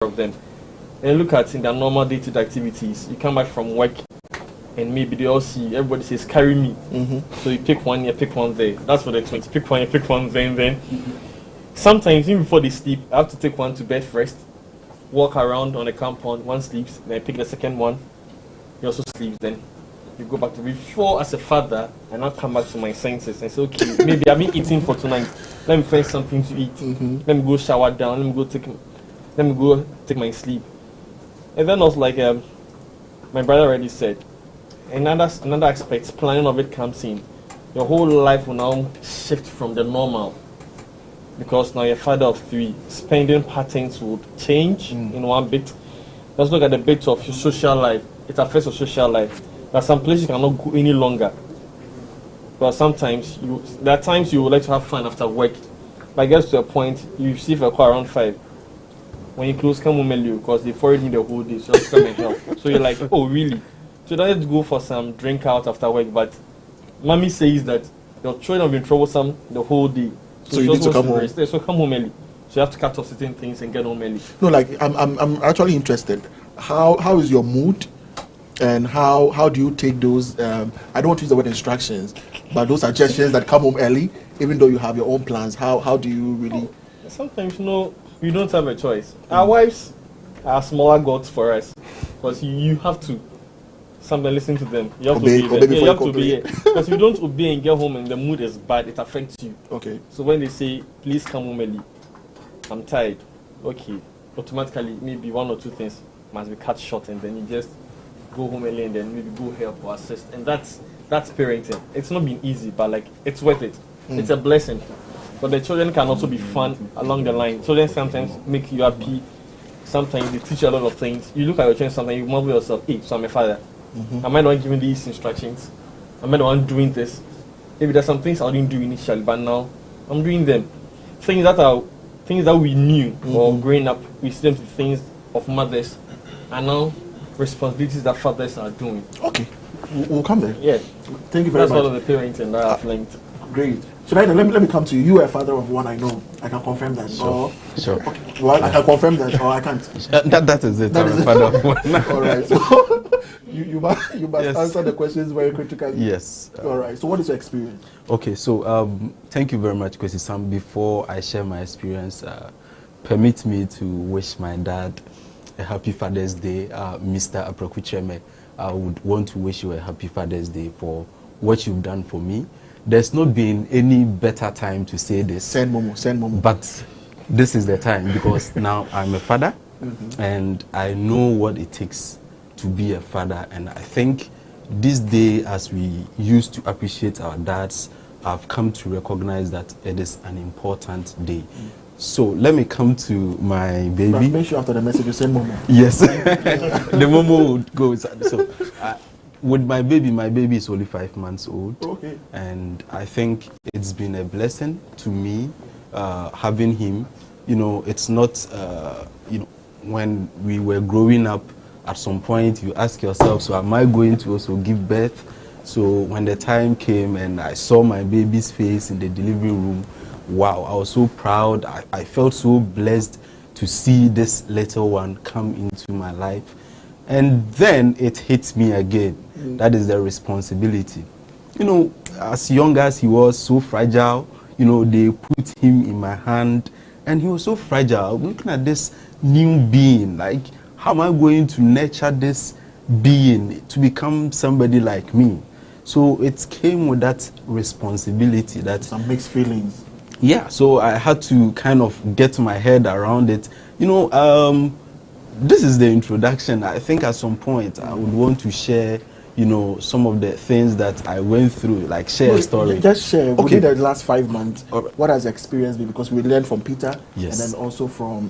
of them. And look at in their normal day-to-day activities. You come back from work, and maybe they all see everybody says carry me. So you pick one here, pick one there. That's for the twins. Pick one here, pick one there, and then sometimes even before they sleep, I have to take one to bed first, walk around on the compound. One sleeps, then I pick the second one. He also sleeps. Then you go back to before as a father, and I'll come back to my senses and say, okay, maybe I've been eating for tonight. Let me find something to eat. Let me go shower down. Let me go take my sleep. And then also like my brother already said, another aspect, planning of it comes in. Your whole life will now shift from the normal, because now you're a father of 3. Spending patterns will change in one bit. Let's look at the bit of your social life. It affects your social life. There are some places you cannot go any longer. But sometimes there are times you would like to have fun after work. But it gets to a point you receive a call around 5. When you close, come home early because they forward me the whole day, so just come and help. So you're like, oh really? So let's go for some drink out after work. But mommy says that your children have been troublesome the whole day. So you need to come home. So come home early. So you have to cut off certain things and get home early. No, like I'm actually interested. How is your mood, and how do you take those? I don't want to use the word instructions, but those suggestions that come home early, even though you have your own plans. How do you really? Sometimes we don't have a choice. Our wives are smaller gods for us, because you have to. Sometimes listen to them. You have to obey them. You have to obey. Because if you don't obey and get home and the mood is bad, it affects you. Okay. So when they say, please come home early, I'm tired. Okay. Automatically, maybe 1 or 2 things must be cut short, and then you just go home early and then maybe go help or assist. And that's parenting. It's not been easy, but like it's worth it. It's a blessing. But the children can also be fun along the line. Children sometimes make you happy. Sometimes they teach you a lot of things. You look at your children, sometimes you marvel yourself, hey, so I'm a father. Am I the one giving these instructions? Am I the one doing this? Maybe there's some things I didn't do initially, but now I'm doing them. Things that we knew or growing up, we see them to things of mothers, and now responsibilities that fathers are doing. Okay, we'll come there. Yeah. Thank you very much. That's one of the parenting that I've learned. Great. So let me come to you. You are a father of 1, I know. I can confirm that. Sure. Okay. Well, I can confirm that, or I can't. That is it. I'm a father of 1. All right. So you must Yes. answer the questions very critically. Yes. All right. So what is your experience? Okay. So thank you very much, Kwesi Sam. Before I share my experience, permit me to wish my dad a happy Father's Day, Mr. Aprokucheme. I would want to wish you a happy Father's Day for what you've done for me. There's not been any better time to say this. Send Momo. But this is the time, because now I'm a father, and I know what it takes to be a father. And I think this day, as we used to appreciate our dads, I've come to recognize that it is an important day. So let me come to my baby. But make sure after the message you send Momo. Yes. The Momo would go. So with my baby is only 5 months old. Okay. And I think it's been a blessing to me having him. You know, it's not, when we were growing up, at some point you ask yourself, so am I going to also give birth? So when the time came and I saw my baby's face in the delivery room, wow, I was so proud. I felt so blessed to see this little one come into my life. And then it hits me again. That is the responsibility. You know, as young as he was, so fragile, they put him in my hand and he was so fragile. Looking at this new being, like, how am I going to nurture this being to become somebody like me? So it came with that responsibility. That some mixed feelings. Yeah, so I had to kind of get my head around it. This is the introduction. I think at some point I would want to share, some of the things that I went through, like share a story. Just share. Okay. Within the last 5 months, what has the experience been? Because we learned from Peter, yes, and then also from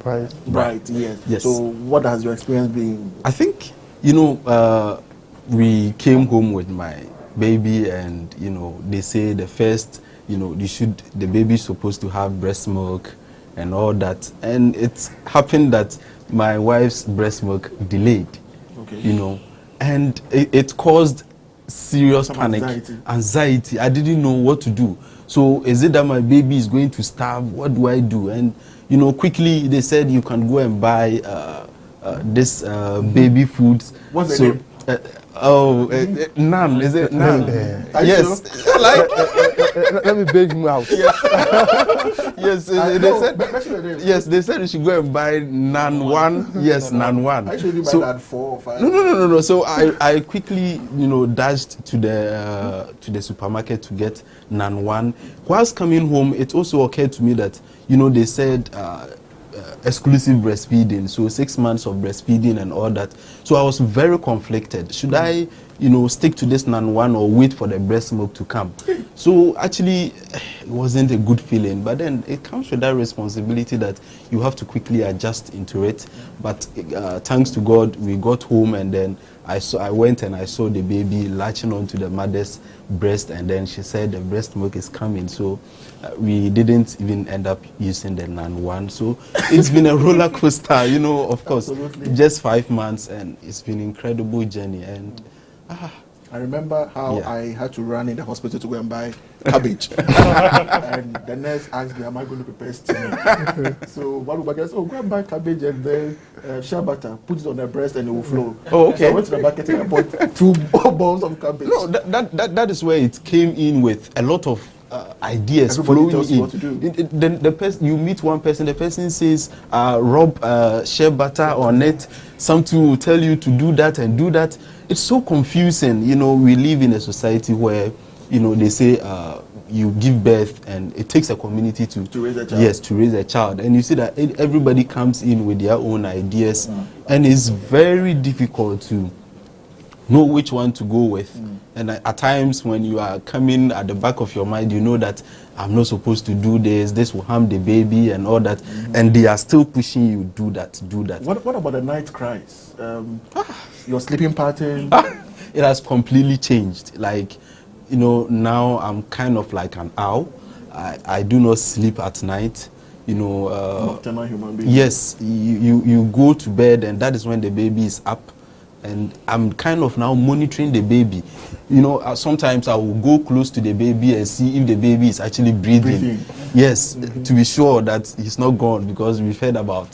Bright. Yes. So what has your experience been? I think, we came home with my baby, and they say the first, the baby's supposed to have breast milk and all that, and it happened that my wife's breast milk delayed. Okay. And it caused serious panic, anxiety. I didn't know what to do. So is it that my baby is going to starve? What do I do? And you know, quickly they said you can go and buy this baby foods. What's the name? Naan, is it Naan? Yes. Let me beg him out. Yes, yes, they said you should go and buy Naan 1. Yes, Naan 1. I should buy that 4 or 5. No. So I quickly, you know, dashed to the supermarket to get Naan 1. Whilst coming home, it also occurred to me that, you know, they said exclusive breastfeeding, so 6 months of breastfeeding and all that. So I was very conflicted. Should I, you know, stick to this Naan 1 or wait for the breast milk to come? So actually, it wasn't a good feeling. But then it comes with that responsibility that you have to quickly adjust into it. But thanks to God, we got home, and then I went and I saw the baby latching onto the mother's breast, and then she said the breast milk is coming. So we didn't even end up using the Naan 1. So it's been a roller coaster, you know, of course. Absolutely. Just 5 months, and it's been an incredible journey. And I remember how I had to run in the hospital to go and buy cabbage. And the nurse asked me, am I going to prepare steam? So one woman said, oh, go and buy cabbage and then shea butter, put it on the breast and it will flow. Oh, okay. So I went to the market and I bought 2 bowls of cabbage. No, that is where it came in with a lot of ideas. Everybody tells flowing you what to do. Then the person, you meet one person, the person says, rub shea butter on it. Something will tell you to do that and do that. It's so confusing. You know, we live in a society where, you know, they say you give birth and it takes a community to raise a child. Yes, to raise a child. And you see that everybody comes in with their own ideas, and it's very difficult to know which one to go with. And at times when you are coming at the back of your mind, you know that I'm not supposed to do this will harm the baby and all that, and they are still pushing you, do that. What about the night cries? Your sleeping pattern? It has completely changed. Like, you know, now I'm kind of like an owl. I do not sleep at night. You know, nocturnal human being. Yes, you go to bed and that is when the baby is up. And I'm kind of now monitoring the baby. You know, sometimes I will go close to the baby and see if the baby is actually breathing. Yes, to be sure that he's not gone, because we've heard about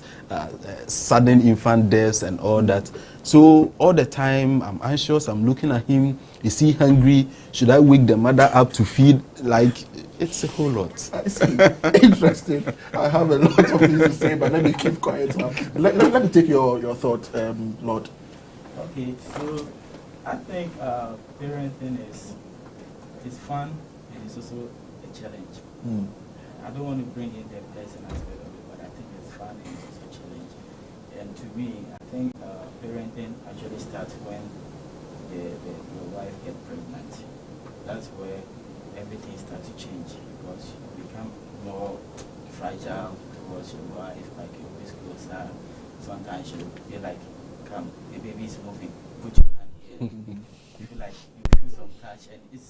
sudden infant deaths and all that. So all the time I'm anxious, I'm looking at him. Is he hungry? Should I wake the mother up to feed? Like, it's a whole lot. I see. Interesting. I have a lot of things to say, but let me keep quiet now. Let me take your thought, Lord. Okay, so I think parenting is fun and it's also a challenge. I don't want to bring in the blessing aspect of it, but I think it's fun and it's also a challenge. And to me, I think parenting actually starts when your wife gets pregnant. That's where everything starts to change, because you become more fragile towards your wife, like you're always closer. Sometimes you'll be like, come, the baby is moving, put your hand here. You feel like you feel some touch, and it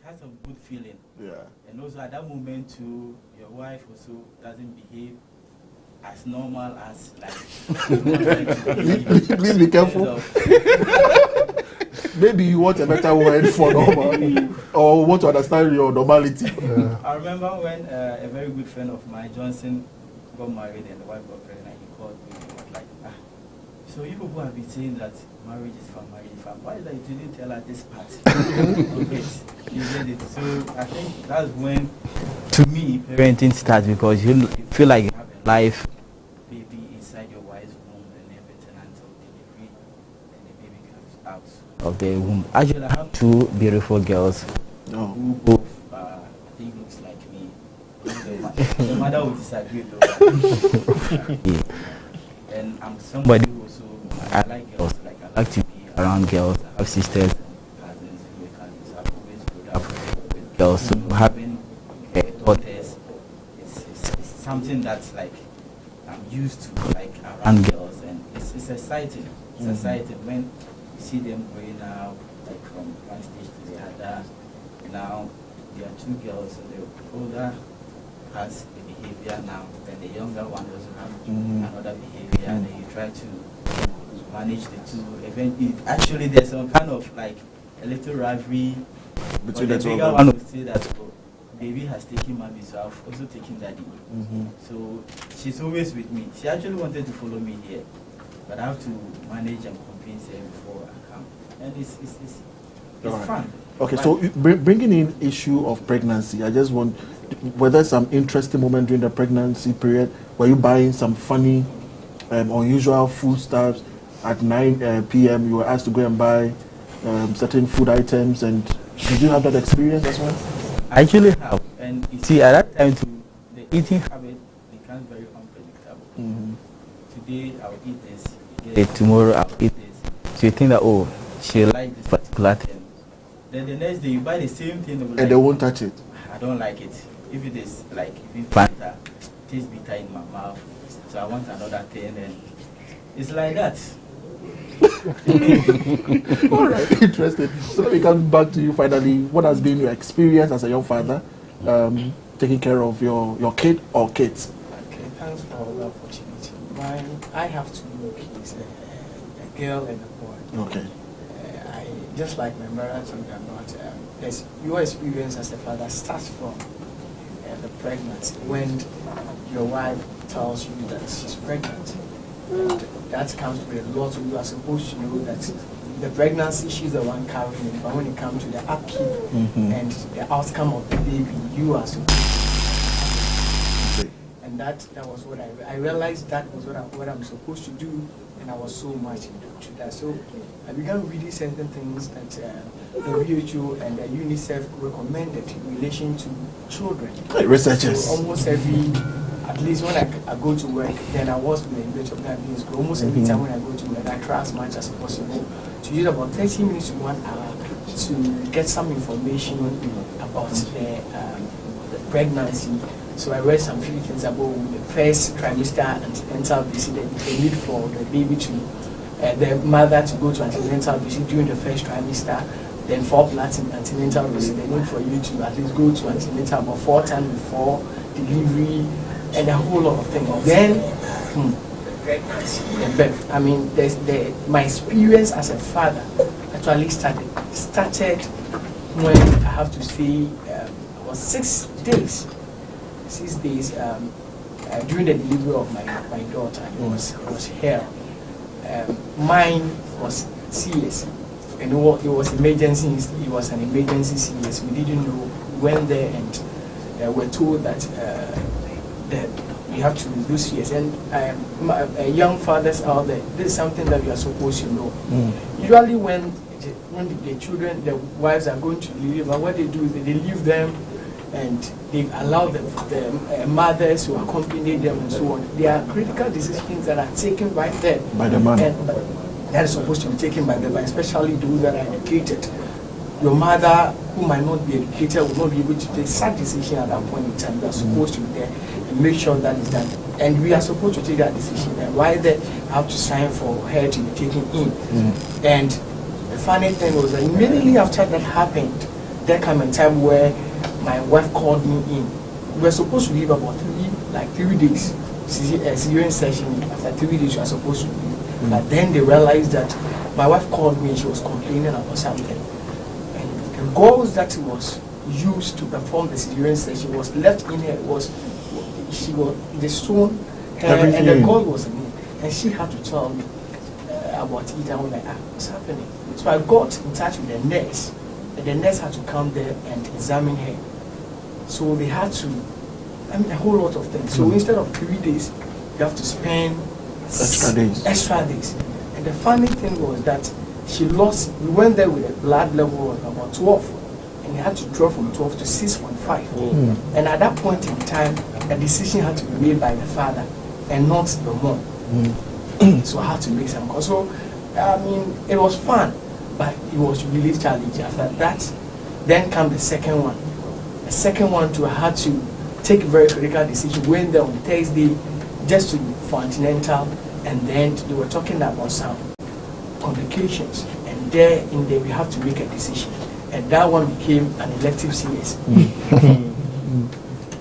has a good feeling. Yeah. And also at that moment too, your wife also doesn't behave as normal as like. Please be careful. Maybe you want a better word for normal, or want to understand your normality. I remember when a very good friend of mine, Johnson, got married and the wife got pregnant. He called me and was like, so you people have been saying that marriage is fun, why is that you didn't tell her this part of it? You did it. So I think that's when, to me, parenting starts, because you feel like you have a life baby inside your wife's womb and everything until delivery, and the baby comes out of the womb. Actually, I have 2 beautiful girls who both, I think, looks like me. The mother will disagree though. And I'm somebody who also, I like girls, like I like to be around girls. I have sisters and cousins, I've always grown up with girls. So having daughters is something that's like I'm used to, like around girls, and it's exciting. It's exciting when you see them growing up, like from one stage to the other. Now there are 2 girls, and the older has a behavior now, and the younger one also has another behavior, and then you try to manage the 2. Eventually, actually, there's some kind of like a little rivalry between the bigger one will say that, oh, baby has taken mommy, so I've also taken daddy. So she's always with me. She actually wanted to follow me here, but I have to manage and convince her before I come. And it's fun. Okay, so bringing in issue of pregnancy, I just want, were there some interesting moment during the pregnancy period? Were you buying some funny, unusual foodstuffs at 9 p.m.? You were asked to go and buy certain food items, and did you have that experience as well? I actually have, and you see, at that time too, the eating habit becomes very unpredictable. Today I'll eat this, tomorrow I'll eat this. So you think that, oh, she likes this particular thing. Then the next day you buy the same thing, and they won't touch it. I don't like it. If it is like Fanta, tastes bitter in my mouth, so I want another thing, and it's like that. All right, interesting. So let me come back to you finally. What has been your experience as a young father, taking care of your kid or kids? Okay, thanks for the opportunity. I have two kids, a girl and a boy. Okay. I just like my brother told about your experience as a father starts from the pregnancy, when your wife tells you that she's pregnant. And that comes with a lot. You are supposed to know that the pregnancy, she's the one carrying it, but when it comes to the upkeep and the outcome of the baby, you are supposed to. And that was what I realized, that was what I'm supposed to do, and I was so much into that. So I began reading certain things that the WHO and the UNICEF recommended in relation to children. Researchers. So almost at least when I go to work, then I was with the University of Ghana School. Almost every time when I go to work, I try as much as possible to use about 30 minutes to 1 hour to get some information about the pregnancy. So I read some few things about the first trimester antenatal visit, the need for the baby to, the mother to go to antenatal visit during the first trimester, then 4 antenatal visit, the need for you to at least go to antenatal about 4 times before delivery, and a whole lot of things. Then, the birth. I mean, my experience as a father actually started when I have to say it was 6 days. 6 days during the delivery of my daughter. It was hell. Mine was serious, and it was emergency. It was an emergency serious. We didn't know. We went there and were told that we have to do serious. And young fathers out there, this is something that you are supposed to know. Usually when the children, the wives are going to deliver, what they do is they leave them and they allow the mothers to accompany them and so on. There are critical decisions that are taken right there By the man. And that is supposed to be taken by the man, especially those that are educated. Your mother, who might not be educated, will not be able to take such decision at that point in time. You are supposed to be there and make sure that is done. And we are supposed to take that decision. And why they have to sign for her to be taken in. And the funny thing was that immediately after that happened, there came a time where my wife called me in. We were supposed to leave about 3 days. Cesarean session, after 3 days we are supposed to leave. But then they realized that my wife called me and she was complaining about something. And the gauze that was used to perform the cesarean session was left in her, the stone, and the gauze was in it. And she had to tell me about it. I was like, what's happening? So I got in touch with the nurse. And the nurse had to come there and examine her. So they had to, a whole lot of things. So instead of 3 days, you have to spend extra days. And the funny thing was that we went there with a blood level of about 12. And they had to drop from 12 to 6.5. And at that point in time, a decision had to be made by the father and not the mom. So I had to make some calls. So, it was fun. But it was really challenging. After that, then came the second one. The second one too, I had to take a very critical decision. Went there on Thursday just for antenatal, and then they were talking about some complications. And there we have to make a decision. And that one became an elective CS.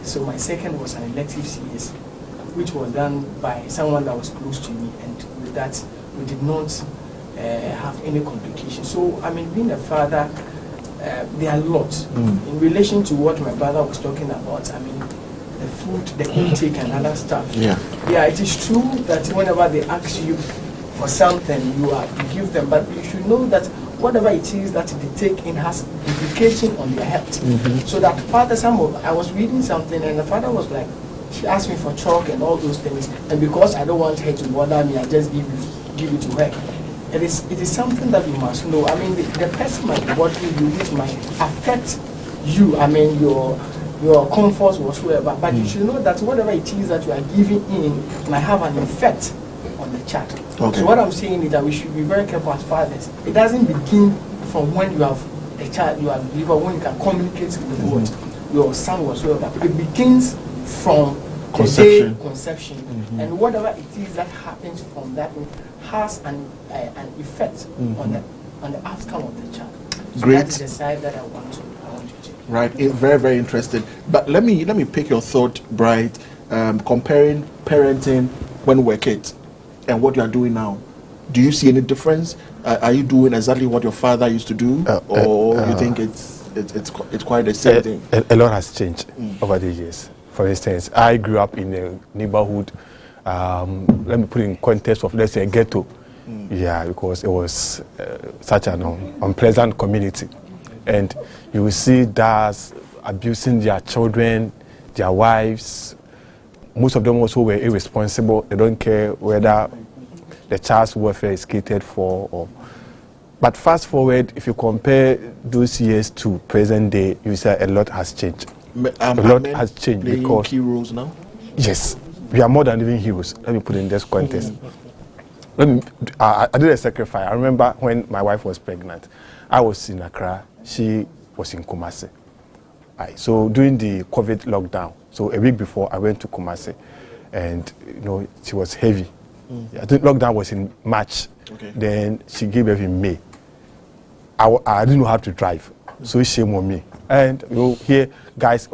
So my second was an elective CS, which was done by someone that was close to me. And with that, we did not have any complications. So, being a father, there are lots. In relation to what my brother was talking about, I mean, the food, the intake and other stuff. Yeah, it is true that whenever they ask you for something, you give them, but you should know that whatever it is that they take in has implication on their health. So that father, I was reading something and the father was like, she asked me for chalk and all those things, and because I don't want her to bother me, I just give it to her. It is something that you must know. I mean, the person might be watching you, which might affect you. I mean, your comfort whatsoever, but you should know that whatever it is that you are giving in might have an effect on the child. Okay. So what I'm saying is that we should be very careful as fathers. It doesn't begin from when you have a child, you have a believer, when you can communicate with what your son whatsoever. It begins from conception. And whatever it is that happens from that has an effect on the outcome of the child. So Great. That is the side that I want to take. Right, very, very interesting. But let me pick your thought, Bright, comparing parenting when we were kids and what you are doing now. Do you see any difference? Are you doing exactly what your father used to do, or you think it's quite the same thing? A lot has changed over the years. For instance, I grew up in a neighborhood. Let me put it in context of, let's say, a ghetto. Yeah, because it was such an unpleasant community. And you will see dads abusing their children, their wives. Most of them also were irresponsible. They don't care whether the child's welfare is catered for. But fast forward, if you compare those years to present day, you see a lot has changed. A lot has changed because key roles now. Yes, we are more than even heroes. Let me put it in this context. I did a sacrifice. I remember when my wife was pregnant, I was in Accra. She was in Kumasi. So during the COVID lockdown, so a week before, I went to Kumasi, and she was heavy. I think lockdown was in March. Okay. Then she gave birth in May. I didn't know how to drive, so shame on me. And here, guys,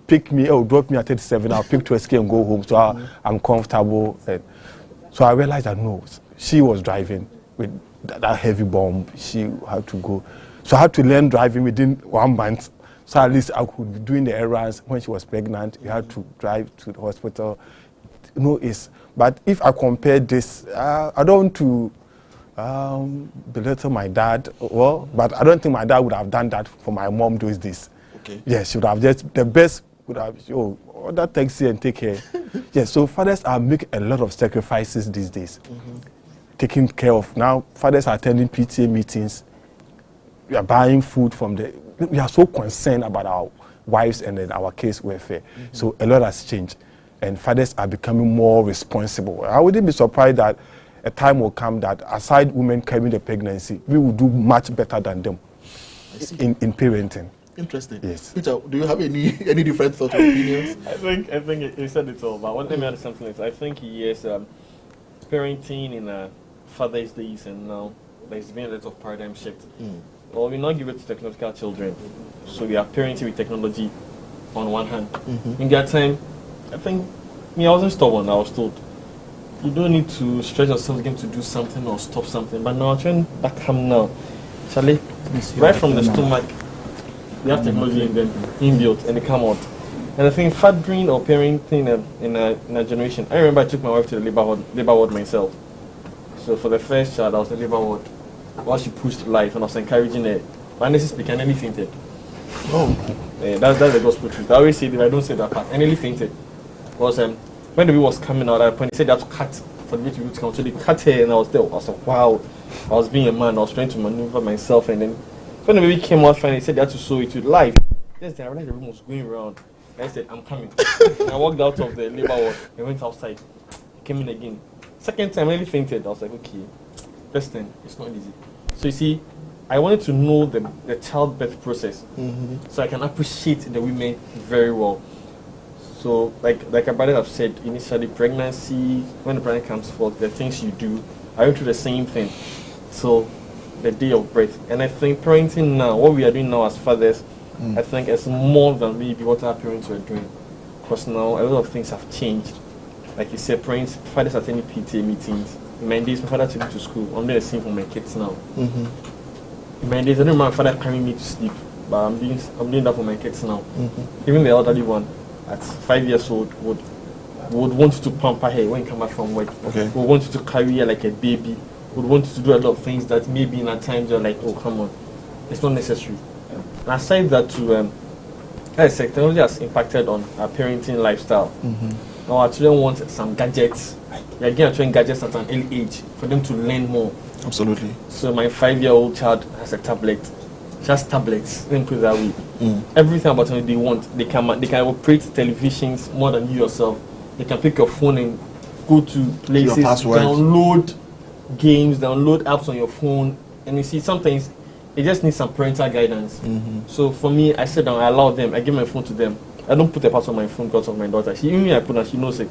pick me, drop me at 37. I'll pick 2SK and go home, so I'm comfortable. And so I realized that no, she was driving with that heavy bomb. She had to go. So I had to learn driving within 1 month. So at least I could be doing the errands. When she was pregnant, you had to drive to the hospital. But if I compare this, I don't want to belittle my dad. But I don't think my dad would have done that for my mom those days. Okay. Yes, she would have the best would have, order taxi and take care. Yes, so fathers are making a lot of sacrifices these days. Taking care of, now fathers are attending PTA meetings. We are buying food from we are so concerned about our wives and then our kids' welfare. So a lot has changed, and fathers are becoming more responsible. I wouldn't be surprised that a time will come that aside women carrying the pregnancy, we will do much better than them in parenting. Interesting. Yes. Peter, do you have any different thoughts or opinions? I think you said it all. But one thing I add something is I think yes, parenting in Father's Days and now there's been a lot of paradigm shift. Well, we not give it to technological children, so we are parenting with technology on one hand. In that time, I think I wasn't stubborn. I was told you don't need to stretch yourself again to do something or stop something. But now I'm trying back home now, Charlie, right from the stomach. We have technology in them, inbuilt, and they come out. And I think fathering or parenting in a generation, I remember I took my wife to the labor ward myself. So for the first child, I was in the labor ward while she pushed life, and I was encouraging her. My nearly speaking, I nearly fainted. That's the gospel truth. I always say that I don't say that part. I nearly fainted. Because when the baby was coming out, at that point, they said they had to cut for the baby to come. So they cut her, and I was there. I was like, wow. I was being a man. I was trying to maneuver myself, and then when the baby came out, finally, they said they had to sew it with life. Yes, then I realized the room was going around. I said, I'm coming. I walked out of the labor ward and went outside. Came in again. Second time, I really fainted. I was like, okay, first time, it's not easy. So you see, I wanted to know the childbirth process, so I can appreciate the women very well. So, like our brothers have said, initially pregnancy, when the pregnancy comes forth, the things you do, I went through the same thing. So, the day of birth. And I think parenting now, what we are doing now as fathers, I think it's more than maybe what our parents were doing. Because now a lot of things have changed. Like you said, fathers attending PTA meetings. In my days, my father took me to school. I'm doing the same for my kids now. In my days, I don't remember my father carrying me to sleep. but I'm doing that for my kids now. Even the elderly one, at 5 years old, would want you to pamper her when you come back from work. Okay. Would want you to carry her like a baby. Would want you to do a lot of things that maybe in at times you're like, oh come on, it's not necessary. And aside that, too, as technology has impacted on our parenting lifestyle. Now our children want some gadgets. We are giving our children gadgets at an early age for them to learn more. Absolutely. So my 5-year-old child has a tablet. She has tablets. Let me put it that way. Everything about them they want. They can operate televisions more than you yourself. They can pick your phone and go to places, download games, download apps on your phone, and you see sometimes it just needs some parental guidance. So for me, I sit down, I allow them, I give my phone to them. I don't put a password on my phone because of my daughter. Even I put her, she knows it.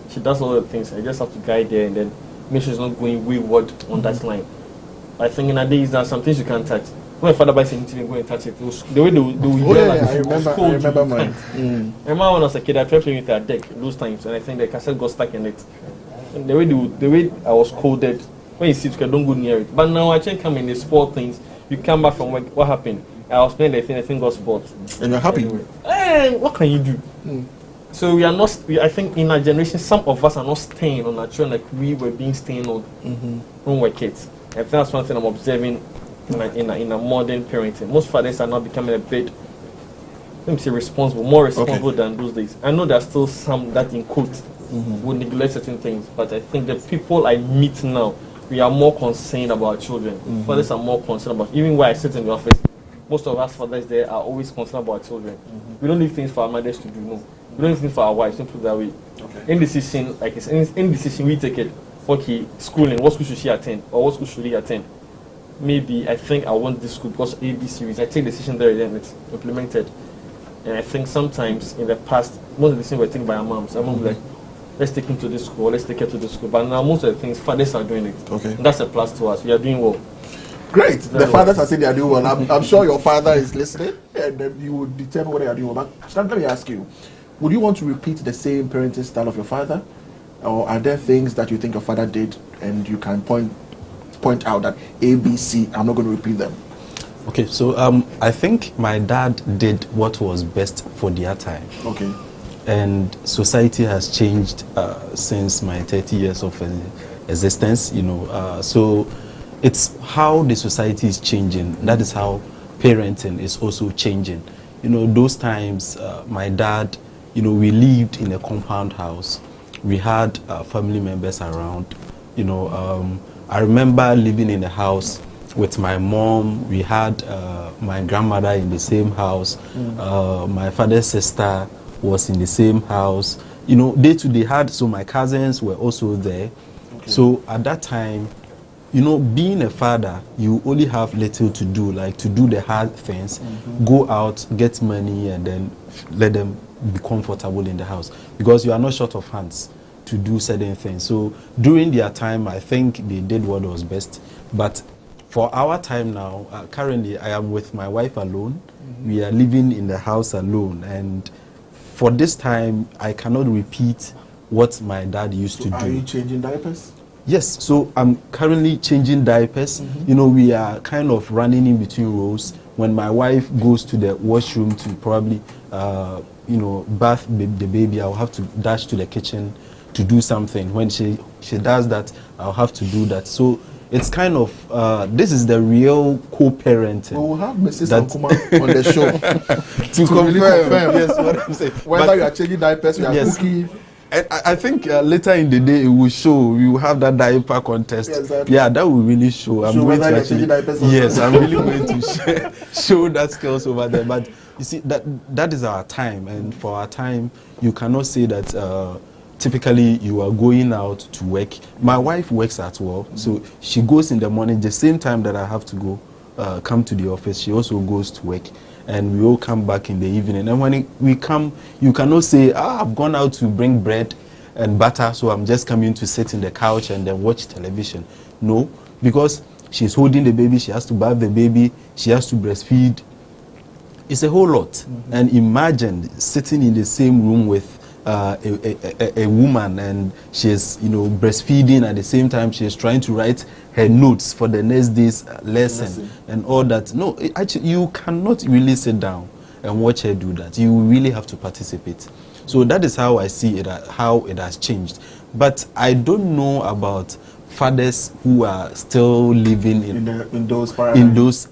She does all the things. I just have to guide her and then make sure she's not going wayward on that line. I think in a day is that some things you can't touch. When my father buys anything, go and touch it. The way they will yell at I remember mine. I remember when I was a kid, I tried playing with a deck those times, and I think the cassette got stuck in it. And the way I was scolded, when you see it, don't go near it. But now I can come in the sport things. You come back from work, what happened? I was playing the thing got spoiled. And you're happy? Anyway. What can you do? So we are not, I think in our generation, some of us are not staying on our children like we were being staying on when we were kids. I think that's one thing I'm observing in a modern parenting. Most fathers are now becoming a bit, let me say, more responsible than those days. I know there's still some that in quotes would neglect certain things, but I think the people I meet now, we are more concerned about children. Fathers are more concerned about, even where I sit in the office, most of us fathers there are always concerned about children. We don't leave things for our mothers to do, no. We don't leave things for our wives, don't put it that way. In decision, like it's in decision, we take it. Okay, schooling, what school should she attend? Or what school should he attend? Maybe I think I want this school because AB series. I take decision there and then it's implemented. And I think sometimes in the past, most of the decisions were taken by our moms. Our mom was like, let's take him to this school, let's take her to this school. But now most of the things, fathers are doing it. Okay. And that's a plus to us. We are doing well. Great. The fathers are saying they are doing well. I'm sure your father is listening, and you will determine whether they are doing well. But Stan, let me ask you, would you want to repeat the same parenting style of your father? Or are there things that you think your father did and you can point out that A, B, C, I'm not going to repeat them? Okay, so I think my dad did what was best for their time. Okay. And society has changed since my 30 years of existence, so it's how the society is changing. That is how parenting is also changing. Those times, my dad, we lived in a compound house. We had family members around. I remember living in a house with my mom. We had my grandmother in the same house. My father's sister was in the same house. Day to day had, so my cousins were also there. Okay. So at that time, being a father, you only have little to do, like to do the hard things, go out, get money, and then let them be comfortable in the house, because you are not short of hands to do certain things. So during their time, I think they did what was best. But for our time now, currently I am with my wife alone. We are living in the house alone, and for this time, I cannot repeat what my dad used to do. Are you changing diapers? Yes, so I'm currently changing diapers. We are kind of running in between roles. When my wife goes to the washroom to probably, bath the baby, I'll have to dash to the kitchen to do something. When she does that, I'll have to do that. So it's kind of, this is the real co-parenting. We'll have Mrs. Ankuma on the show to confirm. Yes, what I'm saying. Whether you are changing diapers, you are cooking. I think later in the day it will show. We will have that diaper contest. Yeah, exactly. Yeah, that will really show. I'm going to actually, yes, I'm really going to show that skills over there. But you see, that is our time, and for our time, you cannot say that typically you are going out to work. My wife works at work, so she goes in the morning, the same time that I have to go, come to the office. She also goes to work. And we all come back in the evening. And when we come, you cannot say, I've gone out to bring bread and butter, so I'm just coming to sit in the couch and then watch television. No, because she's holding the baby, she has to bathe the baby, she has to breastfeed. It's a whole lot. And imagine sitting in the same room with a woman and she's breastfeeding at the same time she's trying to write her notes for the next day's lesson and all that. No, actually you cannot really sit down and watch her do that. You really have to participate. So that is how I see it, how it has changed. But I don't know about fathers who are still living in those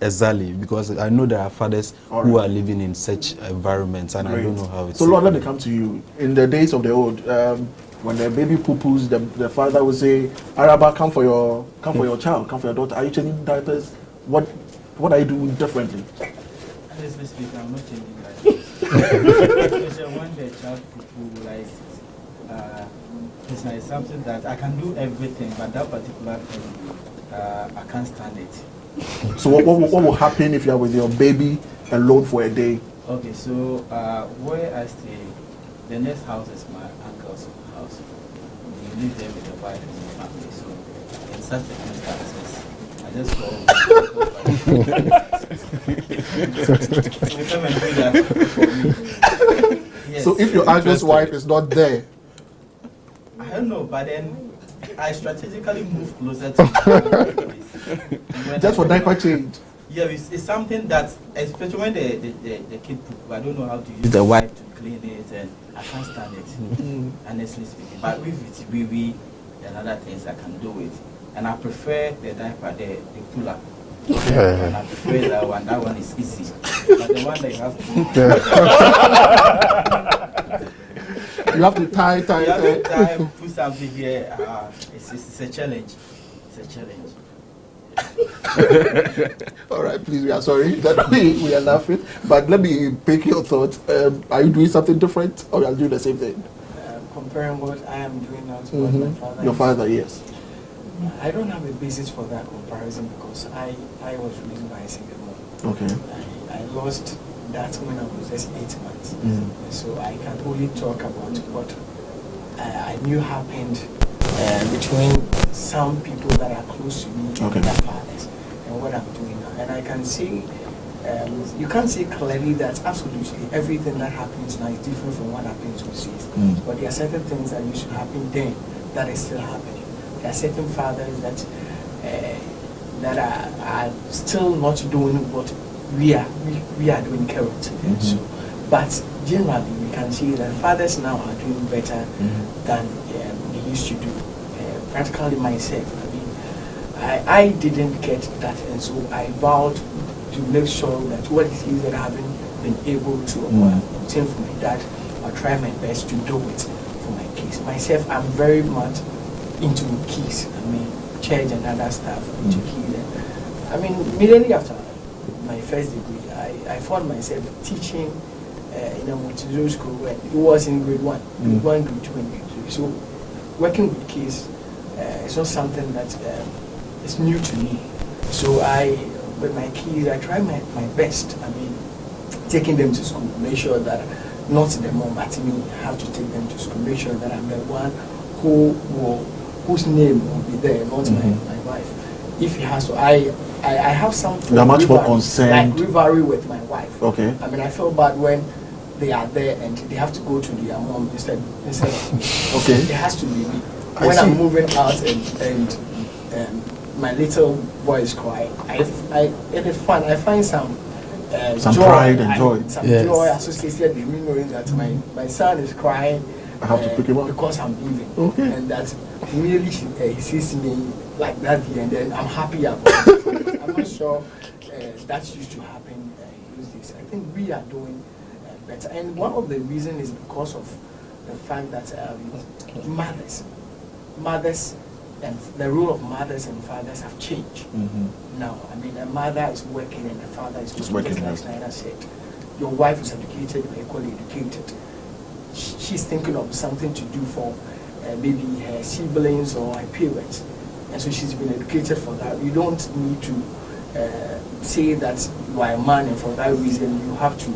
exactly, because I know there are fathers who are living in such environments, and I don't know how it's. So Lord, let me come to you. In the days of the old, when the baby poo-poos, the father would say, "Araba, come for your child, come for your daughter. Are you changing diapers? What are you doing differently?" Honestly speaking, I'm not changing diapers. Especially when the child poo-poo, like. It's something that I can do everything, but that particular thing, I can't stand it. So what will happen if you are with your baby alone for a day? Okay, so where I stay, the next house is my uncle's house. We live there with the wife and the family. So in such circumstances, I just go. So come and do that for me. Yes. So if your uncle's wife is not there. I don't know, but then I strategically move closer to the just for diaper change. Yeah, it's something that, especially when the kid poop, I don't know how to use the wipe to clean it, and I can't stand it, honestly speaking. But with it, we and other things, I can do it. And I prefer the diaper, the pull-up. And I prefer that one. That one is easy. But the one that you have to... You have to tie. You have to tie, put something here. It's a challenge. It's a challenge. All right, please, we are sorry that we are laughing. But let me pick your thoughts. Are you doing something different, or are you doing the same thing? Comparing what I am doing now to what my father Your father, yes. I don't have a basis for that comparison because I was raised by a single mom. Okay. I lost that when I was just 8 months. So I can only talk about what I knew happened between some people that are close to me and their fathers and what I'm doing now. And I can see, you can't say clearly that absolutely everything that happens now is different from what happens overseas. But there are certain things that used to happen then that is still happening. There are certain fathers that are still not doing what we are doing currently. So, but generally we can see that fathers now are doing better than they used to do. Practically myself, I didn't get that, and so I vowed to make sure that what it is that I haven't been able to obtain from my dad, I'll try my best to do it for my kids. Myself, I'm very much into kids. Church and other stuff, into kids. Immediately after my first degree, I found myself teaching in a Montessori school where it was in grade 1, grade 1, grade 2, and grade 3. So working with kids is not something that is new to me. So with my kids, I try my best. Taking them to school, make sure that not the mom, but me have to take them to school. Make sure that I'm the one whose name will be there, not my wife. If he has to, I have some you are much more concerned, like rivalry with my wife. Okay. I feel bad when they are there and they have to go to their mom instead of okay. It has to be me. When I'm moving out and my little boy is crying, it is fun. I find some joy, pride and joy. Some joy associated with me knowing that my son is crying. I have to pick him up because I'm leaving. Okay. And that really he sees me like that here, and then I'm happy about it. I'm not sure that used to happen those days. I think we are doing better, and one of the reasons is because of the fact that mothers and the role of mothers and fathers have changed. Now, a mother is working and the father is just working. Like Snyder said, your wife is educated, you're equally educated. She's thinking of something to do for maybe her siblings or her parents, and so she's been educated for that. You don't need to say that you are a man, and for that reason you have to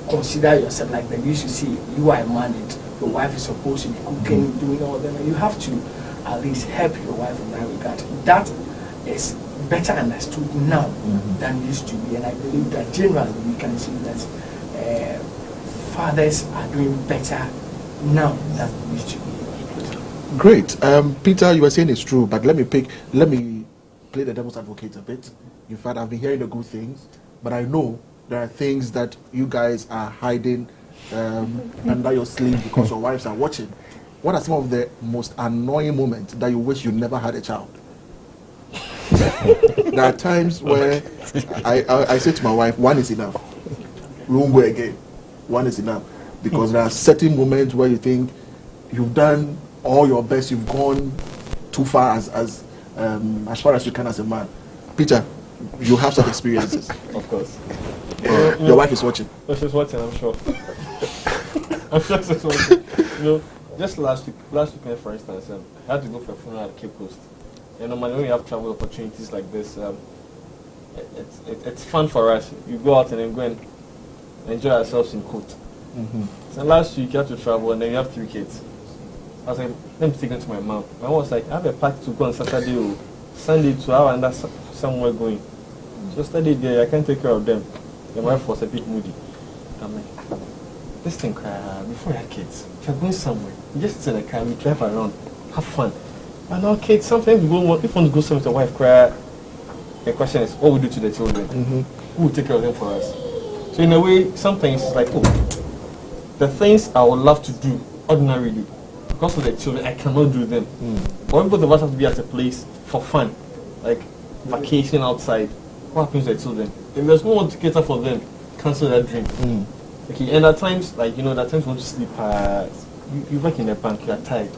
consider yourself like they used to say you are a man and your wife is supposed to be cooking, doing all that. You have to at least help your wife in that regard. That is better understood now than it used to be, and I believe that generally we can see that fathers are doing better now than we used to be. Great. Peter, you were saying it's true, but let me play the devil's advocate a bit. In fact, I've been hearing the good things, but I know there are things that you guys are hiding under your sleeve because your wives are watching. What are some of the most annoying moments that you wish you never had a child? There are times where I say to my wife, one is enough. We won't go again. One is enough. Because there are certain moments where you think you've done all your best, you've gone too far as far as you can as a man. Peter, you have some experiences. Of course. Your wife is watching. Oh, she's watching, I'm sure. I'm sure she's watching. Just last week, for instance, I had to go for a funeral at Cape Coast. And normally when we have travel opportunities like this, it's fun for us. You go out and then go and enjoy ourselves in court. So last week you have to travel and then you have 3 kids. I was like, let me take them to my mom. My mom was like, I have a party to go on Saturday or Sunday to have and that's somewhere going. So study there, I can't take care of them. My wife was a bit moody. I'm like, this thing, before you have kids, if you're going somewhere, you just sit in the car, we drive around, have fun. And now kids, sometimes if you want to go somewhere with your wife, the question is, what will we do to the children? Who will take care of them for us? So in a way, sometimes it's like, the things I would love to do ordinarily, because of the children, I cannot do them. But when both of us have to be at a place for fun, like vacation outside, what happens to the children? If there's no one to cater for them, cancel that dream. Okay, and at times, like, there are times you want to sleep, you work in a bank, you are tired.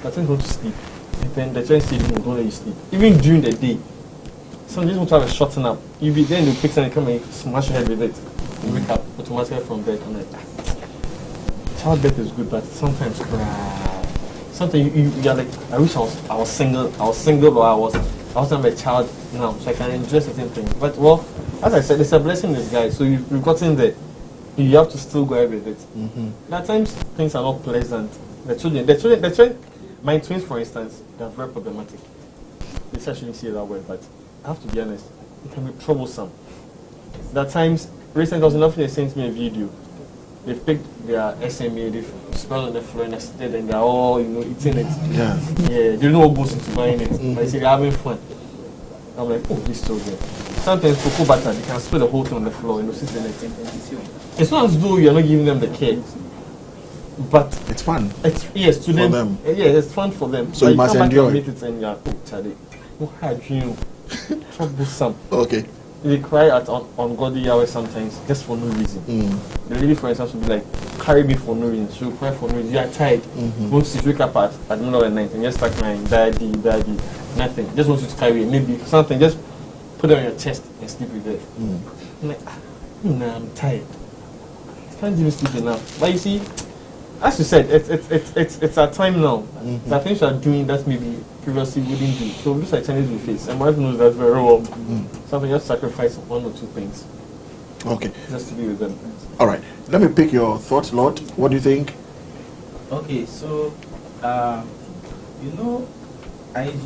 At times you want to sleep, and then the children say, no, don't let you sleep. Even during the day, some just want to have a short nap. You be there and you pick something, come and smash your head with it. You wake up automatically from bed. I'm like, childbirth is good, but sometimes sometimes you are like, I wish I was single, or I was not a child now, so I can enjoy certain things. But well, as I said, it's a blessing in disguise. So you've gotten there, you have to still go ahead with it. At times things are not pleasant. The children, my twins, for instance, they are very problematic. They shouldn't say that word, but I have to be honest, it can be troublesome. There are times, recently I was in office, they sent me a video. They've picked their SMA, they've spelled on the floor and and they're all, eating it. Yeah, they don't know what goes into buying it. But they say they're having fun. I'm like, these children. Sometimes cocoa butter, they can spill the whole thing on the floor, sit in it. It's not as though you're not giving them the care. But it's fun. It's to them. Yeah, it's fun for them. So you must enjoy it. And you're, Charlie, troublesome. Okay. They cry at ungodly hours sometimes, just for no reason. The lady, for instance, would be like, carry me for no reason. She will cry for no reason. You are tired. Once you wake up at the middle of the night and just start crying, daddy, nothing. Just want you to carry it. Maybe something, just put it on your chest and sleep with it. I'm like, I'm tired. I can't even sleep enough. But you see, as you said, it's our time now. The things you are doing that maybe previously wouldn't do. So these are challenges we face. And my wife knows that very well. So I just sacrifice 1 or 2 things. Okay. Just to be with them. All right. Let me pick your thoughts, Lord. What do you think? Okay, so I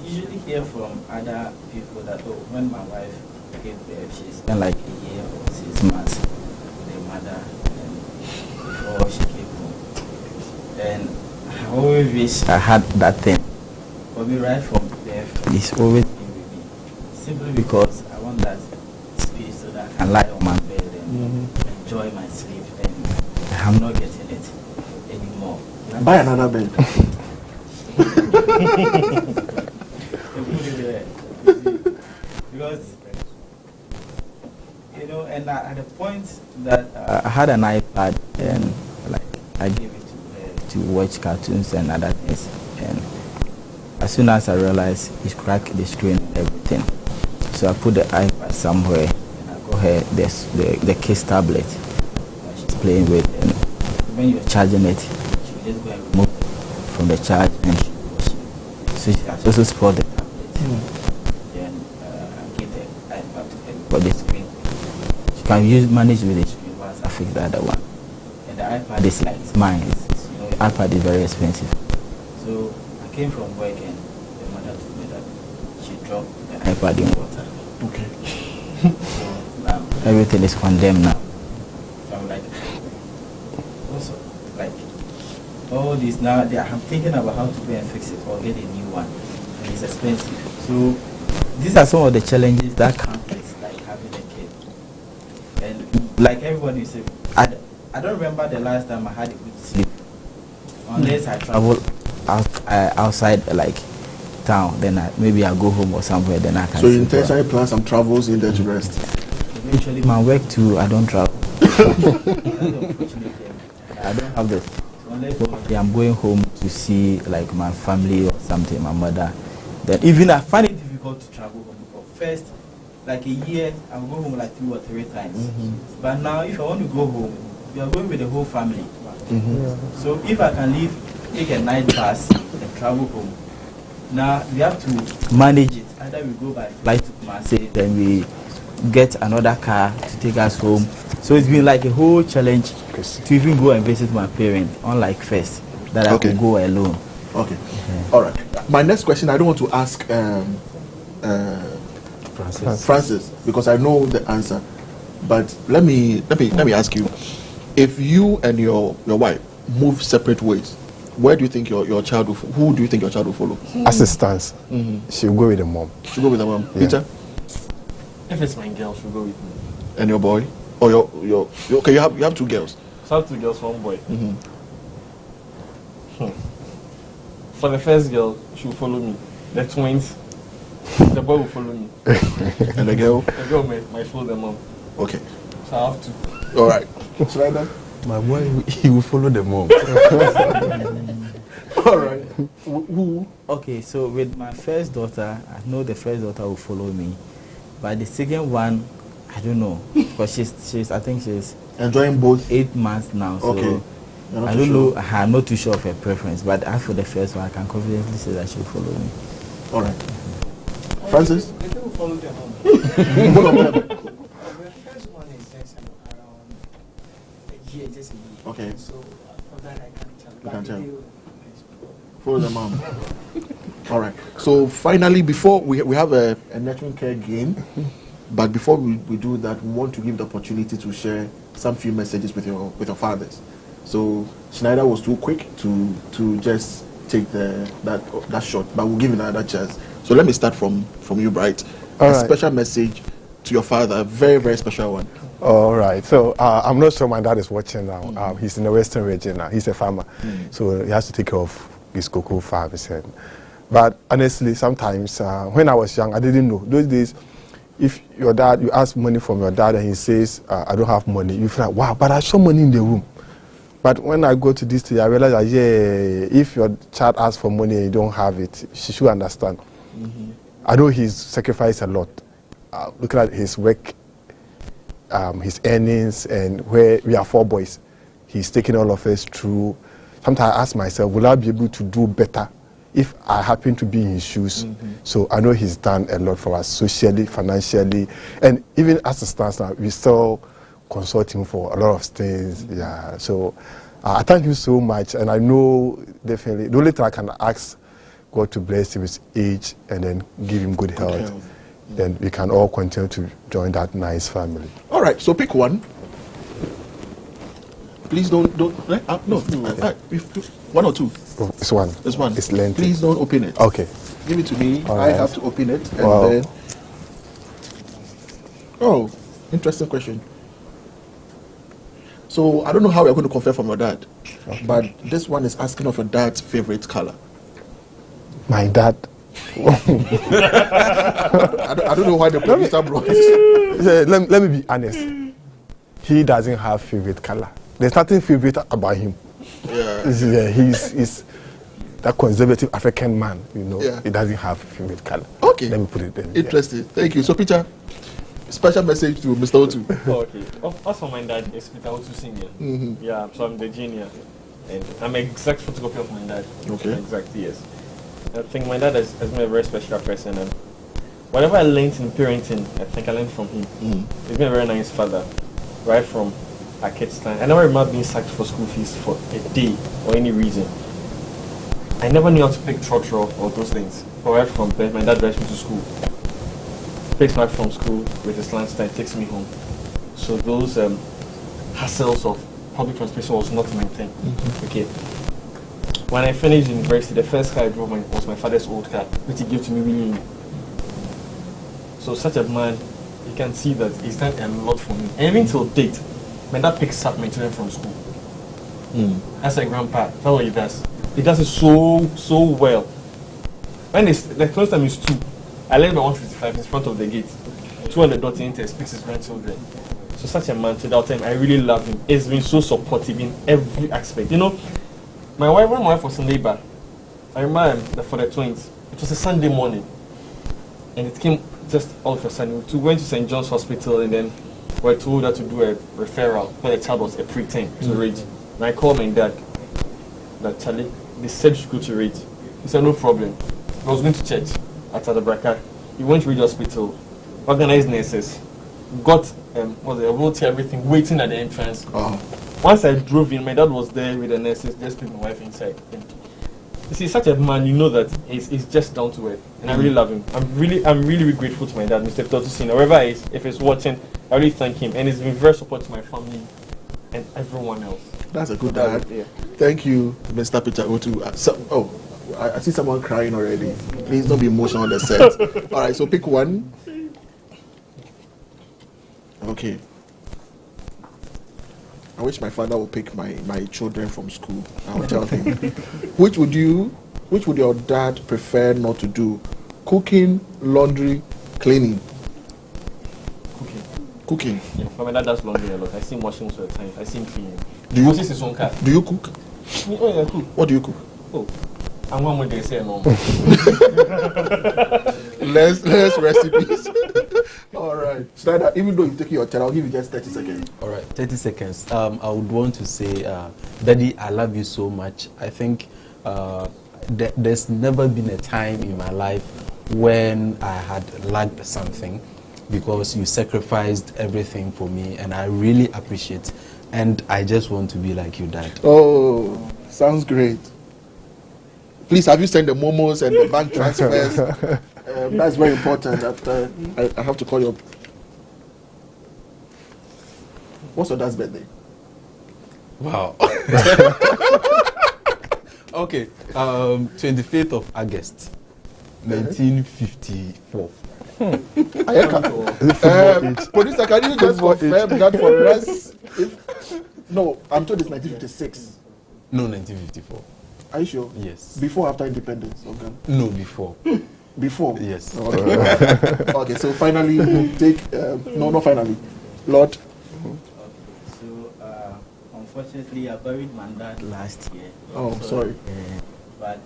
usually hear from other people that when my wife gave birth, she spent like a year or 6 months with her mother before she came home. And I always wish I had that thing. For me, right from birth, it's always been with me. Simply because I want that space so that I can lie on my bed and enjoy my sleep. And I'm not getting it anymore. Buy another bed. Because, and at the point that I had an iPad and I gave it to her to watch cartoons and other things, and as soon as I realized it cracked the screen and everything, so I put the iPad somewhere and I got her the kids tablet that she's playing with, and when you're charging it, she'll just go and remove it from the charge and she'll watch it. So she has also spoiled the tablet. Then I give the iPad to her for the screen. She can manage with the screen once I fix the other one. And the iPad is like mine. The iPad is very expensive. So I came from work and the mother told me that she dropped the iPad in water. Okay. So now everything is condemned now. So I'm like, nowadays, I'm thinking about how to go and fix it or get a new one, and it's expensive. So these are some of the challenges that come with like having a kid. And like everybody said, I don't remember the last time I had a good sleep, unless I travel outside like town. Then maybe I go home or somewhere. Then I can. So you intentionally plan some travels in there to rest. Eventually, my work too. I don't travel. I don't have this. Unless I'm going home to see like my family or something, my mother. Then even I find it difficult to travel home because first, like a year, I'll go home like 2 or 3 times. But now, if I want to go home, we are going with the whole family. So if I can leave, take a night bus and travel home. Now we have to manage it. Either we go by flight to Marseille, then we get another car to take us home. So it's been like a whole challenge to even go and visit my parents, unlike first that I could go alone. Okay. All right. My next question, I don't want to ask Francis because I know the answer, but let me ask you: if you and your wife move separate ways, where do you think your child will? Who do you think your child will follow? As it stands, she'll go with the mom. She'll go with the mom. Yeah. Peter? If it's my girl, she'll go with me. And your boy? Or your okay? You have 2 girls. So I have 2 girls, 1 boy. For the first girl, she will follow me. The twins, the boy will follow me. And the girl? The girl might follow the mom. Okay. So I have to. All right. Should I then? My boy, he will follow the mom. All right. Who? Okay, so with my first daughter, I know the first daughter will follow me, but the second one, I don't know, because she's I think she's enjoying both. 8 months now. So okay. I don't know. I'm not too sure of her preference, but as for the first one, I can confidently say that she'll follow me. All right. Francis? The two will follow their home. Both of them. The first one is just around a year, just a year. Okay. So for that I can't tell. You can tell. Follow the mom. All right. So finally, before we have a nurturing care game, but before we do that, we want to give the opportunity to share some few messages with your fathers. So Schneider was too quick to just take that shot, but we'll give him another chance. So let me start from you, Bright. All a right. special message to your father, a very, very special one. All right. So I'm not sure my dad is watching now. He's in the Western region now. He's a farmer, so he has to take care of his cocoa farms. But honestly, sometimes when I was young, I didn't know. Those days, if you ask money from your dad and he says, I don't have money, you feel like, wow, but I saw money in the room. But when I go to this stage, I realize that, if your child asks for money and you don't have it, she should understand. I know he's sacrificed a lot. Looking at his work, his earnings, and where we are 4 boys, he's taking all of us through. Sometimes I ask myself, will I be able to do better if I happen to be in his shoes? So I know he's done a lot for us socially, financially, and even as it stands now, we still consult him for a lot of things. Yeah. So I thank him so much, and I know definitely the only thing I can ask God to bless him with age and then give him good health. Then we can all continue to join that nice family. All right. So pick one. Please don't. No. 1 or 2. Oh, it's one. It's one. It's lengthy. Please don't open it. Okay. Give it to me. All I right. have to open it. And Wow. then. Oh, interesting question. So I don't know how we're going to confer from your dad, but this one is asking of your dad's favorite color. My dad. I don't know why the producer brought it. Let me be honest. He doesn't have favorite color. There's nothing favorite about him. Yeah. He's that conservative African man, Yeah. He doesn't have favorite color. Okay. Let me put it there. Interesting. Thank you. So Peter, special message to Mr. Otu. Okay. As for my dad, is Peter Otu Senior. Yeah, so I'm the junior. And I'm an exact photocopy of my dad. Okay. Exactly, yes. I think my dad has been a very special person, and whatever I learned in parenting, I think I learned from him. He's been a very nice father, right from our kids' time. I never remember being sacked for school fees for a day or any reason. I never knew how to pick trotro or those things. But right from bed, my dad drives me to school. Picks me up from school with his lunch time, takes me home. So those hassles of public transportation was not my thing. Okay. when I finished university, the first car I drove was my father's old car, which he gave to me really. So such a man, you can see that he's done a lot for me. And even till date, my dad picks up my children from school. As a grandpa, that's what he does. He does it so well. When the close time is 2, I left by 1:55 in front of the gate. 200 enter speaks his grandchildren. So such a man, without time, I really love him. He's been so supportive in every aspect. You know, when my wife was in labor, I remember for the twins, it was a Sunday morning. And it came just all of a sudden. We went to St. John's Hospital and then we were told that to do a referral when the child was a preterm to read. And I called my dad, that Charlie, they said you should go to read. He said, no problem. I was going to church at Adabraka. He went to read hospital, organized nurses, got a wheelchair, everything, waiting at the entrance. Once I drove in, my dad was there with the nurses, just put my wife inside. And you see, such a man, you know that he's just down to earth, and I really love him. I'm really grateful to my dad, Mr. Totusina. Wherever he is, if he's watching, I really thank him, and he's been very supportive to my family and everyone else. That's a good dad. Yeah. Thank you, Mr. Peter Otu. I see someone crying already. Please don't be emotional on the set. All right, so pick one. Okay. I wish my father would pick my children from school. I'll tell him. Which would your dad prefer not to do? Cooking, laundry, cleaning? Cooking. Yeah, my dad does laundry a lot. I see him washing most of the time. I see him cleaning. Do you cook? Oh, yeah, I cook. What do you cook? Oh, I'm one with they say no. Less recipes. All right. Schneider, even though you're taking your turn, I'll give you just 30 seconds. All right, 30 seconds. I would want to say, Daddy, I love you so much. I think there's never been a time in my life when I had lacked something, because you sacrificed everything for me, and I really appreciate. And I just want to be like you, Dad. Oh, sounds great. Please, have you sent the momos and the bank transfers? That's very important. I have to call you up. What's your dad's birthday? Wow. Okay, 25th of August, 1954. Producer, can you just confirm that for us? No, I'm told it's 1956. No, 1954. Are you sure? Yes. Before or after independence of Ghana? No, before. Before? Yes. Okay, okay, so finally, take... no, not finally. Lord? So, unfortunately, I buried my dad last year. Oh, sorry. But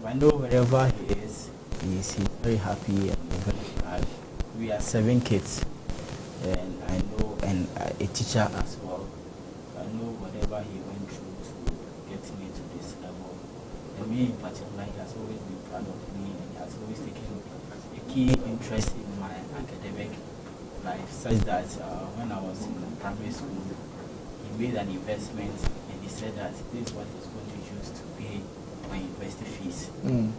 I know wherever he is, he's very happy and very glad. We are 7 kids, and I know, and a teacher as well. I know whatever he went through to get me to this level. And me in particular, he has always been proud of me, and he has always taken a key interest in my academic life, such that when I was in primary school, he made an investment, and he said that this is what he's going to use to pay my university fees. And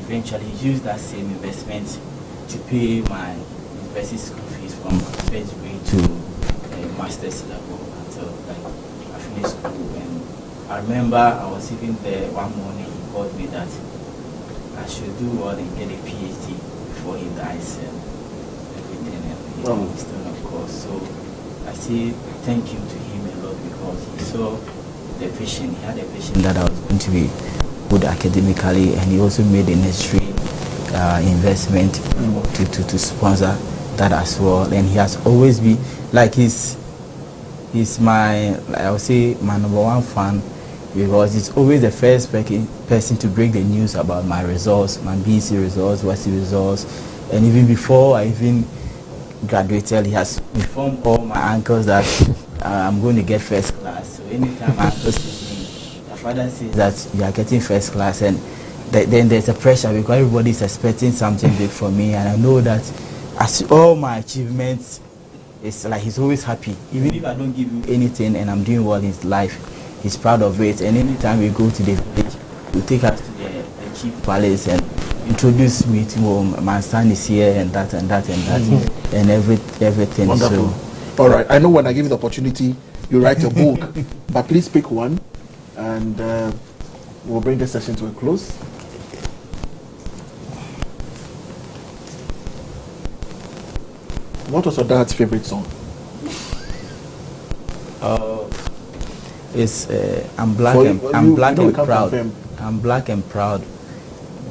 eventually he used that same investment to pay my university school fees from first grade to master's level until I finished school. And I remember I was even there one morning. He called me that I should do well and get a PhD before he dies and everything, and he's still, of course. So I say thank you to him a lot, because he saw the vision. He had a vision that I was going to be good academically, and he also made the necessary investment to sponsor that as well. And he has always been like he's my, I would say, my #1 fan, because he's always the first person to break the news about my results, my BC results, WASI results, and even before I even graduated, he has informed all my uncles that I'm going to get first class. So anytime my uncle sees me, my father says that you are getting first class, and then there's a pressure because everybody is expecting something big from me, and I know that as all my achievements, it's like he's always happy. Even if I don't give him anything and I'm doing well in his life, he's proud of it. And anytime we go to the village, he'll take us to the chief palace and introduce me to my son is here and that and that and that and everything. Wonderful. So, all right. I know when I give you the opportunity, you write a book, but please pick one. and we'll bring this session to a close. What was your dad's favorite song? It's I'm black and proud. I'm black and proud.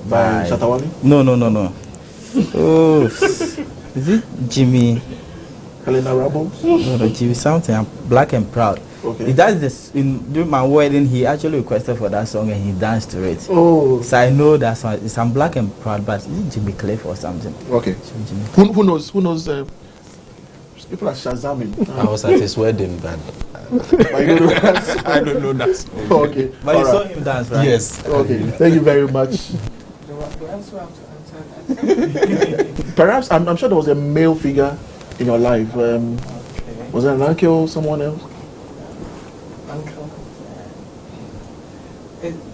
By Shatawali? No. Oh, is it Jimmy? Helena Rabo? No, Jimmy something. I'm black and proud. Okay. He does this during my wedding. He actually requested for that song and he danced to it. Oh. So I know that song. It's I'm black and proud, but is it Jimmy Cliff or something? Okay. Who knows? People are shazamming. I was at his wedding, but I don't know that. Okay. But you saw him dance, right? Yes. Okay. Thank you very much. Do I also have to answer that? Perhaps I'm sure there was a male figure in your life. Was it an uncle or someone else? Uncle.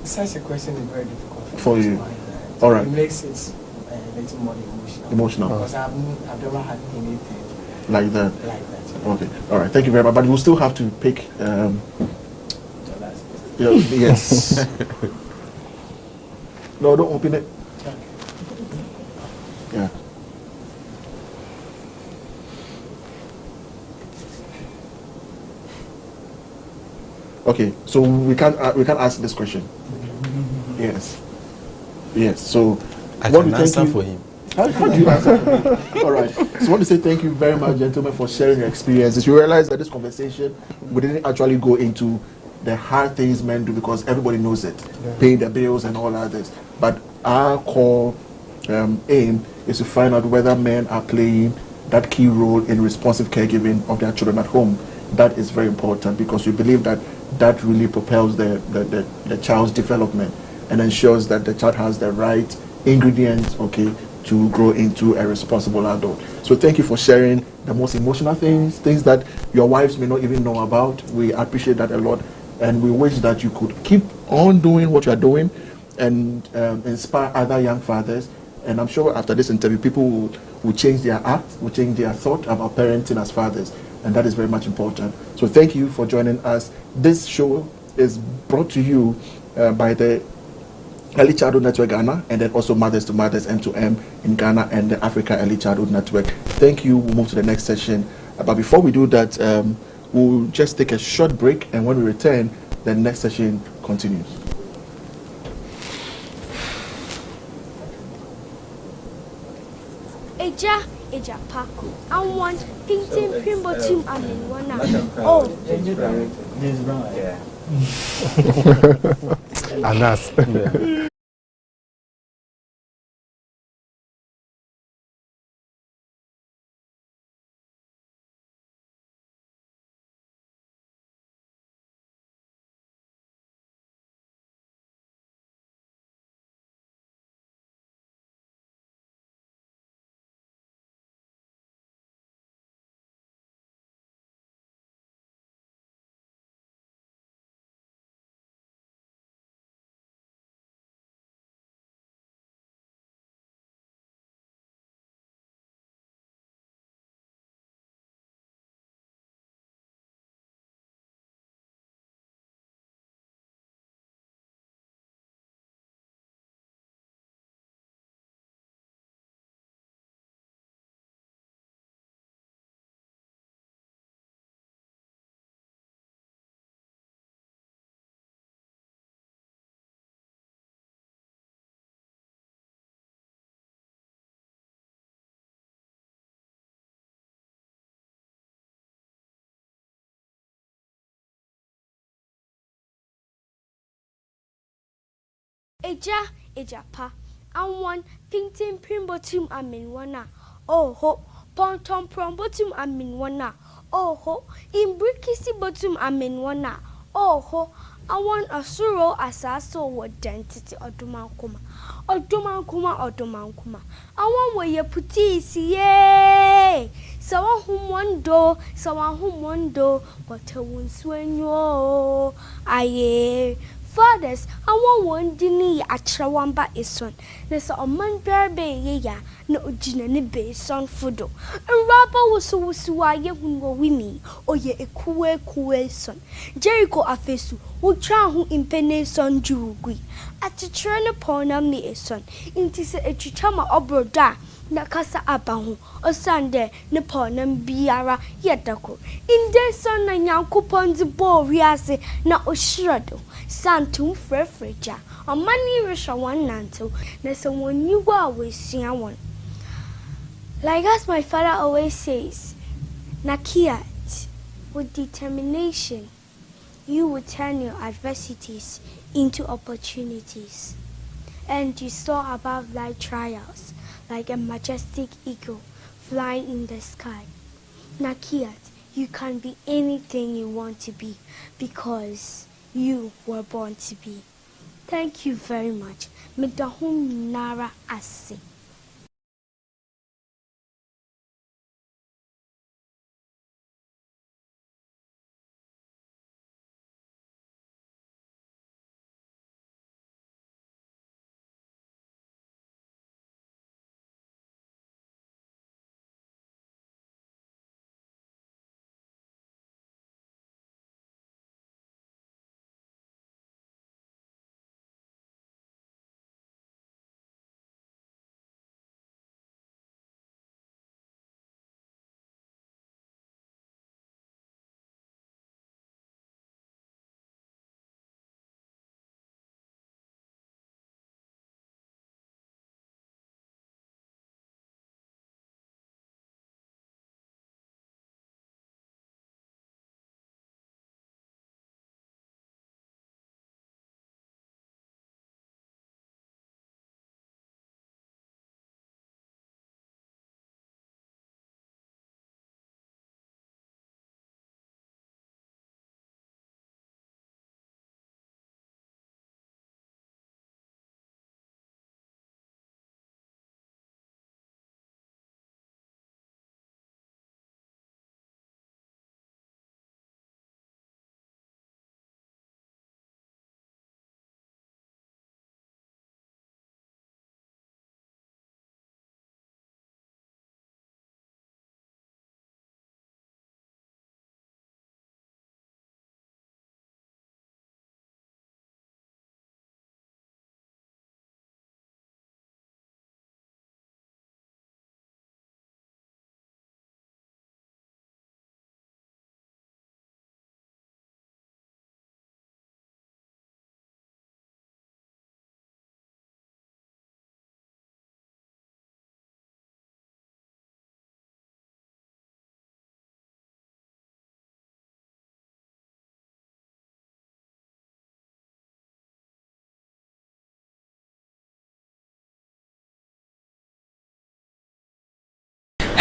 Such a question is very difficult For me to you. answer. All right. It makes it a little more emotional. Emotional. Because I've never had anything Like that. like that. Okay. All right. Thank you very much. But we'll still have to pick. Yes. No, don't open it. Yeah. Okay. So we can't ask this question. Yes. Yes. So I what can we answer thank you- for him. How do you answer? All right. So I want to say thank you very much, gentlemen, for sharing your experiences. You realize that this conversation, we didn't actually go into the hard things men do because everybody knows it, paying the bills and all others. But our core aim is to find out whether men are playing that key role in responsive caregiving of their children at home. That is very important because we believe that that really propels the child's development and ensures that the child has the right ingredients, okay, to grow into a responsible adult. So thank you for sharing the most emotional things that your wives may not even know about. We appreciate that a lot, and we wish that you could keep on doing what you are doing and inspire other young fathers. And I'm sure after this interview, people will change their act, will change their thought about parenting as fathers, and that is very much important. So thank you for joining us. This show is brought to you by the Early Childhood Network Ghana, and then also Mothers to Mothers M2M in Ghana and the Africa Early Childhood Network. Thank you. We'll move to the next session. But before we do that, we'll just take a short break, and when we return, the next session continues. Eja pa. I want painting Primbo Team and in one now. Oh, James Brown. Yeah. Anas. Eja pa. I want painting Primbo Team and in one now. Oh ho. Ponton Prombo Team and in one now. Oh ho. In Brickisi Botum and in one now. Oh ho. I want a suro asaso with dentity or Dumankuma. Or Dumankuma. I want where you put yay. So whom one do, what a wound swing you. Aye. Fathers, I want one dinner at Chawamba is son. There's a man bear bay ya, no gin bay son fudo. A rapper was so why ye who we me, or ye a cool son. Jericho Afesu, who try who impene son jugui. At the train upon a me a son, intis a chichama obroda. Na kasa abahu o Sunday ne ponam biara yetako inde son na nyankopon di bo wiase na oshirado santum frefreja amani resha wan nanto na so when you go away see one like as my father always says nakiat with determination you will turn your adversities into opportunities and you soar above life trials like a majestic eagle flying in the sky. Nakiat, you can be anything you want to be because you were born to be. Thank you very much. Midahum Nara Asi.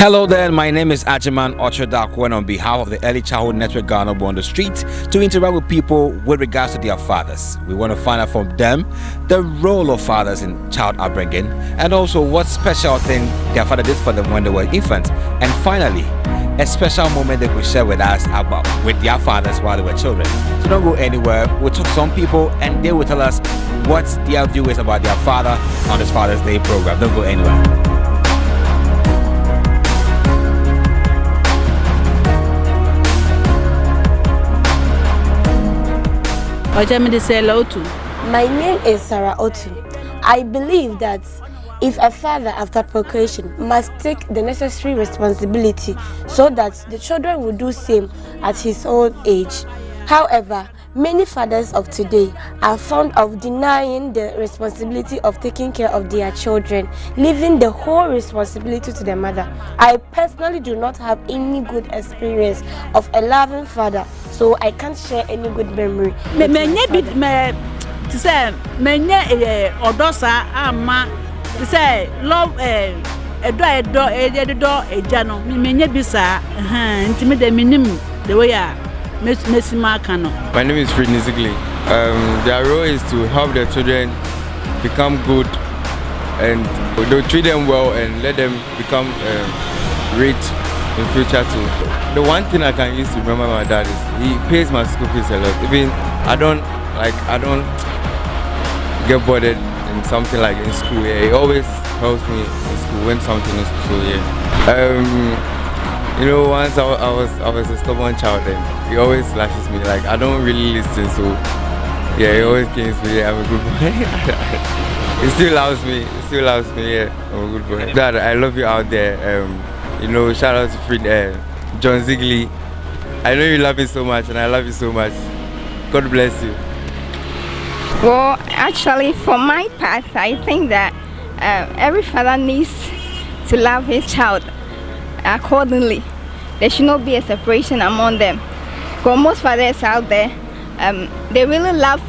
Hello there, my name is Ajiman Ochodakwe, and on behalf of the Early Childhood Network Ghana, we're on the street to interact with people with regards to their fathers. We want to find out from them the role of fathers in child upbringing and also what special thing their father did for them when they were infants. And finally, a special moment they could share with us about with their fathers while they were children. So don't go anywhere. We'll talk to some people and they will tell us what their view is about their father on this Father's Day program. Don't go anywhere. My name is Sarah Otu. I believe that if a father after procreation must take the necessary responsibility so that the children will do same at his old age. However, many fathers of today are fond of denying the responsibility of taking care of their children, leaving the whole responsibility to the mother. I personally do not have any good experience of a loving father, so I can't share any good memory. My name is Fred Nizigli. Their role is to help their children become good and they'll treat them well and let them become rich in future too. The one thing I can use to remember my dad is he pays my school fees a lot. Even I don't Like I don't get bothered in something like in school. Yeah, he always helps me in school when something is so yeah. You know, once I was a stubborn child, and he always lashes me. Like I don't really listen, so yeah, he always canes me. Yeah, I'm a good boy. He still loves me. Yeah, I'm a good boy. Dad, I love you out there. You know, shout out to Fred, John Zigley. I know you love me so much, and I love you so much. God bless you. Well, actually, for my part, I think that every father needs to love his child accordingly. There should not be a separation among them. Because most fathers out there, they really love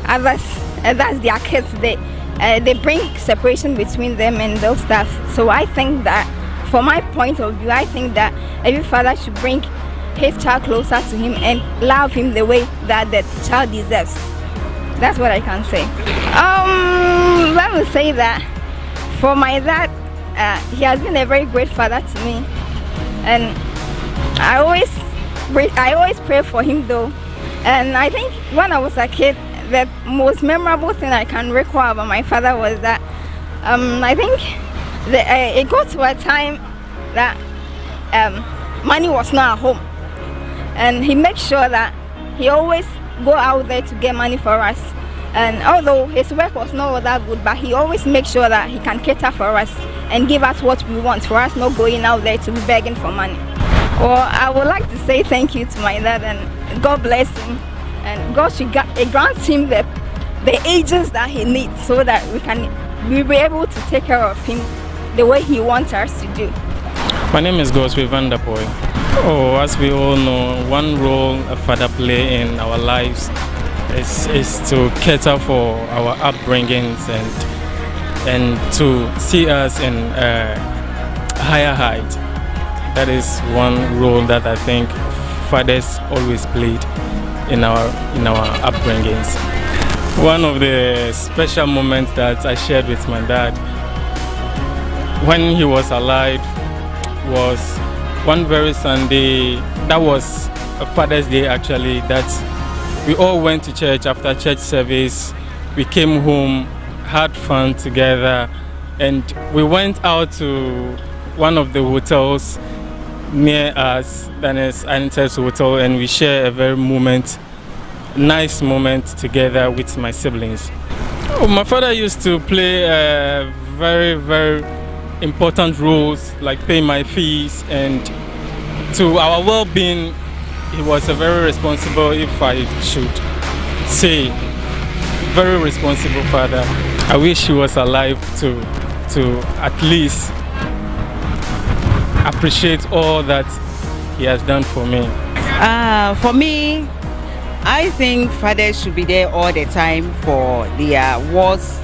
others, that's their kids. They bring separation between them and those stuff. So I think that, from my point of view, I think that every father should bring his child closer to him and love him the way that the child deserves. That's what I can say. Let me say that for my dad, he has been a very great father to me, and I always pray for him though. And I think when I was a kid, the most memorable thing I can recall about my father was that I think it got to a time that money was not at home, and he makes sure that he always go out there to get money for us. And although his work was not that good, but he always makes sure that he can cater for us and give us what we want, for us not going out there to be begging for money. Well, I would like to say thank you to my dad, and God bless him, and God should grant him the agents that he needs, so that we be able to take care of him the way he wants us to do. My name is Goswe Vanderpoy. Oh, as we all know, one role a father play in our lives is to cater for our upbringings and to see us in a higher height. That is one role that I think fathers always played in our upbringings. One of the special moments that I shared with my dad when he was alive was one very Sunday. That was a Father's Day actually, that we all went to church. After church service, we came home, had fun together, and we went out to one of the hotels near us, that is Anita's Hotel, and we shared a very nice moment together with my siblings. Oh, my father used to play very, very important roles, like pay my fees, and to our well-being, he was a very responsible, if I should say, very responsible father. I wish he was alive to at least appreciate all that he has done for me. For me, I think fathers should be there all the time for their wars.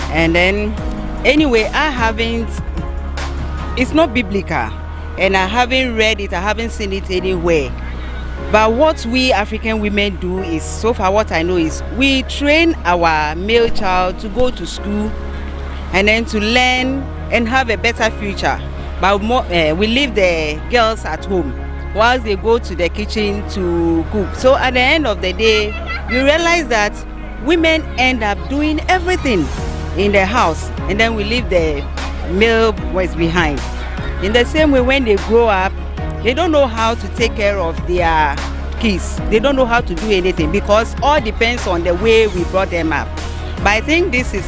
And then, anyway, it's not biblical, and I haven't read it, I haven't seen it anywhere. But what we African women do is, so far what I know is, we train our male child to go to school and then to learn and have a better future. But we leave the girls at home whilst they go to the kitchen to cook. So at the end of the day, you realize that women end up doing everything in the house, and then we leave the male boys behind. In the same way, when they grow up, they don't know how to take care of their kids. They don't know how to do anything, because all depends on the way we brought them up. But I think this is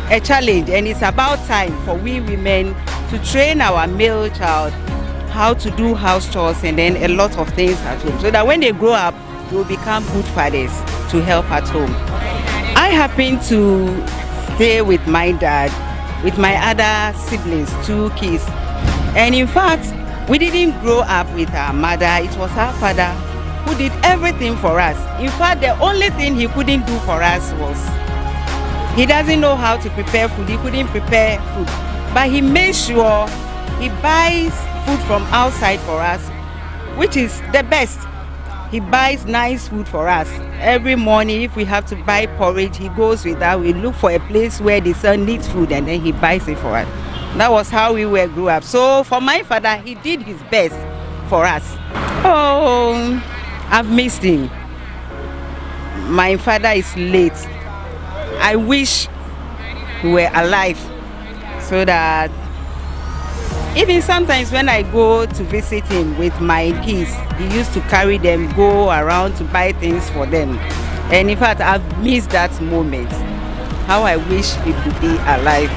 a challenge, and it's about time for we women to train our male child how to do house chores and then a lot of things at home, so that when they grow up, they will become good fathers to help at home. I happen to stay with my dad, with my other siblings, 2 kids. And in fact, we didn't grow up with our mother. It was our father who did everything for us. In fact, the only thing he couldn't do for us was, he doesn't know how to prepare food. He couldn't prepare food. But he made sure he buys food from outside for us, which is the best. He buys nice food for us. Every morning, if we have to buy porridge, he goes with that. We look for a place where the son needs food, and then he buys it for us. That was how we grew up. So for my father, he did his best for us. Oh, I've missed him. my father is late. I wish he were alive so that even sometimes when I go to visit him with my kids, he used to carry them, go around to buy things for them. And in fact, I've missed that moment. How I wish he could be alive.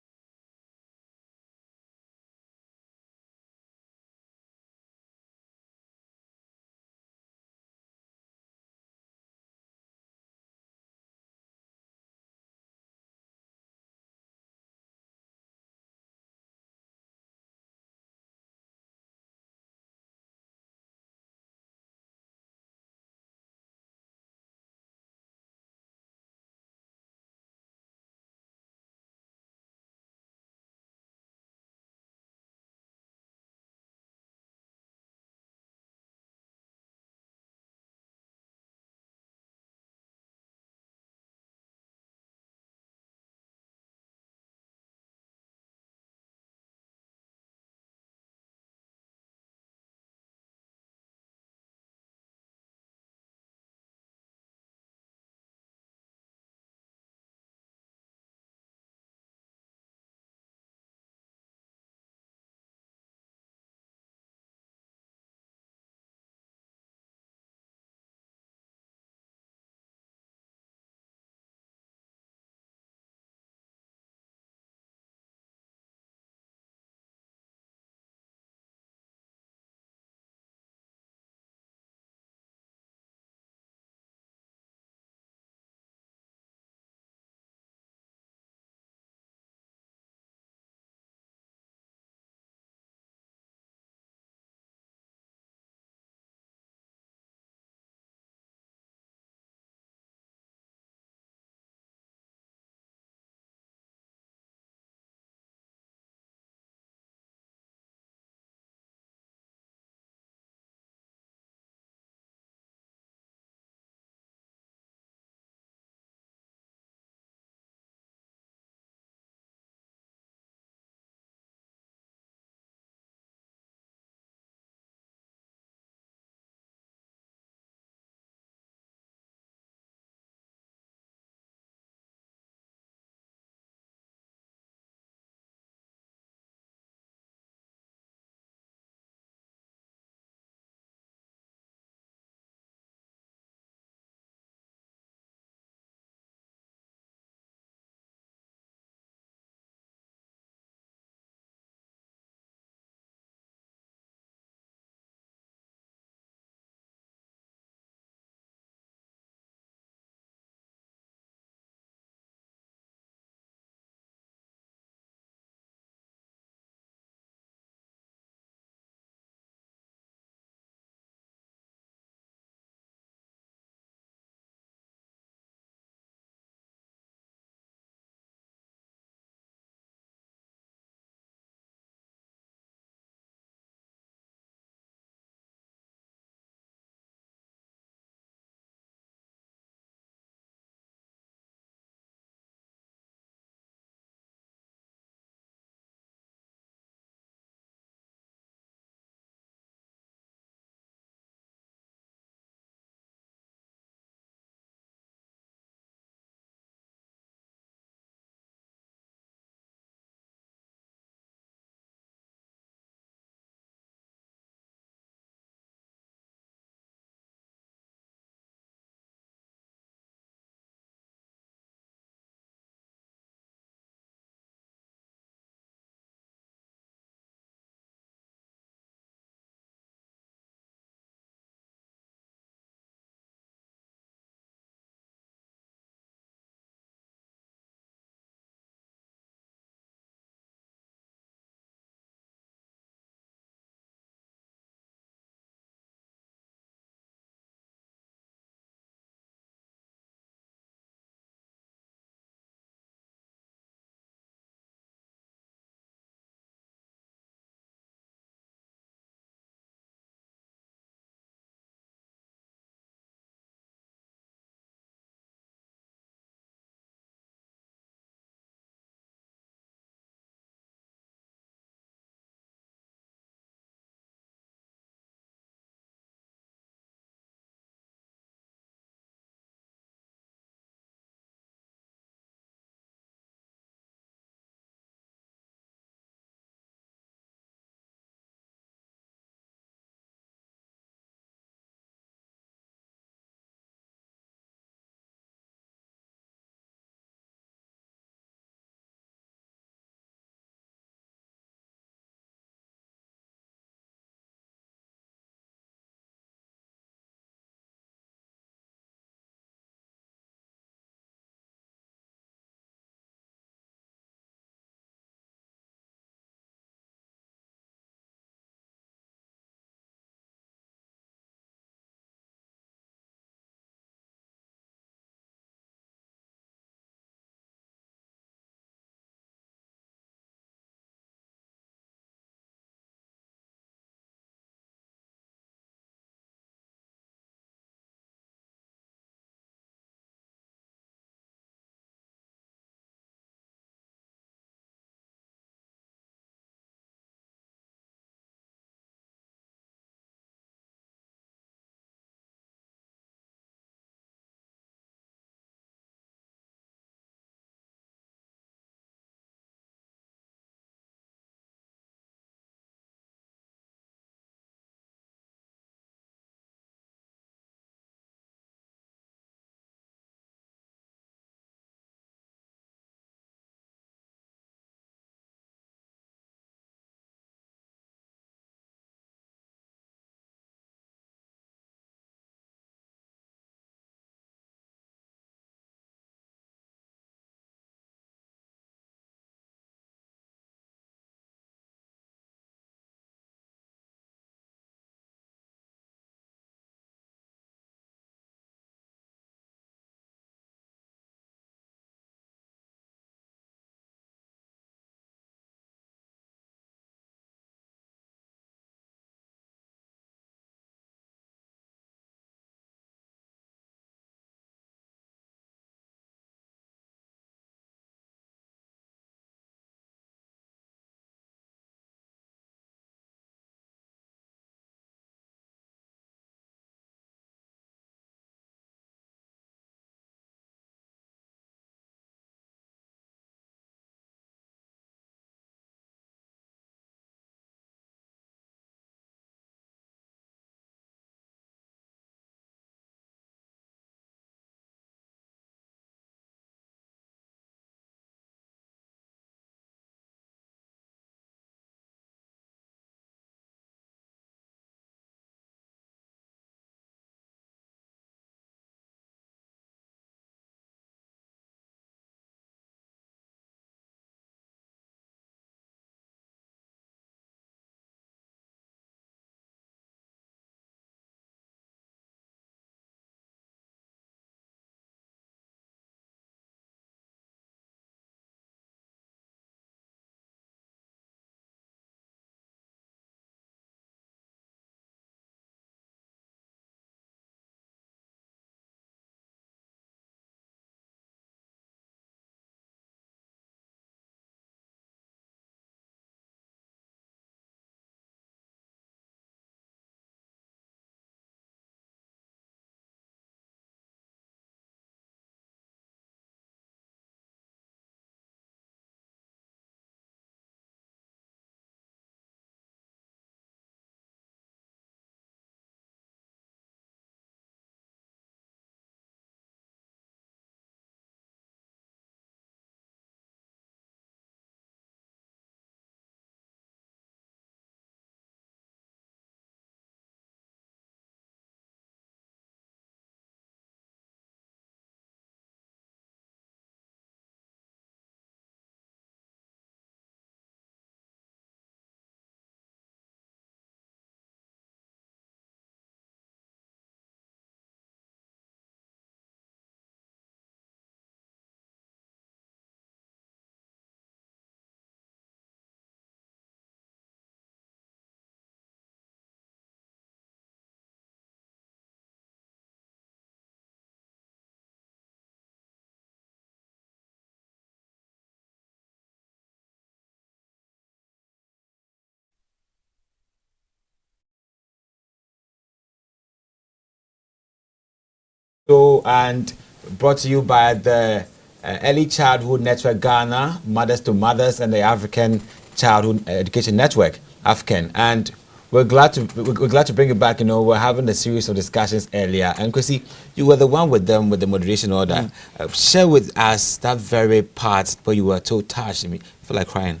So, and brought to you by the Early Childhood Network Ghana, Mothers to Mothers, and the African Childhood Education Network, African. And we're glad to bring you back. You know, we're having a series of discussions earlier, and Kwesi, you were the one with them with the moderation order. Share with us that very part where you were so touched. I feel like crying.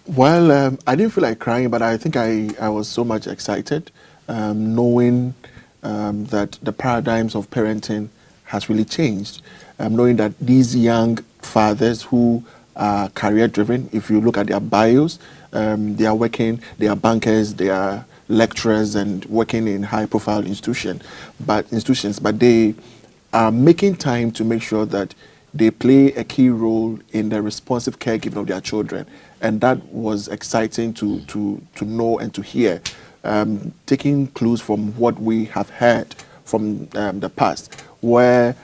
Well, I didn't feel like crying, but I think I was so much excited, knowing that the paradigms of parenting has really changed. Knowing that these young fathers who are career-driven, if you look at their bios, they are working, they are bankers, they are lecturers and working in high-profile institutions, but they are making time to make sure that they play a key role in the responsive caregiving of their children. And that was exciting to know and to hear, taking clues from what we have heard from the past, where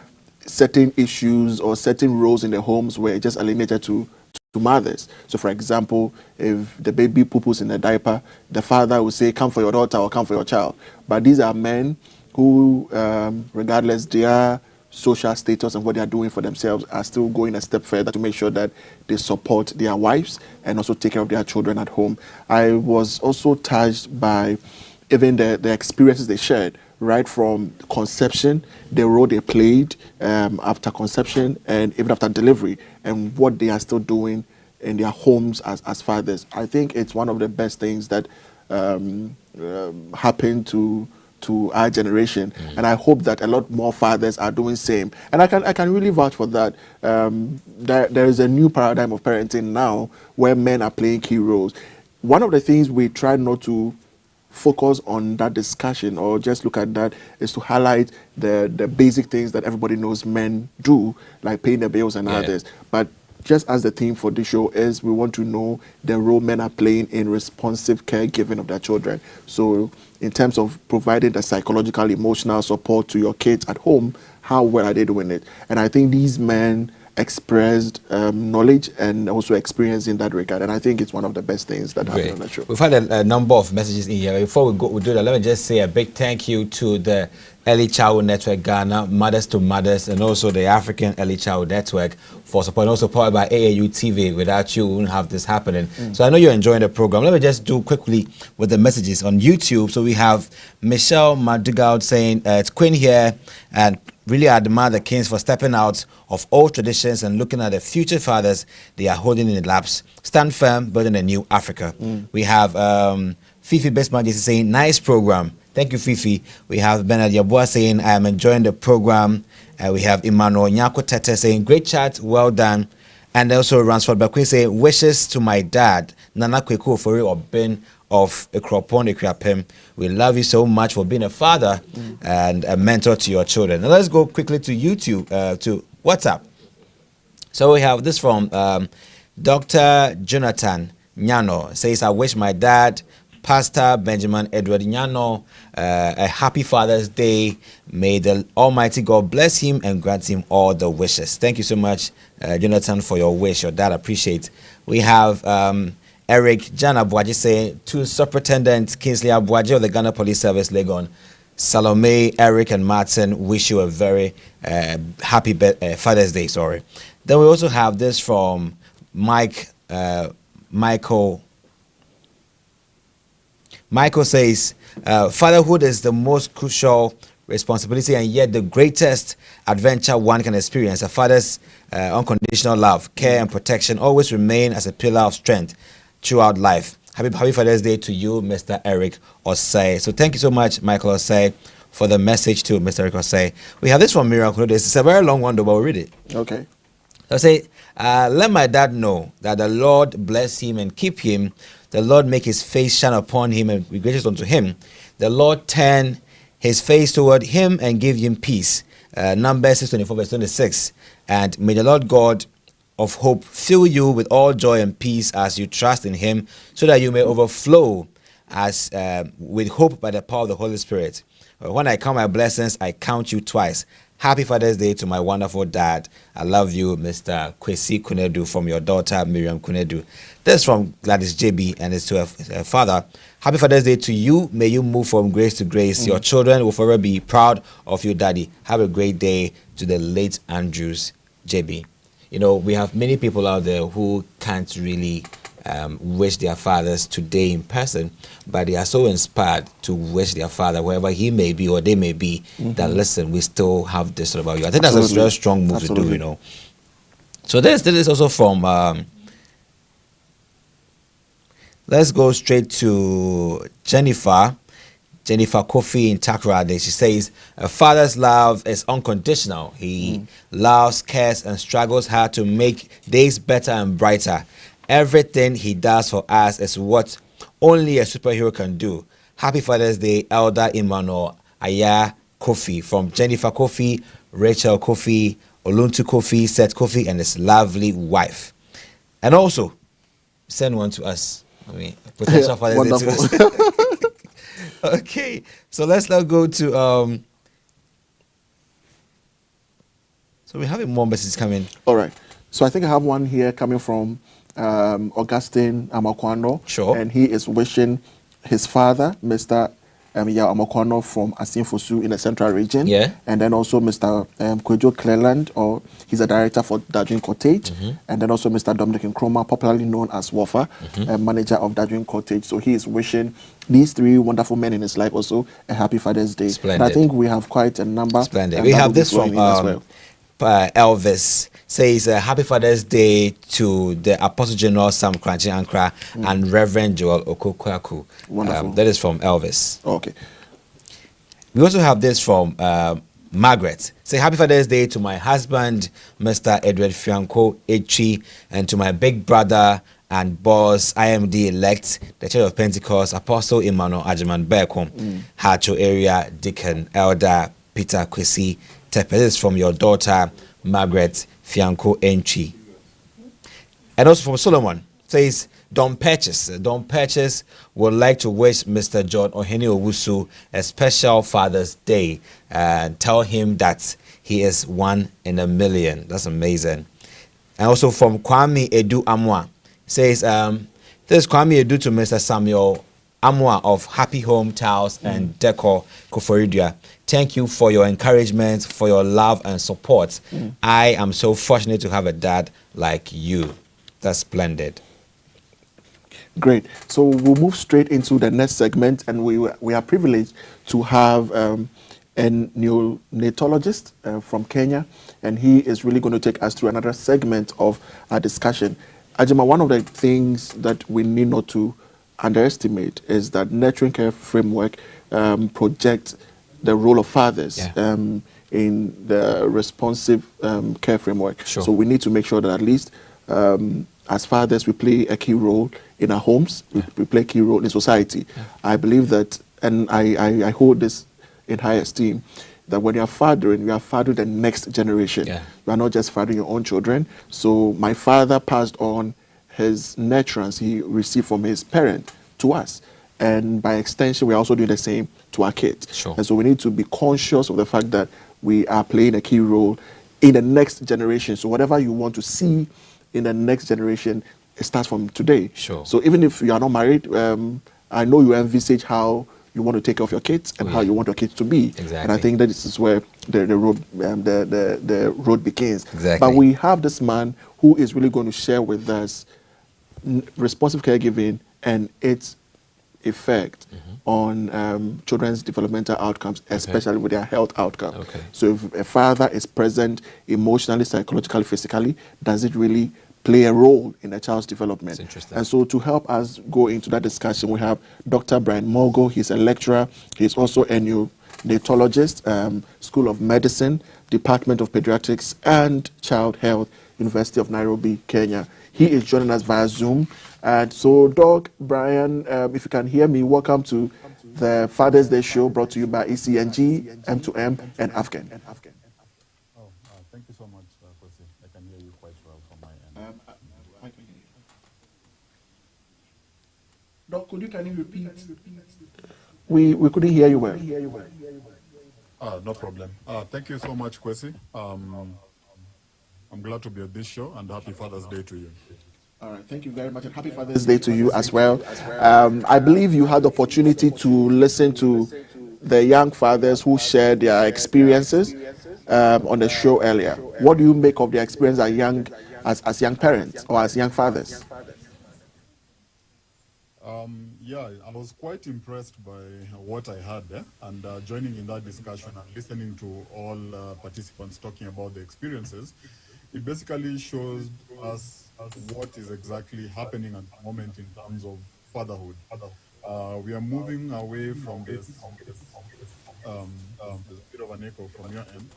certain issues or certain roles in the homes were just eliminated to mothers. So, for example, if the baby poo-poos in a diaper, the father will say, come for your daughter or come for your child. But these are men who, regardless their social status and what they are doing for themselves, are still going a step further to make sure that they support their wives and also take care of their children at home. I was also touched by even the experiences they shared, right from conception, the role they played after conception and even after delivery, and what they are still doing in their homes as fathers. I think it's one of the best things that happened to our generation, and I hope that a lot more fathers are doing same. And I can really vouch for that. There is a new paradigm of parenting now where men are playing key roles. One of the things we try not to focus on that discussion or just look at that is to highlight the basic things that everybody knows men do, like paying the bills and others. But just as the theme for this show is, we want to know the role men are playing in responsive caregiving of their children. So in terms of providing the psychological, emotional support to your kids at home, how well are they doing it? And I think these men expressed knowledge and also experience in that regard, and I think it's one of the best things that happened on the show. We've had a number of messages in here. Before we do that, let me just say a big thank you to the Early Childhood Network Ghana, Mothers to Mothers, and also the African Early Childhood Network for support, and also powered by AAU TV. Without you, we wouldn't have this happening. So I know you're enjoying the program. Let me just do quickly with the messages on YouTube. So we have Michelle Madrigal saying, it's Quinn here, and really admire the Kings for stepping out of old traditions and looking at the future fathers they are holding in the laps. Stand firm, building a new Africa. We have Fifi Bestman saying, nice program. Thank you, Fifi. We have Bernard Yabua saying, I am enjoying the program. We have Emmanuel Nyako Tete saying, great chat, well done. And also Ransford Bakwe saying, wishes to my dad, Nana Kweku Ofori Obin of Ekropon Ekrapem. We love you so much for being a father and a mentor to your children. Now let's go quickly to YouTube, to WhatsApp. So we have this from Dr. Jonathan Nyano. Says, I wish my dad, Pastor Benjamin Edward Nyano, a happy Father's Day. May the Almighty God bless him and grant him all the wishes. Thank you so much, Jonathan, for your wish. Your dad appreciate. We have Eric Jan Abuaji saying, to Superintendent Kingsley Abuaji of the Ghana Police Service, Legon, Salome, Eric, and Martin wish you a very happy Father's Day. Sorry. Then we also have this from Michael. Michael says, fatherhood is the most crucial responsibility and yet the greatest adventure one can experience. A father's unconditional love, care, and protection always remain as a pillar of strength throughout life. Happy Father's Day to you, Mr. Eric Osei. So thank you so much, Michael Osei, for the message to Mr. Eric Osei. We have this from Miracle. It's a very long one, though, but we'll read it. Okay. So say, let my dad know that the Lord bless him and keep him. The Lord make his face shine upon him and be gracious unto him. The Lord turn his face toward him and give him peace. Numbers 6:24, verse 26. And may the Lord God of hope fill you with all joy and peace as you trust in him, so that you may overflow as with hope by the power of the Holy Spirit. When I count my blessings, I count you twice. Happy Father's Day to my wonderful dad. I love you, Mr. Kwesi Kunedu, from your daughter, Miriam Kunedu. This is from Gladys JB, and it's to her father. Happy Father's Day to you. May you move from grace to grace. Your children will forever be proud of you, Daddy. Have a great day to the late Andrews JB. You know, we have many people out there who can't really wish their fathers today in person, but they are so inspired to wish their father, wherever he may be or they may be, that listen, we still have this about you. I think that's a very strong move to do, you know. So this is also from... let's go straight to Jennifer Kofi in Takrade. She says, a father's love is unconditional. He loves, cares, and struggles hard to make days better and brighter. Everything he does for us is what only a superhero can do. Happy Father's Day, Elder Emmanuel Aya Kofi, from Jennifer Kofi, Rachel Kofi, Oluntu Kofi, Seth Kofi, and his lovely wife. And also, send one to us. I mean, potential Father's Day to us. Okay, so let's now go to so we have more messages coming. All right, so I think I have one here coming from Augustine Amakwano. Sure. And he is wishing his father, Mr. Yao Amakwano from Asinfosu in the Central Region. Yeah. And then also Mr. Kwejo Cleland, or he's a director for Dadwin Cottage. And then also Mr. Dominic Nkrumah, popularly known as Wafa, manager of Dadwin Cottage. So he is wishing these three wonderful men in his life also a happy Father's Day. Splendid. And I think we have quite a number. Splendid. We have this from Elvis. Says happy Father's Day to the Apostle General Sam Kranchi Ankra and Reverend Joel Okokwaku. Wonderful. That is from Elvis. Okay. We also have this from Margaret. Say happy Father's Day to my husband, Mr. Edward Fianco Echi, and to my big brother and boss, IMD elect, the Church of Pentecost, Apostle Emmanuel Ajiman Bekom, Hacho area Deacon Elder Peter Kwesi Tepe. This is from your daughter, Margaret Fianco Enchi. And also from Solomon, says, Don't Purchase would like to wish Mr. John Ohene Owusu a special Father's Day and tell him that he is 1 in a million. That's amazing. And also from Kwame Edu Amwa, says, this is Kwame Edu to Mr. Samuel Amwa of Happy Home Tiles and Decor Koforidua. Thank you for your encouragement, for your love and support. I am so fortunate to have a dad like you. That's splendid. Great. So we'll move straight into the next segment, and we are privileged to have a neonatologist from Kenya, and he is really going to take us through another segment of our discussion. Ajima, one of the things that we need not to underestimate is that nurturing care framework projects the role of fathers in the responsive care framework. Sure. So we need to make sure that at least as fathers, we play a key role in our homes, we play a key role in society. I believe that, and I hold this in high esteem, that when you are fathering the next generation. You are not just fathering your own children. So my father passed on his nurturance he received from his parent to us. And by extension, we are also doing the same to our kids. Sure. And so we need to be conscious of the fact that we are playing a key role in the next generation. So whatever you want to see in the next generation, it starts from today. Sure. So even if you are not married, I know you envisage how you want to take care of your kids and how you want your kids to be. Exactly. And I think that this is where the road begins. Exactly. But we have this man who is really going to share with us responsive caregiving and its effect on children's developmental outcomes, especially with their health outcomes. So if a father is present emotionally, psychologically, physically, does it really play a role in a child's development? Interesting. And so to help us go into that discussion, we have Dr. Brian Mogo. He's a lecturer. He's also a neonatologist, School of Medicine, Department of Pediatrics and Child Health, University of Nairobi, Kenya. He is joining us via Zoom. And so, Doc, Brian, if you can hear me, welcome to the Father's Day show brought to you by ECNG, M2M, and Afghan. Thank you so much, Kwesi. I can hear you quite well from my end. I can hear you. Doc, can you repeat? We couldn't hear you well. No problem. Thank you so much, Kwesi. I'm glad to be at this show, and happy Father's Day to you. All right, thank you very much, and happy Father's Day to you as well. I believe you had the opportunity to listen to the young fathers who shared their experiences on the show earlier. What do you make of their experience as young parents or as young fathers? Yeah, I was quite impressed by what I heard there, and joining in that discussion and listening to all participants talking about the experiences. It basically shows us what is exactly happening at the moment in terms of fatherhood. We are moving away from this. There's a bit of an echo from your end.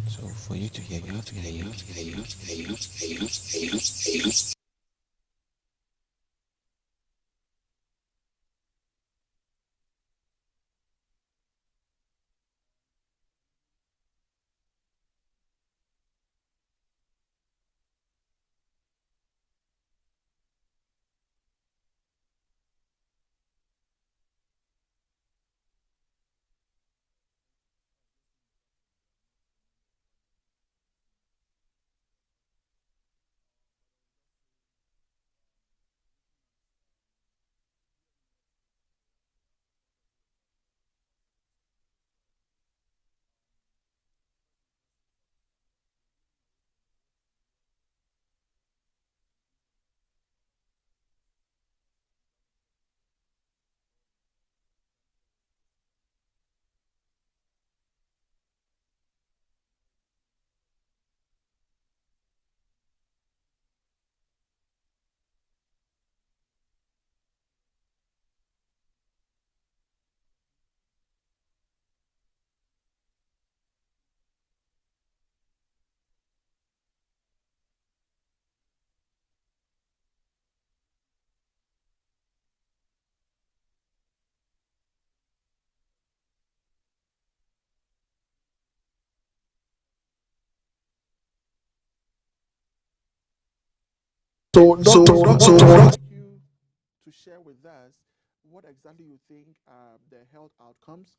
So for you to hear, you have to hear, you have to hear, you have to hear, you have to hear, you have to hear, you have to hear, you have to hear. So, Doctor, to share with us what exactly you think the health outcomes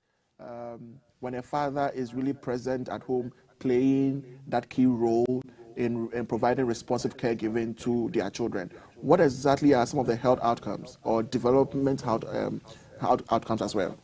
when a father is really present at home, playing that key role in providing responsive caregiving to their children. What exactly are some of the health outcomes or development outcomes as well?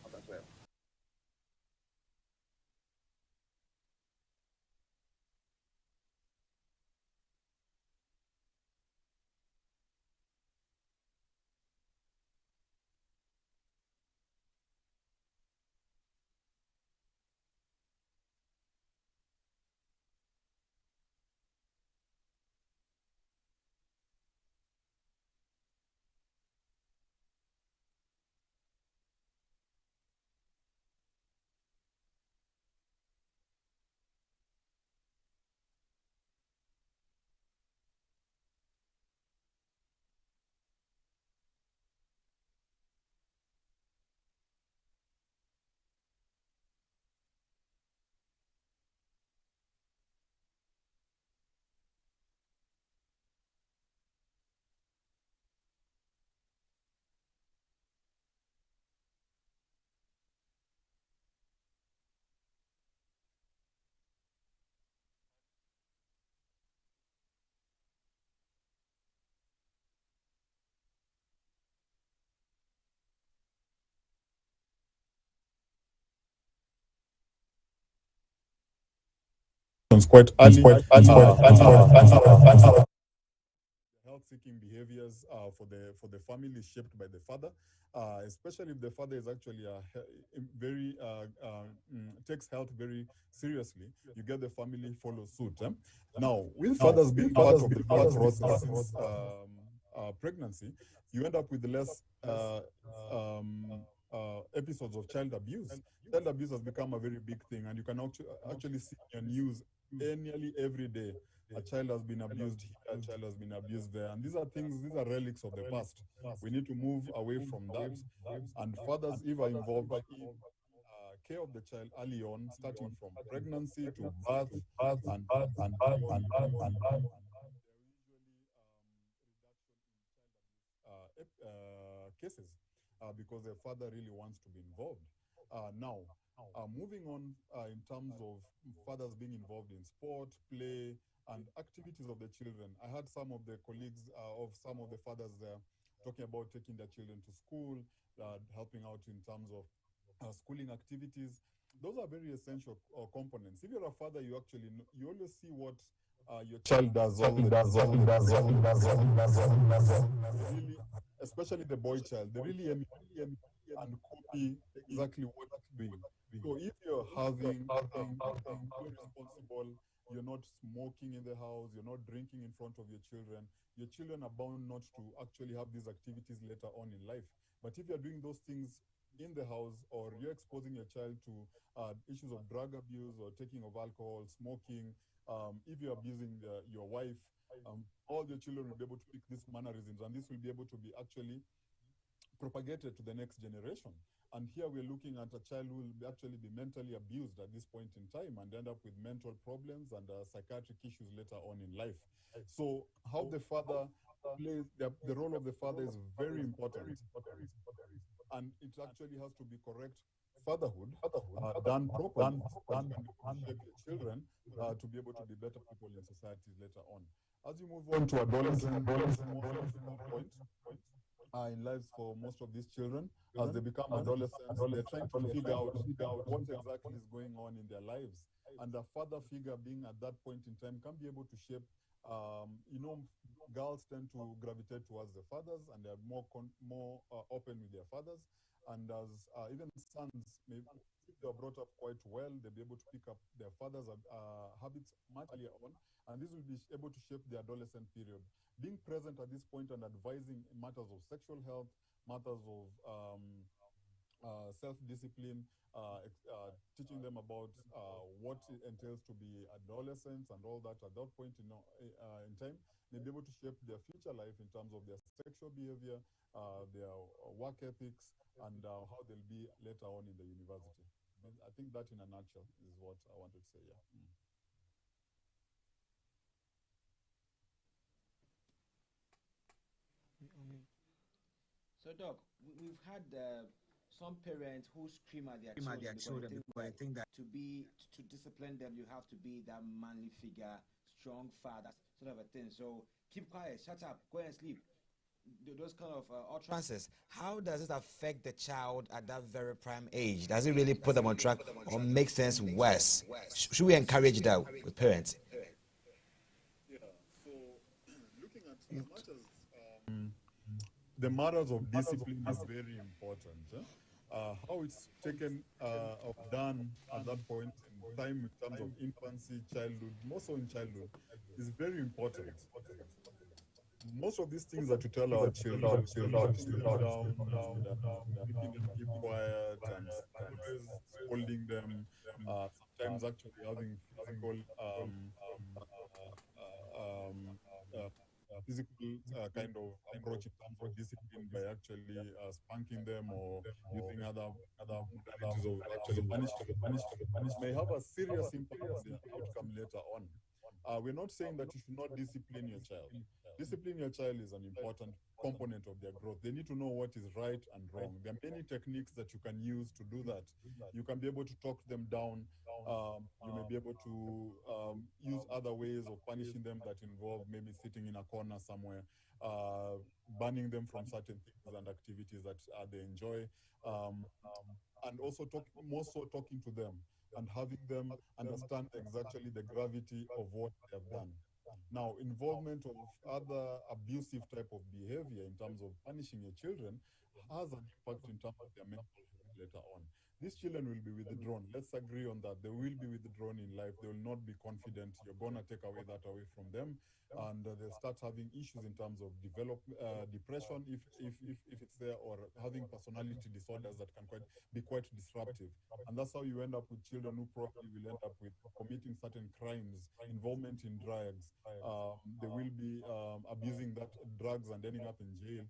Quite early. Health-seeking behaviors for the family is shaped by the father, especially if the father is actually very takes health very seriously. You get the family follow suit. Now, with fathers being part of the birth process since pregnancy, you end up with less episodes of child abuse. Child abuse has become a very big thing, and you can actually see in news nearly every day. A child has been abused here, a child has been abused there. And these are relics of the past. We need to move away from that. And fathers, if are involved in care of the child early on, starting from pregnancy to birth and cases because the father really wants to be involved. now. Moving on in terms of fathers being involved in sport, play, and activities of the children. I had some of the colleagues of some of the fathers there talking about taking their children to school, helping out in terms of schooling activities. Those are very essential components. If you're a father, you actually know, you always see what your child does. Really, especially the boy child, they really emulate and copy exactly what you're doing. So if you're having you're responsible, you're not smoking in the house, you're not drinking in front of your children are bound not to actually have these activities later on in life. But if you're doing those things in the house, or you're exposing your child to issues of drug abuse or taking of alcohol, smoking, if you're abusing your wife, all your children will be able to pick these mannerisms, and this will be able to be actually propagated to the next generation. And here we're looking at a child who will actually be mentally abused at this point in time and end up with mental problems and psychiatric issues later on in life. So how the father plays, the role of the father is very important. And it actually has to be correct fatherhood done properly, so that you can shape your children to be able to be better people in societies later on. As you move on to adolescence, that's the most difficult point in lives for most of these children. As they become adolescents, they're trying to figure out what exactly is going on in their lives. And a father figure being at that point in time can be able to shape, girls tend to gravitate towards the fathers, and they're more open with their fathers. And as even sons, maybe if they're brought up quite well, they'll be able to pick up their father's habits much earlier on, and this will be able to shape the adolescent period. Being present at this point and advising in matters of sexual health, matters of self-discipline, teaching them about what it entails to be adolescents and all that at that point in time, may be able to shape their future life in terms of their sexual behavior, their work ethics, and how they'll be later on in the university. I think that in a nutshell is what I wanted to say, yeah. So, Doc, we've had some parents who scream at their children because they think that to discipline them, you have to be that manly figure, strong father, sort of a thing. So keep quiet, shut up, go and sleep. Those kind of utterances. How does it affect the child at that very prime age? Does it really put them on track or make things worse? Should we encourage that with parents? Yeah, so looking at as much as the matters of discipline is very important. How it's taken or done at that point in time in terms of infancy, childhood, more so in childhood, is very important. Most of these things that we tell our children, putting them down and making them keep quiet and always scolding them, sometimes actually having physical kind of approach in terms of discipline by actually spanking them or using other modalities of actually punishment, may have a serious impact on the outcome later on. We're not saying that you should not discipline your child. Discipline your child is an important component of their growth. They need to know what is right and wrong. There are many techniques that you can use to do that. You can be able to talk them down. You may be able to use other ways of punishing them that involve maybe sitting in a corner somewhere, banning them from certain things and activities that they enjoy, and also more so talking to them and having them understand exactly the gravity of what they have done. Now, involvement of other abusive type of behavior in terms of punishing your children has an impact in terms of their mental health later on. These children will be withdrawn. Let's agree on that. They will be withdrawn in life. They will not be confident. You're going to take away that away from them. And they'll start having issues in terms of depression, if it's there, or having personality disorders that can be quite disruptive. And that's how you end up with children who probably will end up with committing certain crimes, involvement in drugs. They will be abusing that drugs and ending up in jail.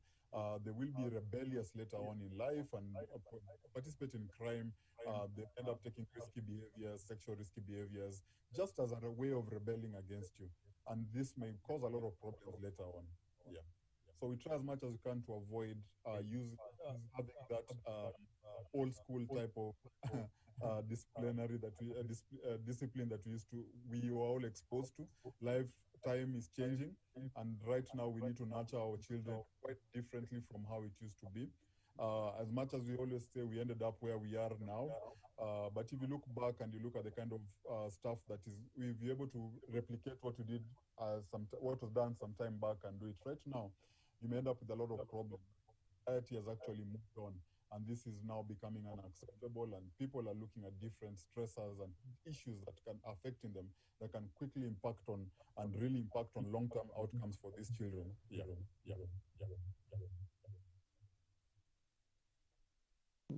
They will be rebellious later on in life and participate in crime. They end up taking risky behaviors, sexual risky behaviors, just as a way of rebelling against you. And this may cause a lot of problems later on. Yeah. So we try as much as we can to avoid having that old school type of disciplinary discipline that we were all exposed to. Lifetime is changing, and right now we need to nurture our children quite differently from how it used to be. As much as we always say we ended up where we are now, but if you look back and you look at the kind of stuff that we've been able to replicate what we did, what was done some time back and do it right now, you may end up with a lot of problems. Society has actually moved on, and this is now becoming unacceptable, and people are looking at different stressors and issues that can affecting them, that can quickly impact on and really impact on long-term outcomes for these children. Yeah.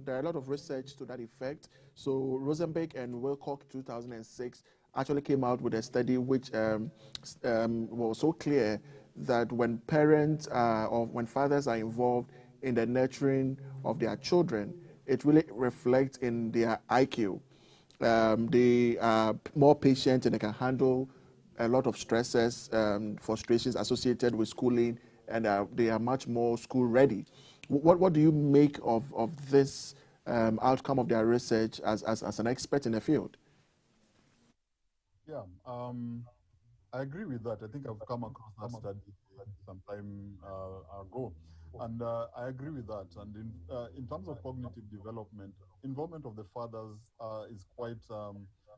There are a lot of research to that effect. So Rosenberg and Wilcock 2006 actually came out with a study which was so clear that when parents or when fathers are involved in the nurturing of their children, it really reflects in their IQ. They are more patient and they can handle a lot of stresses, frustrations associated with schooling, and they are much more school ready. What do you make of this outcome of their research as an expert in the field? Yeah, I agree with that. I think I've come across that study some time ago, and I agree with that. And in terms of cognitive development, involvement of the fathers is quite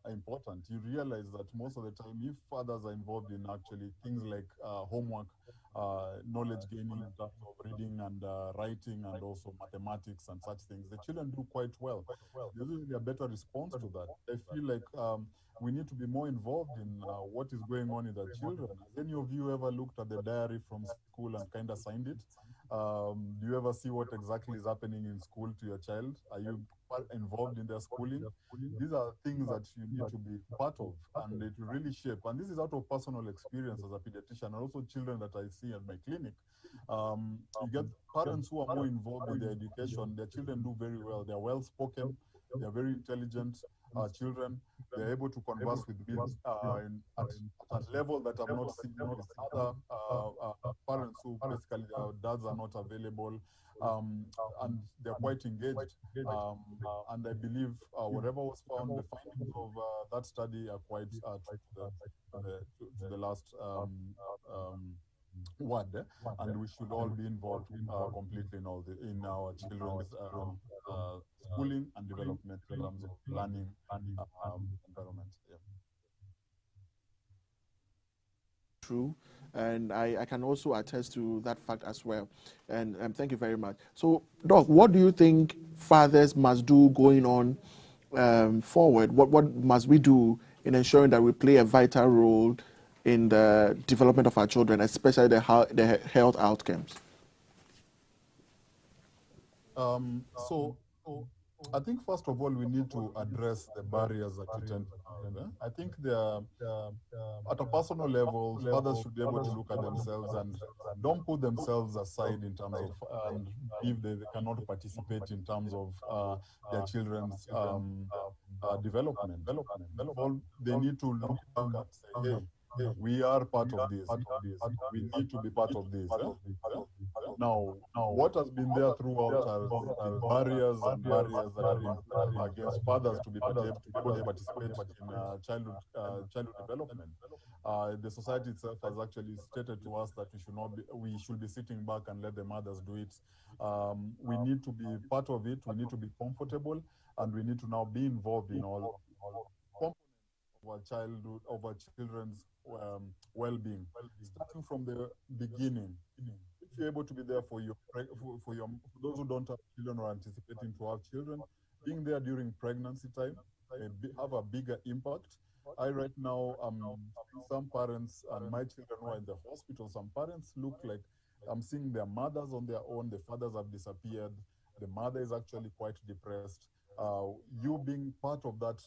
important. You realize that most of the time, if fathers are involved in actually things like homework, knowledge gaining in terms of reading and writing and also mathematics and such things, the children do quite well. There's usually a better response to that. I feel like we need to be more involved in what is going on with our children. Has any of you ever looked at the diary from school and kind of signed it? Do you ever see what exactly is happening in school to your child? Are you involved in their schooling? These are things that you need to be part of, and it will really shape. And this is out of personal experience as a pediatrician, and also children that I see at my clinic. You get parents who are more involved with their education. Their children do very well. They're well spoken. They're very intelligent children. They're able to converse with me at a level that I've not seen with other parents who basically their dads are not available, and they're quite engaged. And I believe whatever was found, the findings of that study are quite true to the last word, and we should all be involved completely in our children's schooling and development in terms of learning environment. Yeah. True, and I can also attest to that fact as well. And thank you very much. So, Doc, what do you think fathers must do going on forward? What must we do in ensuring that we play a vital role in the development of our children, especially the health outcomes? So I think first of all we need to address the barriers that we tend to have. I think at a personal level, fathers should be able to look at themselves and don't put themselves aside in terms of and if they cannot participate in terms of their children's development. They need to look back and say, hey, we are part of this. We need to be part of this. Now, what has been there throughout are barriers that have been against fathers to be able to participate in childhood development. The society itself has actually stated to us that we should be sitting back and let the mothers do it. We need to be part of it. We need to be comfortable, and we need to now be involved in all components of our children's well-being, starting from the beginning. If you're able to be there for those who don't have children or anticipating to have children, being there during pregnancy time have a bigger impact. Right now, some parents and my children who are in the hospital, some parents look like I'm seeing their mothers on their own. The fathers have disappeared. The mother is actually quite depressed. You being part of that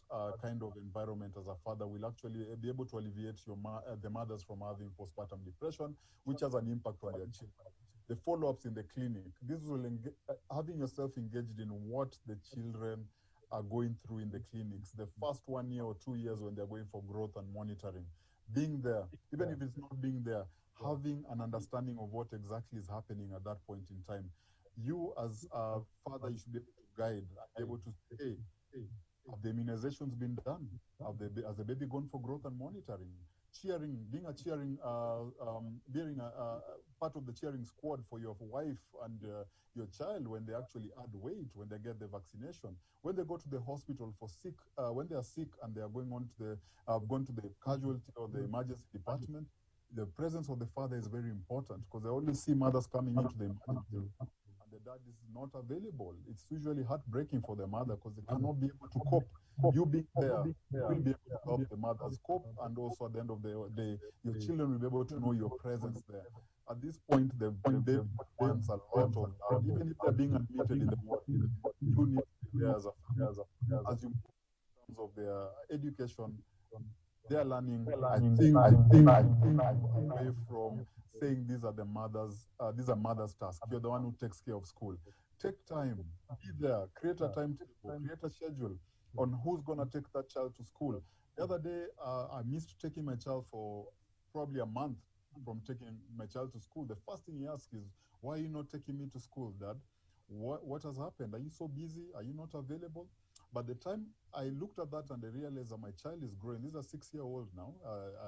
kind of environment as a father will actually be able to alleviate the mothers from having postpartum depression, which has an impact on their children. The follow-ups in the clinic, this will having yourself engaged in what the children are going through in the clinics, the first 1 year or 2 years when they're going for growth and monitoring, being there, even if it's not being there, having an understanding of what exactly is happening at that point in time. You as a father, you should be able to guide, be able to say, hey, have the immunizations been done? Has the baby gone for growth and monitoring? Cheering, being a part of the cheering squad for your wife and your child when they actually add weight, when they get the vaccination, when they go to the hospital for sick, when they are sick and they are going on to the gone to the casualty or the emergency department. The presence of the father is very important because I always see mothers coming into the emergency room and the dad is not available. It's usually heartbreaking for the mother because they cannot be able to cope. You being there will be able to help the mothers cope, and also at the end of the day, your children will be able to know your presence there. At this point, the baby wants a lot of that. Even if they're being admitted in the ward, you need to be there as a father. As you move in terms of their education, they are learning. I think away from saying these are mother's tasks. You're the one who takes care of school. Take time, be there, create a timetable, create a schedule on who's gonna take that child to school. The other day, I missed taking my child for probably a month from taking my child to school. The first thing he asks is, "Why are you not taking me to school, Dad? What has happened? Are you so busy? Are you not available?" But the time I looked at that and I realized that my child is growing. He's a 6-year-old now,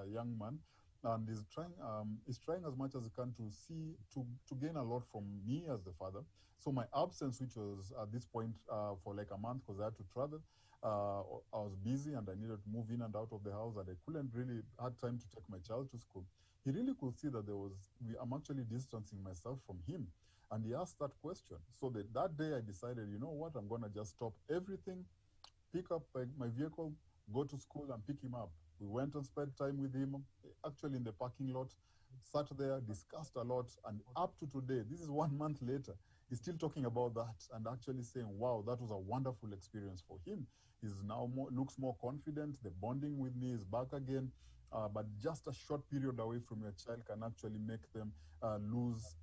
a young man, and is trying as much as he can to gain a lot from me as the father. So my absence, which was at this point for like a month because I had to travel, I was busy and I needed to move in and out of the house, and I couldn't really had time to take my child to school. He really could see that I'm actually distancing myself from him. And he asked that question. So that day I decided, you know what, I'm going to just stop everything, pick up my vehicle, go to school and pick him up. We went and spent time with him, actually in the parking lot, sat there, discussed a lot, and up to today, this is 1 month later, he's still talking about that and actually saying, wow, that was a wonderful experience for him. He's now looks more confident, the bonding with me is back again, but just a short period away from your child can actually make them lose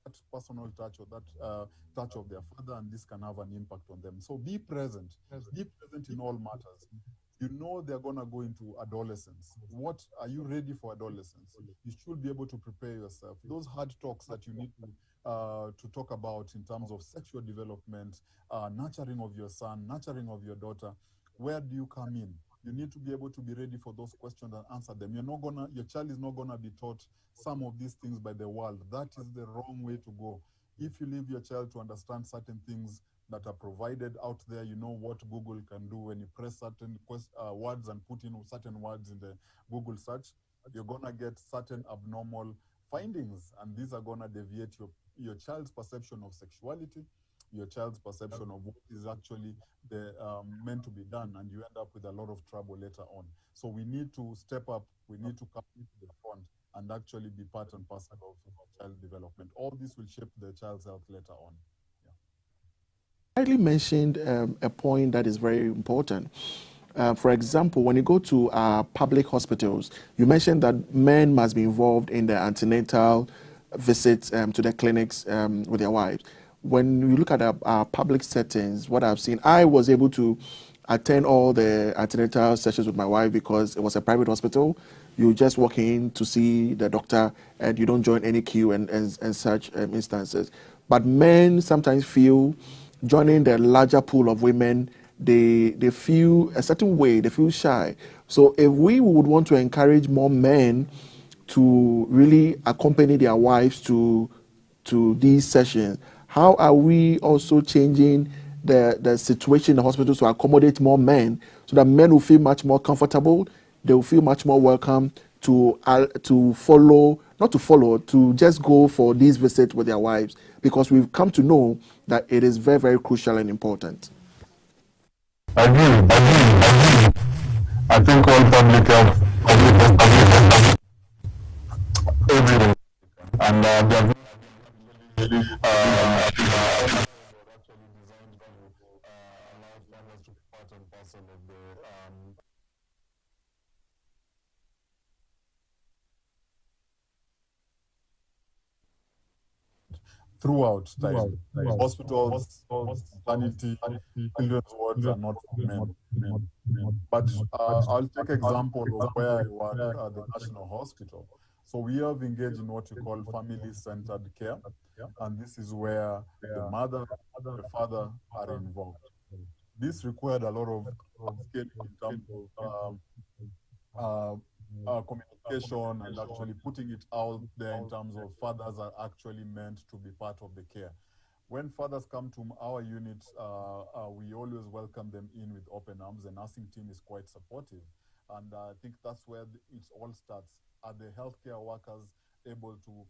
that personal touch or that touch of their father, and this can have an impact on them. So be present in all matters. You know they're going to go into adolescence. What are you ready for adolescence? You should be able to prepare yourself. Those hard talks that you need to talk about in terms of sexual development, nurturing of your son, nurturing of your daughter, where do you come in? You need to be able to be ready for those questions and answer them. Your child is not gonna be taught some of these things by the world. That is the wrong way to go. If you leave your child to understand certain things that are provided out there, you know what Google can do when you press certain words and put in certain words in the Google search, you're gonna get certain abnormal findings, and these are gonna deviate your child's perception of sexuality, your child's perception of what is actually meant to be done, and you end up with a lot of trouble later on. So we need to step up, we need to come to the front and actually be part and parcel of child development. All this will shape the child's health later on. You rightly mentioned a point that is very important. For example, when you go to public hospitals, you mentioned that men must be involved in the antenatal visits to the clinics with their wives. When you look at our public settings, what I've seen, I was able to attend all the antenatal sessions with my wife because it was a private hospital. You just walk in to see the doctor and you don't join any queue and such instances. But men sometimes feel joining the larger pool of women, they feel a certain way, they feel shy. So if we would want to encourage more men to really accompany their wives to these sessions, how are we also changing the situation in the hospitals to accommodate more men so that men will feel much more comfortable, they will feel much more welcome to just go for these visits with their wives, because we've come to know that it is very, very crucial and important. I agree. I think all public health, everyone, and they're throughout time. Hospitals, maternity, children's wards are not for men. But I'll take example of where I work at the National Hospital. So we have engaged in what we call family-centered care, and this is where the mother and the father are involved. This required a lot of upscaling in terms of communication and actually putting it out there in terms of fathers are actually meant to be part of the care. When fathers come to our unit, we always welcome them in with open arms. The nursing team is quite supportive. And I think that's where it all starts. Are the healthcare workers able to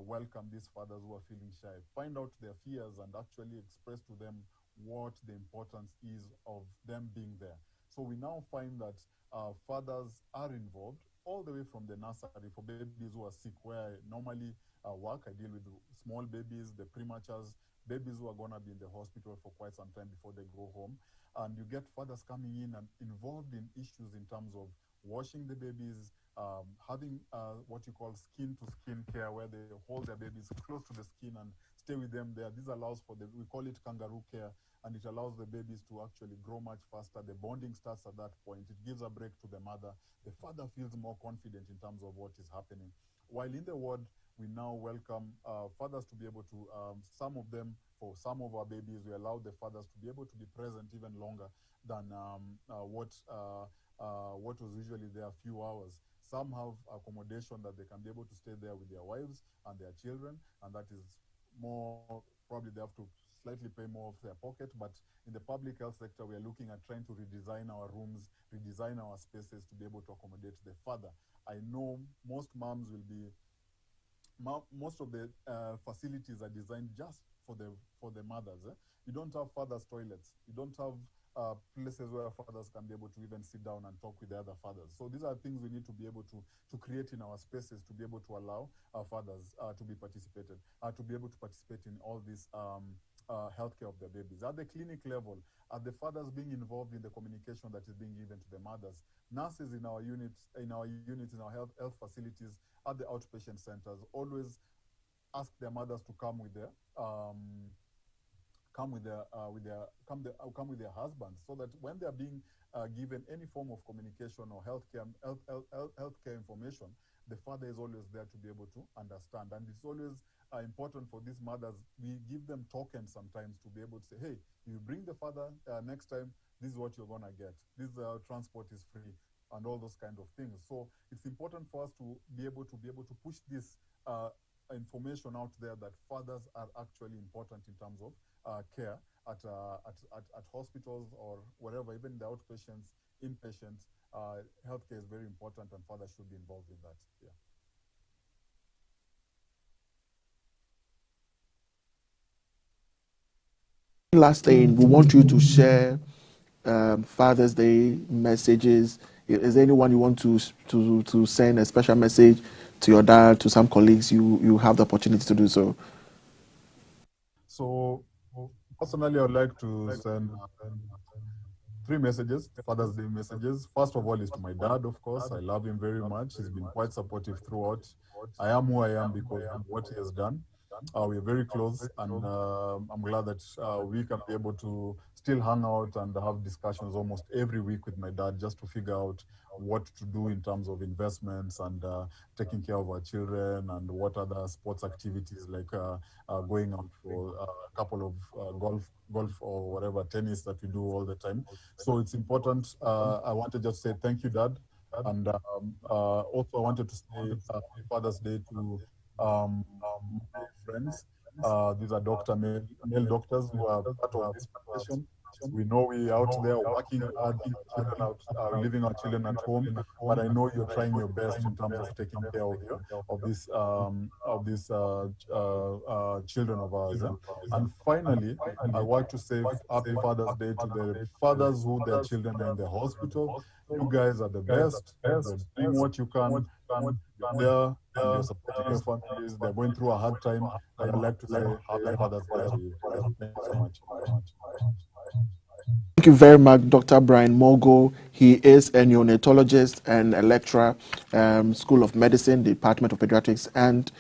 welcome these fathers who are feeling shy, find out their fears and actually express to them what the importance is of them being there. So we now find that fathers are involved all the way from the nursery for babies who are sick, where I normally work. I deal with small babies, the prematures, babies who are going to be in the hospital for quite some time before they go home. And you get fathers coming in and involved in issues in terms of washing the babies, having what you call skin-to-skin care, where they hold their babies close to the skin and stay with them there. This allows for we call it kangaroo care, and it allows the babies to actually grow much faster. The bonding starts at that point. It gives a break to the mother. The father feels more confident in terms of what is happening. While in the ward, we now welcome fathers to be able to, some of them, for some of our babies, we allow the fathers to be able to be present even longer than what was usually there a few hours. Some have accommodation that they can be able to stay there with their wives and their children, and that is more, probably they have to slightly pay more of their pocket, but in the public health sector, we are looking at trying to redesign our rooms, redesign our spaces to be able to accommodate the father. I know most moms will be, most of the facilities are designed just for the mothers. You don't have fathers' toilets. You don't have places where fathers can be able to even sit down and talk with the other fathers. So these are things we need to be able to create in our spaces to be able to allow our fathers to be able to participate in all this healthcare of their babies. At the clinic level, are the fathers being involved in the communication that is being given to the mothers? Nurses in our units, in our health facilities, at the outpatient centers, always ask their mothers to come with their husbands, so that when they are being given any form of communication or healthcare information, the father is always there to be able to understand. And it's always important for these mothers. We give them tokens sometimes to be able to say, hey, you bring the father next time, this is what you're gonna get. This transport is free, and all those kind of things. So it's important for us to be able to push this information out there that fathers are actually important in terms of care at hospitals or wherever, even the outpatients, inpatients. Healthcare is very important, and fathers should be involved in that. Yeah. Last thing, we want you to share Father's Day messages. Is there anyone you want to send a special message to your dad, to some colleagues? You have the opportunity to do so. So personally, I would like to send 3 messages, Father's Day messages. First of all is to my dad, of course. I love him very much. He's been quite supportive throughout. I am who I am because of what he has done. We're very close, and I'm glad that we can be able to still hang out and have discussions almost every week with my dad, just to figure out what to do in terms of investments and taking care of our children, and what other sports activities, like going out for a couple of golf or whatever, tennis that we do all the time. So it's important. I wanted to just say thank you, Dad. And also I wanted to say Happy Father's Day to my friends. These are male doctors who are part of this profession. We know we out there working hard, children out, leaving our children at home, but I know you're trying your best in terms of taking care of these children of ours. And finally, I want to say Happy Father's Day to the fathers who their children are in the hospital. You guys are the best. You're doing what you can. You're there and you're supporting your families. They're going through a hard time. And I'd like to say Happy Father's Day to you. Thank you so much. Thank you very much, Dr. Brian Mogo. He is a neonatologist and a lecturer, School of Medicine, Department of Pediatrics and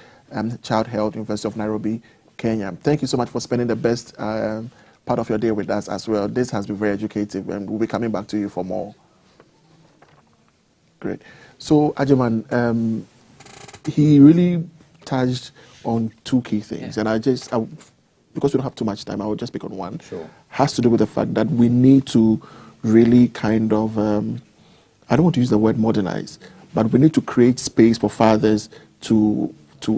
Child Health, University of Nairobi, Kenya. Thank you so much for spending the best part of your day with us as well. This has been very educative, and we'll be coming back to you for more. Great. So, Ajiman, he really touched on two key things, and because we don't have too much time, I will just pick on one. Sure. Has to do with the fact that we need to really kind of, I don't want to use the word modernize, but we need to create space for fathers to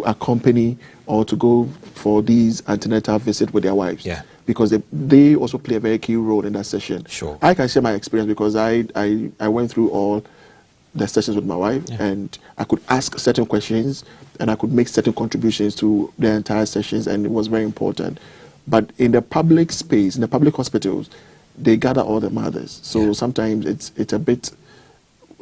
accompany or to go for these antenatal visits with their wives. Yeah. Because they also play a very key role in that session. Sure. I can share my experience because I went through all the sessions with my wife, and I could ask certain questions and I could make certain contributions to the entire sessions, and it was very important. But in the public space, in the public hospitals, they gather all the mothers. So sometimes it's a bit,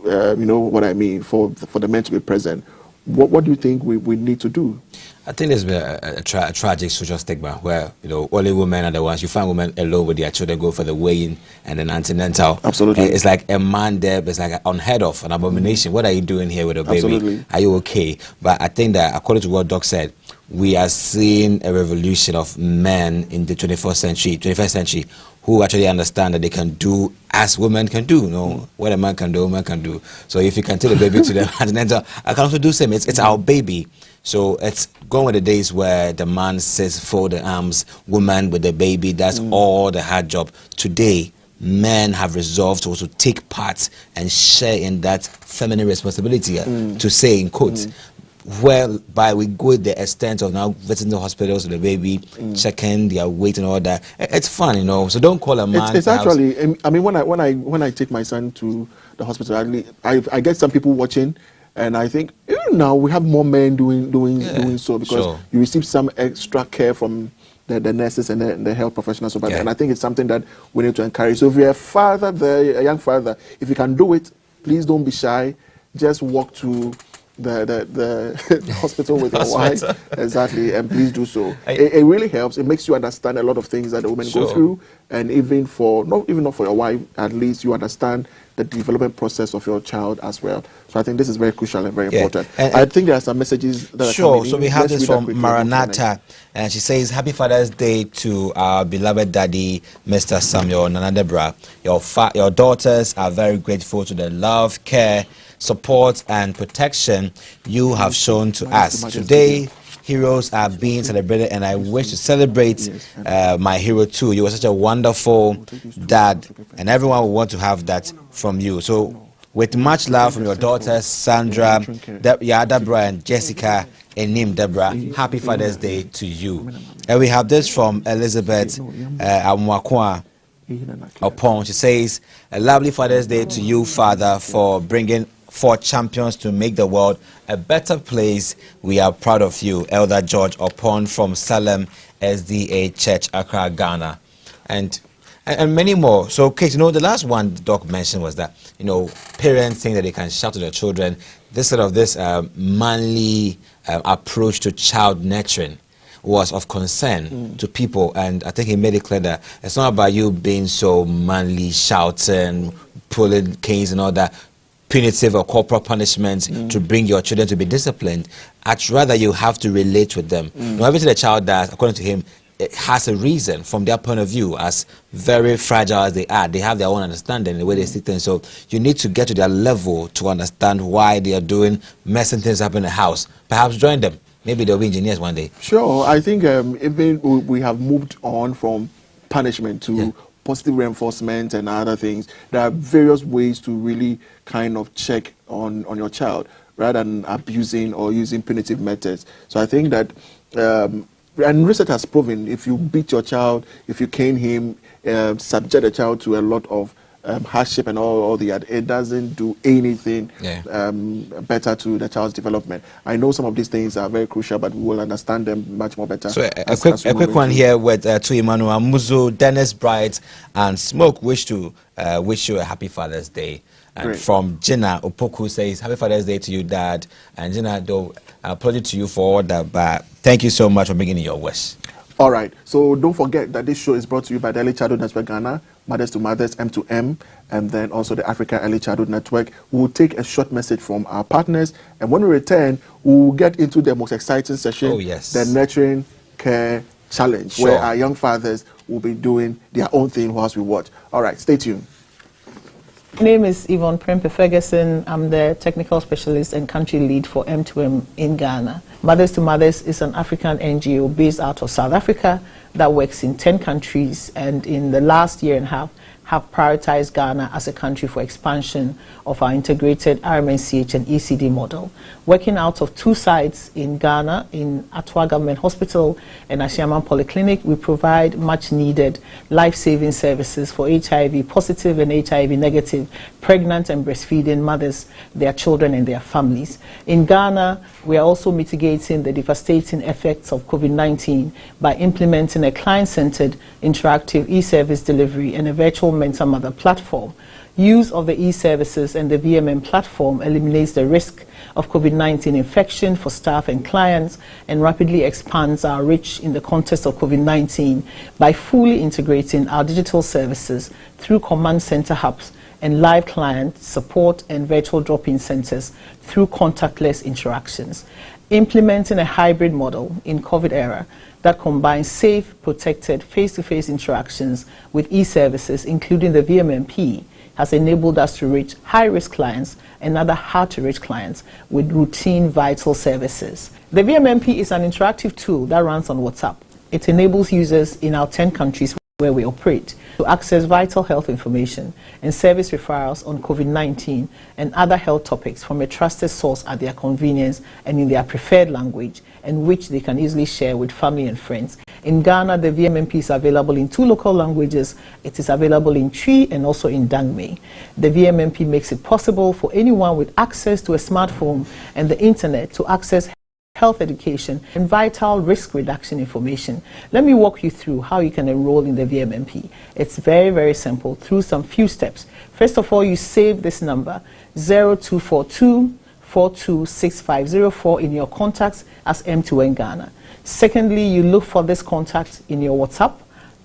you know what I mean, for the men to be present. What do you think we need to do? I think there's been a tragic social stigma where, you know, only women are the ones. You find women alone with their children go for the weigh-in and then antenatal. Absolutely. It's like a man there, but it's like unheard of, an abomination. What are you doing here with a baby? Absolutely. Are you okay? But I think that according to what Doc said, we are seeing a revolution of men in the 21st century who actually understand that they can do as women can do. You know, what a man can do, a woman can do. So if you can take the baby to the antenatal, I can also do the same. It's our baby. So it's going with the days where the man says fold the arms, woman with the baby, that's all the hard job. Today, men have resolved to also take part and share in that feminine responsibility, to say in quotes, whereby we go the extent of now visiting the hospitals with the baby, checking their weight and all that. It's fun, you know. So don't call a man. It's actually, I mean, when I take my son to the hospital, I get some people watching. And I think even now we have more men doing so, because you receive some extra care from the nurses and the health professionals over there. And I think it's something that we need to encourage. So if you're a father there, a young father, if you can do it, please don't be shy. Just walk to the hospital with your wife. Exactly, and please do so. It really helps. It makes you understand a lot of things that the women go through, and even not for your wife, at least you understand the development process of your child as well. So I think this is very crucial and very important. And I think there are some messages that are coming in. So we have this from Maranatha, and she says, "Happy Father's Day to our beloved daddy, Mr. Samuel Nanadebra. Your daughters are very grateful to the love, care, support, and protection you have shown to us. Today, heroes are being celebrated, and I wish to celebrate my hero too. You are such a wonderful dad, and everyone will want to have that from you." So with much love from your daughters, Sandra, Deborah, and Jessica, and Nim Deborah, happy Father's Day to you. And we have this from Elizabeth Amwakwa Opon. She says, "A lovely Father's Day to you, Father, for bringing 4 champions to make the world a better place. We are proud of you." Elder George Opon from Salem SDA Church, Accra, Ghana. And many more. So, Kate, you know, the last one the Doc mentioned was that, you know, parents think that they can shout to their children. This sort of manly approach to child nurturing was of concern to people. And I think he made it clear that it's not about you being so manly, shouting, pulling canes and all that, punitive or corporal punishments to bring your children to be disciplined. I'd rather you have to relate with them. You know, everything the child does, according to him, it has a reason from their point of view. As very fragile as they are, they have their own understanding, the way they see things. So you need to get to their level to understand why they are doing messing things up in the house. Perhaps join them. Maybe they'll be engineers one day. Sure. I think even we have moved on from punishment to positive reinforcement and other things. There are various ways to really kind of check on your child rather than abusing or using punitive methods. So I think that, and research has proven, if you beat your child, if you cane him, subject the child to a lot of hardship and all that, it doesn't do anything better to the child's development. I know some of these things are very crucial, but we will understand them much more better. So a quick one here with to Emmanuel Muzo, Dennis Bright, and Smoke wish you a happy Father's Day. And from Gina Opoku says, "Happy Father's Day to you, Dad." And Gina, though, apology to you for all that, but thank you so much for bringing in your wish. All right. So don't forget that this show is brought to you by the Early Childhood Network Ghana, Mothers to Mothers, M2M, and then also the Africa Early Childhood Network. We will take a short message from our partners, and when we return, we will get into the most exciting session, the Nurturing Care Challenge, where our young fathers will be doing their own thing whilst we watch. All right. Stay tuned. My name is Yvonne Prempe Ferguson. I'm the technical specialist and country lead for M2M in Ghana. Mothers to Mothers is an African NGO based out of South Africa that works in 10 countries, and in the last year and a half have prioritized Ghana as a country for expansion of our integrated RMNCH and ECD model. Working out of 2 sites in Ghana, in Atwa Government Hospital and Ashiaman Polyclinic, we provide much needed life-saving services for HIV positive and HIV negative pregnant and breastfeeding mothers, their children and their families. In Ghana, we are also mitigating the devastating effects of COVID-19 by implementing a client-centered interactive e-service delivery and a virtual mentor mother platform. Use of the e-services and the VMM platform eliminates the risk of COVID-19 infection for staff and clients and rapidly expands our reach in the context of COVID-19 by fully integrating our digital services through command center hubs and live client support and virtual drop-in centers through contactless interactions. Implementing a hybrid model in COVID era that combines safe, protected, face-to-face interactions with e-services, including the VMMP, has enabled us to reach high-risk clients and other hard-to-reach clients with routine vital services. The VMMP is an interactive tool that runs on WhatsApp. It enables users in our 10 countries where we operate to access vital health information and service referrals on COVID-19 and other health topics from a trusted source at their convenience and in their preferred language, and which they can easily share with family and friends. In Ghana, the VMMP is available in 2 local languages. It is available in Twi and also in Dangme. The VMMP makes it possible for anyone with access to a smartphone and the internet to access health education and vital risk reduction information. Let me walk you through how you can enroll in the VMMP. It's very, very simple through some few steps. First of all, you save this number 0242 426504 in your contacts as M2N Ghana. Secondly, you look for this contact in your WhatsApp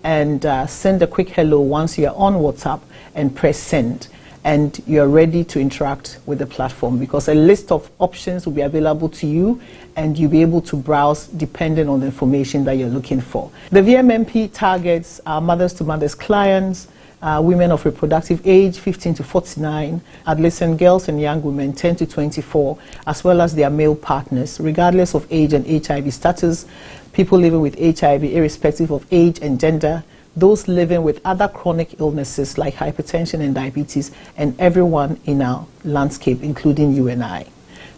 and send a quick hello once you are on WhatsApp and press send. And you're ready to interact with the platform, because a list of options will be available to you and you'll be able to browse depending on the information that you're looking for. The VMMP targets our mothers to mothers clients, women of reproductive age 15 to 49, adolescent girls and young women 10 to 24, as well as their male partners, regardless of age and HIV status, people living with HIV irrespective of age and gender, those living with other chronic illnesses like hypertension and diabetes, and everyone in our landscape, including you and I.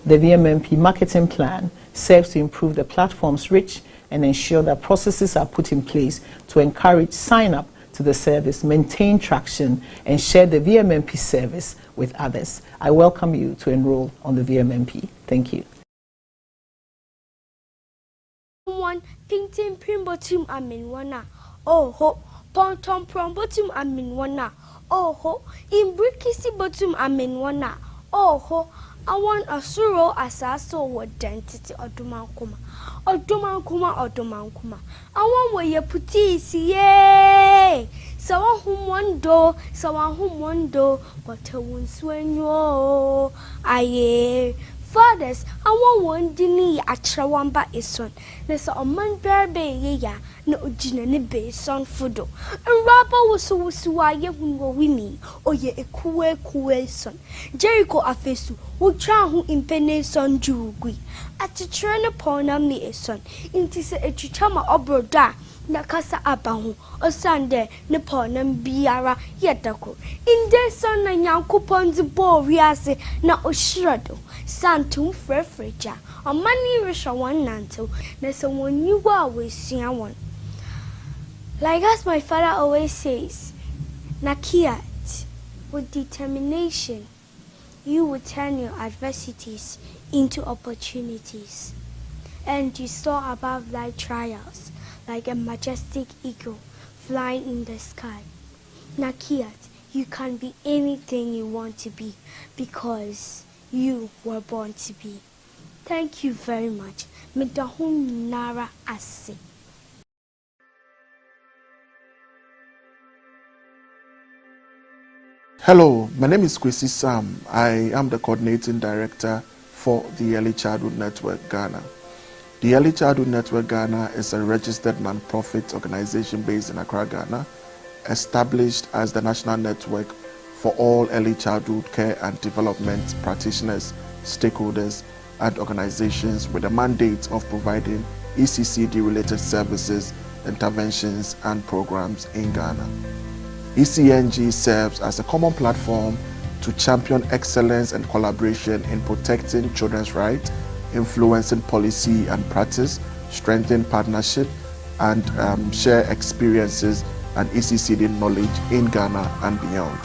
The VMMP marketing plan serves to improve the platform's reach and ensure that processes are put in place to encourage sign-up to the service, maintain traction, and share the VMMP service with others. I welcome you to enroll on the VMMP. Thank you. Ponton prom bottom amin wana. Oh, in brickisy bottom amin wana. Oh, I want a suro asaso what dentity or dumankuma. Or dumankuma. I want where you put yay. So one do, but a wound swing you. Aye. Fathers, I want one dinny at Chawamba is son. There's a man bear bay ya, no gin bay son fudo. A rapper was so suaya who were winnie, or ye a cool son. Jericho afesu, who try who impene son jugui. At the train upon a me a son, into a chichama obroda. Nakasa abahu, o Sunday, Neponam biara, yetako. In the son and young coupons bo riase, na oshrado. Santum frefreja, a money risha one nanto, there's a one you always see one. Like as my father always says, Nakiat, with determination, you will turn your adversities into opportunities, and you soar above life trials like a majestic eagle flying in the sky. Nakiat, you can be anything you want to be because you were born to be. Thank you very much. Medahum Nara Asi. Hello, my name is Kwesi Sam. I am the coordinating director for the Early Childhood Network Ghana. The Early Childhood Network Ghana is a registered non-profit organization based in Accra, Ghana, established as the national network for all early childhood care and development practitioners, stakeholders, and organizations with a mandate of providing ECCD-related services, interventions, and programs in Ghana. ECNG serves as a common platform to champion excellence and collaboration in protecting children's rights, influencing policy and practice, strengthening partnership, and share experiences and ECCD knowledge in Ghana and beyond.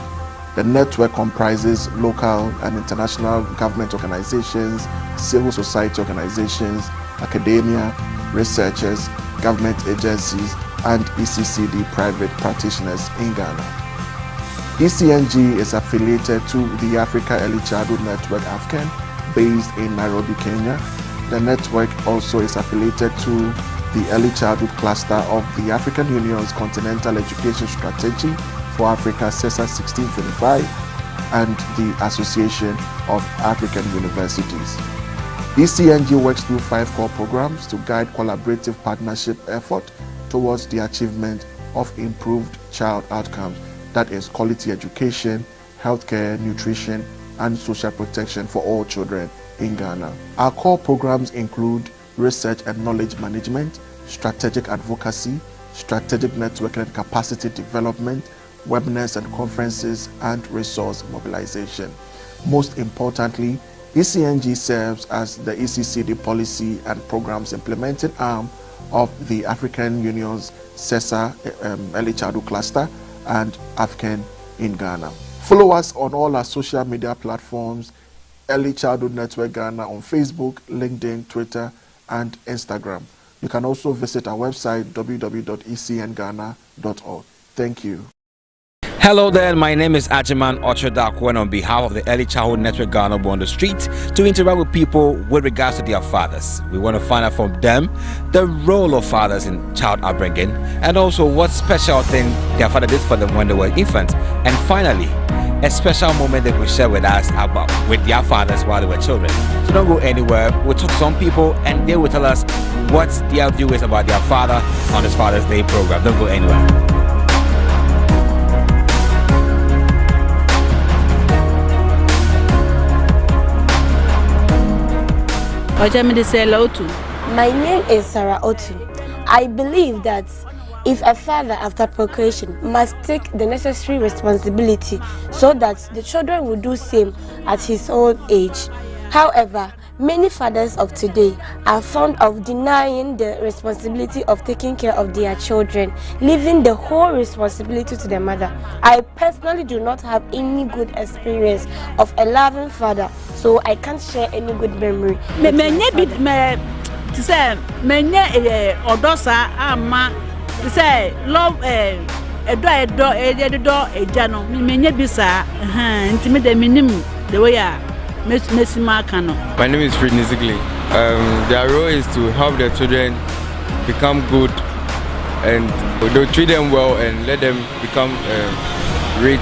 The network comprises local and international government organizations, civil society organizations, academia, researchers, government agencies, and ECCD private practitioners in Ghana. ECNG is affiliated to the Africa Early Childhood Network AFCAN, based in Nairobi, Kenya. The network also is affiliated to the Early Childhood Cluster of the African Union's Continental Education Strategy for Africa CESA 1625 and the Association of African Universities. ECNG works through 5 core programs to guide collaborative partnership effort towards the achievement of improved child outcomes, that is quality education, healthcare, nutrition, and social protection for all children in Ghana. Our core programs include research and knowledge management, strategic advocacy, strategic networking and capacity development, webinars and conferences, and resource mobilization. Most importantly, ECNG serves as the ECCD policy and programs implementing arm of the African Union's CESA Early Childhood Cluster and AFCAN in Ghana. Follow us on all our social media platforms, Early Childhood Network Ghana on Facebook, LinkedIn, Twitter, and Instagram. You can also visit our website, www.ecnghana.org. Thank you. Hello there, my name is Ajiman Ochodakwen on behalf of the Early Childhood Network Ghana on the street to interact with people with regards to their fathers. We want to find out from them the role of fathers in child upbringing and also what special thing their father did for them when they were infants. And finally, a special moment they could share with us about with their fathers while they were children. So don't go anywhere. We'll talk to some people and they will tell us what their view is about their father on this Father's Day program. Don't go anywhere. My name is Sarah Otu. I believe that if a father after procreation must take the necessary responsibility so that the children will do same at his old age. However, many fathers of today are fond of denying the responsibility of taking care of their children, leaving the whole responsibility to the mother. I personally do not have any good experience of a loving father, so I can't share any good memory. My name is Fred Nizigli. Their role is to help their children become good and they'll treat them well and let them become rich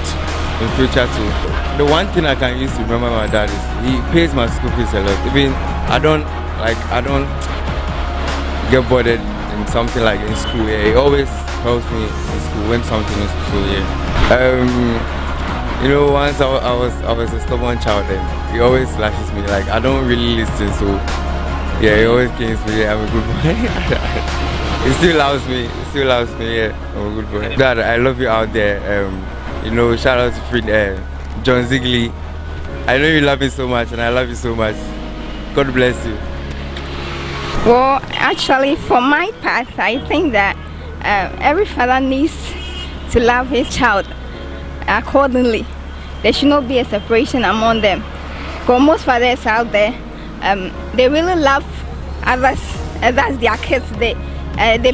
in future too. The one thing I can use to remember my dad is he pays my school fees a lot. Even I don't get bothered in something like in school. Yeah, he always helps me in school when something is school. Yeah. You know, once I was a stubborn child, and he always lashes me. Like I don't really listen, so yeah, he always canes me. Yeah, I'm a good boy. He still loves me. Yeah, I'm a good boy. Dad, I love you out there. You know, shout out to Fred, John Zigley. I know you love me so much, and I love you so much. God bless you. Well, actually, for my part, I think that every father needs to love his child accordingly. There should not be a separation among them. Because most fathers out there, they really love others as their kids. They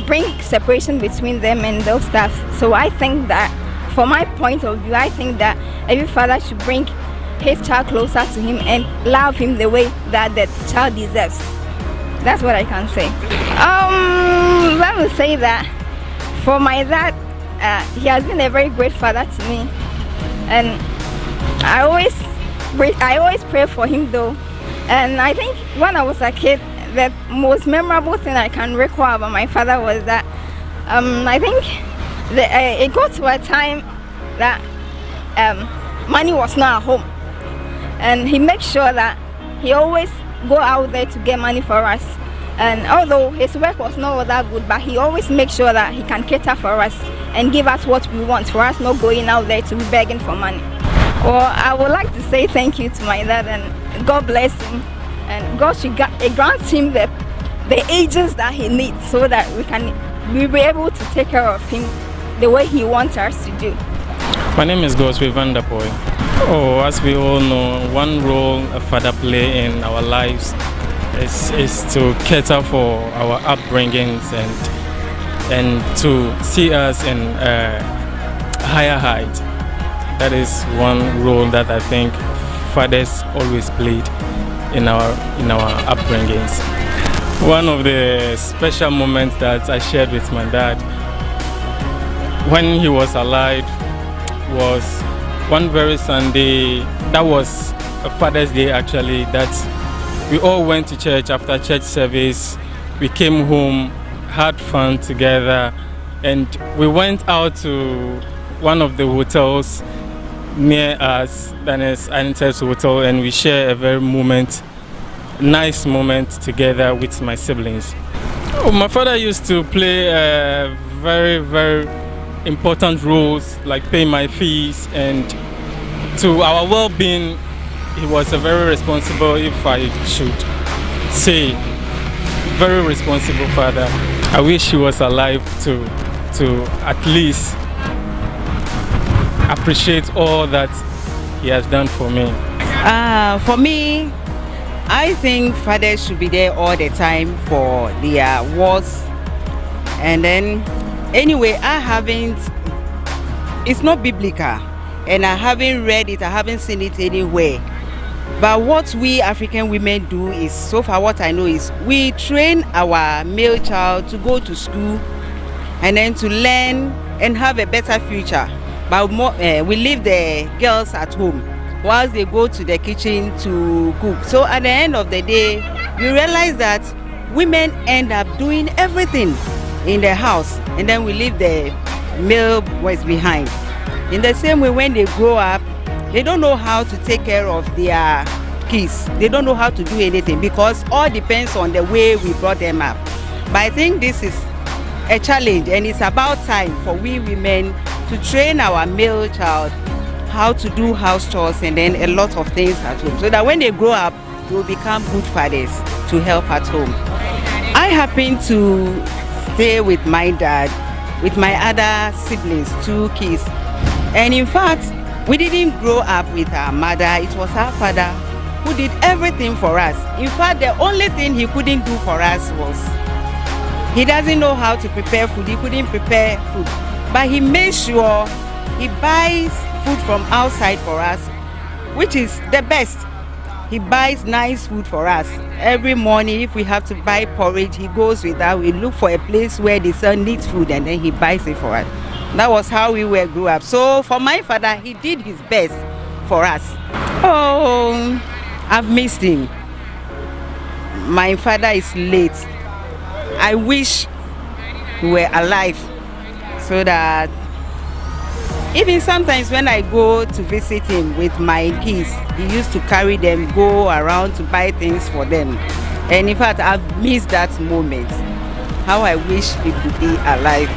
bring separation between them and those stuff. So I think that, from my point of view, I think that every father should bring his child closer to him and love him the way that the child deserves. That's what I can say. Let me say that for my dad, he has been a very great father to me, and I always pray for him though. And I think when I was a kid, the most memorable thing I can recall about my father was that I think it got to a time that money was not at home. And he makes sure that he always go out there to get money for us. And although his work was not that good, but he always makes sure that he can cater for us and give us what we want, for us not going out there to be begging for money. Well, I would like to say thank you to my dad, and God bless him, and God should grant him the agents that he needs so that we'll be able to take care of him the way he wants us to do. My name is Goswe Vanderpoy. Oh, as we all know, one role a father play in our lives is to cater for our upbringings and to see us in a higher height. That is one role that I think fathers always played in our upbringings. One of the special moments that I shared with my dad when he was alive was one very Sunday. That was a Father's Day actually, that we all went to church after church service. We came home, had fun together, and we went out to one of the hotels near us, that is Anita's Hotel, and we shared a very nice moment together with my siblings. Oh, my father used to play very, very important roles, like pay my fees, and to our well-being, he was a very responsible, if I should say, very responsible father. I wish he was alive to at least appreciate all that he has done for me. For me, I think fathers should be there all the time for their wars. And then, anyway, it's not biblical, and I haven't read it, I haven't seen it anywhere. But what we African women do is, so far what I know is, we train our male child to go to school and then to learn and have a better future. But we leave the girls at home whilst they go to the kitchen to cook. So at the end of the day, you realize that women end up doing everything in the house, and then we leave the male boys behind. In the same way, when they grow up, they don't know how to take care of their kids. They don't know how to do anything because all depends on the way we brought them up. But I think this is a challenge, and it's about time for we women to train our male child how to do house chores and then a lot of things at home, so that when they grow up, they will become good fathers to help at home. I happen to stay with my dad, with my other siblings, 2 kids. And in fact, we didn't grow up with our mother. It was our father who did everything for us. In fact, the only thing he couldn't do for us was, he doesn't know how to prepare food. He couldn't prepare food. But he made sure he buys food from outside for us, which is the best. He buys nice food for us. Every morning, if we have to buy porridge, he goes with that. We look for a place where the son needs food, and then he buys it for us. That was how we grew up. So for my father, he did his best for us. Oh, I've missed him. My father is late. I wish he were alive, so that even sometimes when I go to visit him with my kids, he used to carry them, go around to buy things for them. And in fact, I've missed that moment. How I wish he could be alive.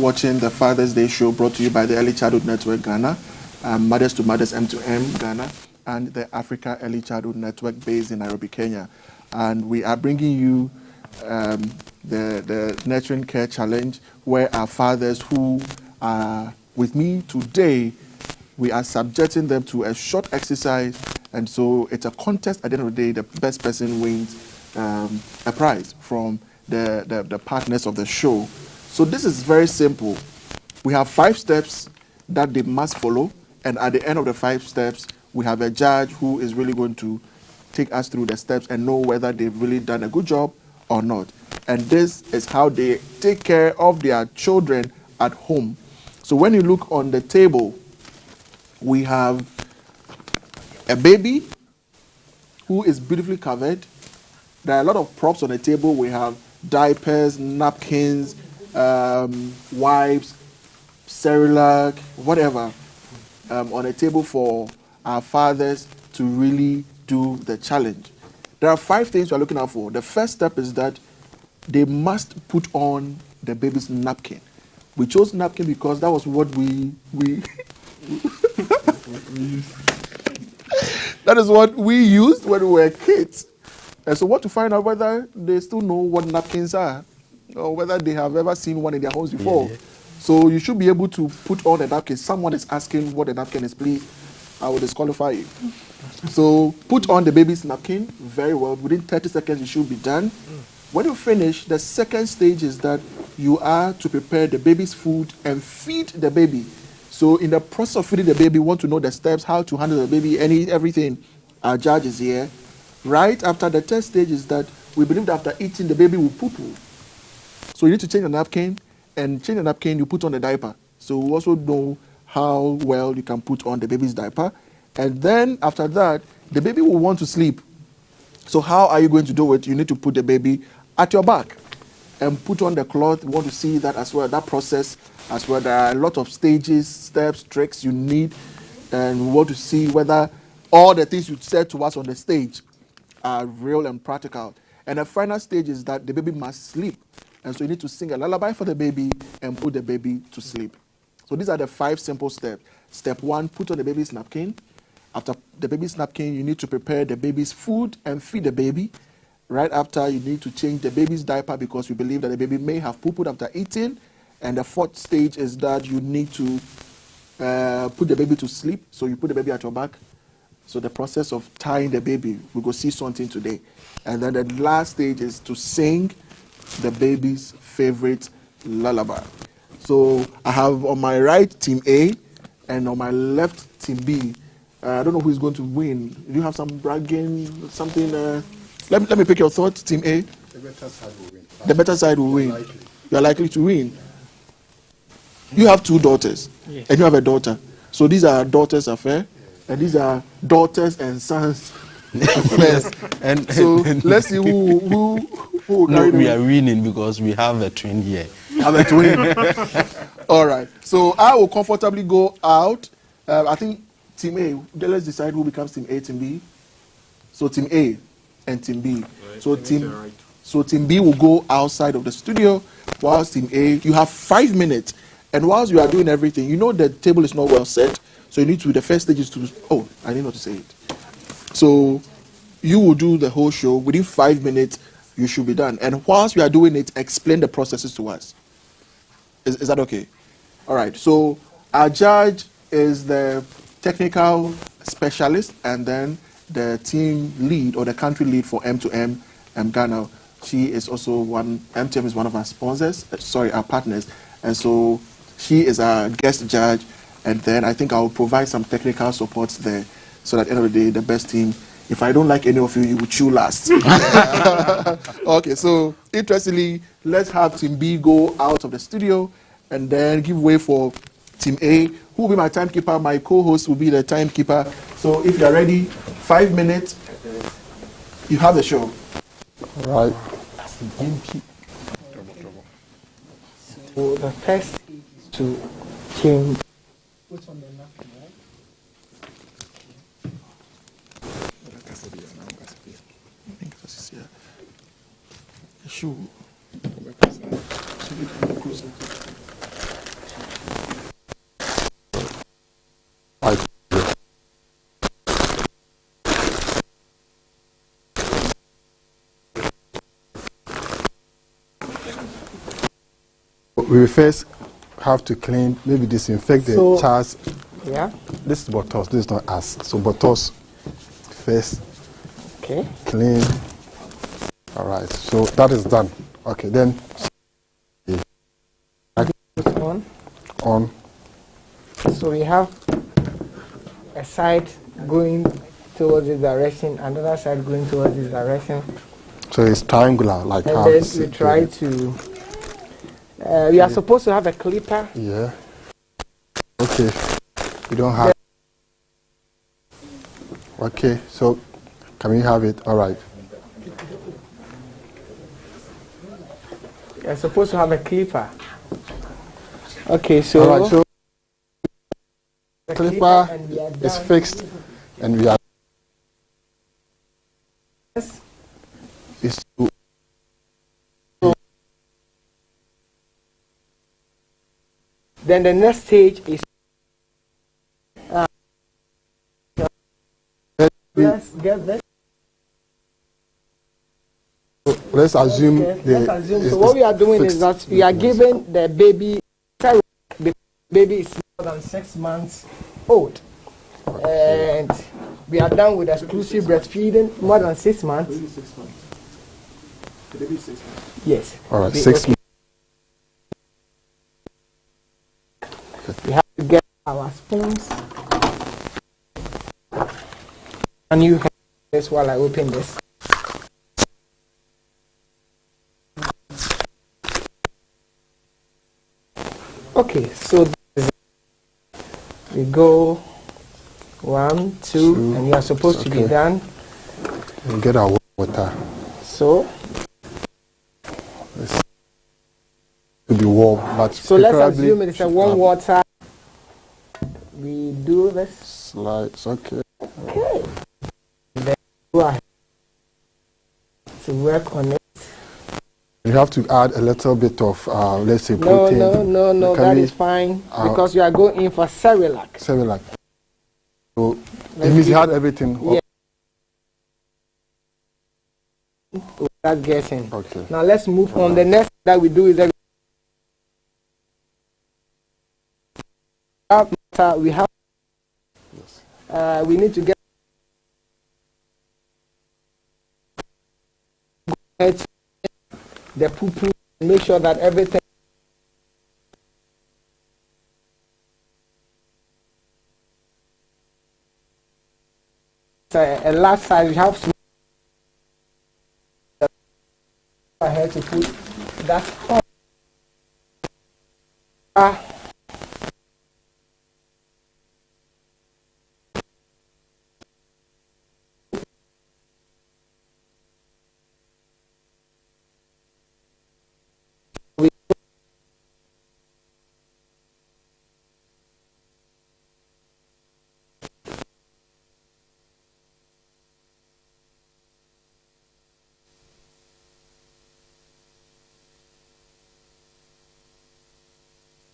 watching the Father's Day show brought to you by the Early Childhood Network Ghana, Mothers to Mothers M2M Ghana, and the Africa Early Childhood Network based in Nairobi, Kenya. And we are bringing you the Nurturing Care Challenge, where our fathers who are with me today, we are subjecting them to a short exercise. And so it's a contest. At the end of the day, the best person wins a prize from the partners of the show. So this is very simple. We have 5 steps that they must follow. And at the end of the 5 steps, we have a judge who is really going to take us through the steps and know whether they've really done a good job or not. And this is how they take care of their children at home. So when you look on the table, we have a baby who is beautifully covered. There are a lot of props on the table. We have diapers, napkins, wipes, Cerelac, whatever, on a table for our fathers to really do the challenge. There are 5 things we're looking out for. The first step is that they must put on the baby's napkin. We chose napkin because that was what we that is what we used when we were kids. And so want to find out whether they still know what napkins are or whether they have ever seen one in their homes before. Yeah. So you should be able to put on a napkin. Someone is asking what a napkin is, please. I will disqualify you. So put on the baby's napkin very well. Within 30 seconds, you should be done. When you finish, the second stage is that you are to prepare the baby's food and feed the baby. So in the process of feeding the baby, you want to know the steps, how to handle the baby, everything. Our judge is here. Right after the third stage is that we believe that after eating, the baby will poo-poo. So you need to change the napkin, and change the napkin, you put on the diaper. So we also know how well you can put on the baby's diaper. And then after that, the baby will want to sleep. So how are you going to do it? You need to put the baby at your back and put on the cloth. We want to see that as well, that process as well. There are a lot of stages, steps, tricks you need. And we want to see whether all the things you said to us on the stage are real and practical. And the final stage is that the baby must sleep. And so you need to sing a lullaby for the baby and put the baby to sleep. So these are the 5 simple steps. Step 1, put on the baby's napkin. After the baby's napkin, you need to prepare the baby's food and feed the baby. Right after, you need to change the baby's diaper because we believe that the baby may have poo-pooed after eating. And the 4th stage is that you need to put the baby to sleep. So you put the baby at your back. So the process of tying the baby, we'll go see something today. And then the last stage is to sing the baby's favorite lullaby. So I have on my right Team A and on my left Team B. I don't know who's going to win. Do you have some bragging, something? Let me pick your thoughts, Team A. The better side will win. The better side will win. You are likely to win. You have 2 daughters, yes, and you have a daughter. So these are daughters' affair, and these are daughters and sons' affairs. and so let's see who no, we are winning because we have a twin here. Have a twin. All right. So I will comfortably go out. I think Team A. Let's decide who becomes Team A, Team B. So Team A and Team B. Right. So Team B will go outside of the studio, whilst Team A, you have 5 minutes. And whilst you are doing everything, you know the table is not well set. So you need to, the first stage is to, oh, I didn't know to say it. So you will do the whole show. Within 5 minutes, you should be done. And whilst we are doing it, explain the processes to us. Is that okay? All right. So our judge is the technical specialist and then the team lead or the country lead for M2M Ghana. She is also M2M is one of our sponsors, our partners. And so she is our guest judge. And then I think I will provide some technical support there so that at the end of the day, the best team, if I don't like any of you, you will chew last. Okay, so interestingly, let's have Team B go out of the studio and then give way for Team A, who will be my timekeeper. My co-host will be the timekeeper. So if you're ready, 5 minutes, you have the show. All right. So the first is to change. What's on the napkin, right? Shoe. we first have to clean, maybe disinfect the child's. Yeah. This is bottles. This is not us. So bottles first. Okay. Clean. All right. So that is done. Okay. Then. On. On. So we have a side going towards this direction, another side going towards this direction. So it's triangular, like and how. And then we try to. We are supposed to have a clipper. Yeah. Okay. We don't have. Okay. So, can we have it? All right. We are supposed to have a clipper. Okay. So. All right. So. The clipper is fixed, and we are. Is to. Then the next stage is let's get this. Let's assume. Okay, let's assume. So what we are doing is that we are giving the baby. The baby is more than 6 months old, and we are done with exclusive breastfeeding. More than 6 months. The baby is 6 months. Yes. All right, 6 months. We have to get our spoons. And you have this while I open this. Okay, so we go 1, 2, and you are supposed to be done. And get our water. So. To be warm, but so let's assume it's a warm water. We do this. Slides, okay. Okay. Then go ahead to work on it. You have to add a little bit of, let's say, protein. No, that is fine because you are going in for Cerelac. Cerelac. So it means you had everything. Yeah. Without guessing. Okay. Now let's move on. The next that we do is we have. We need to get the poo-poo, make sure that everything. A large size, we have to ahead to put that on.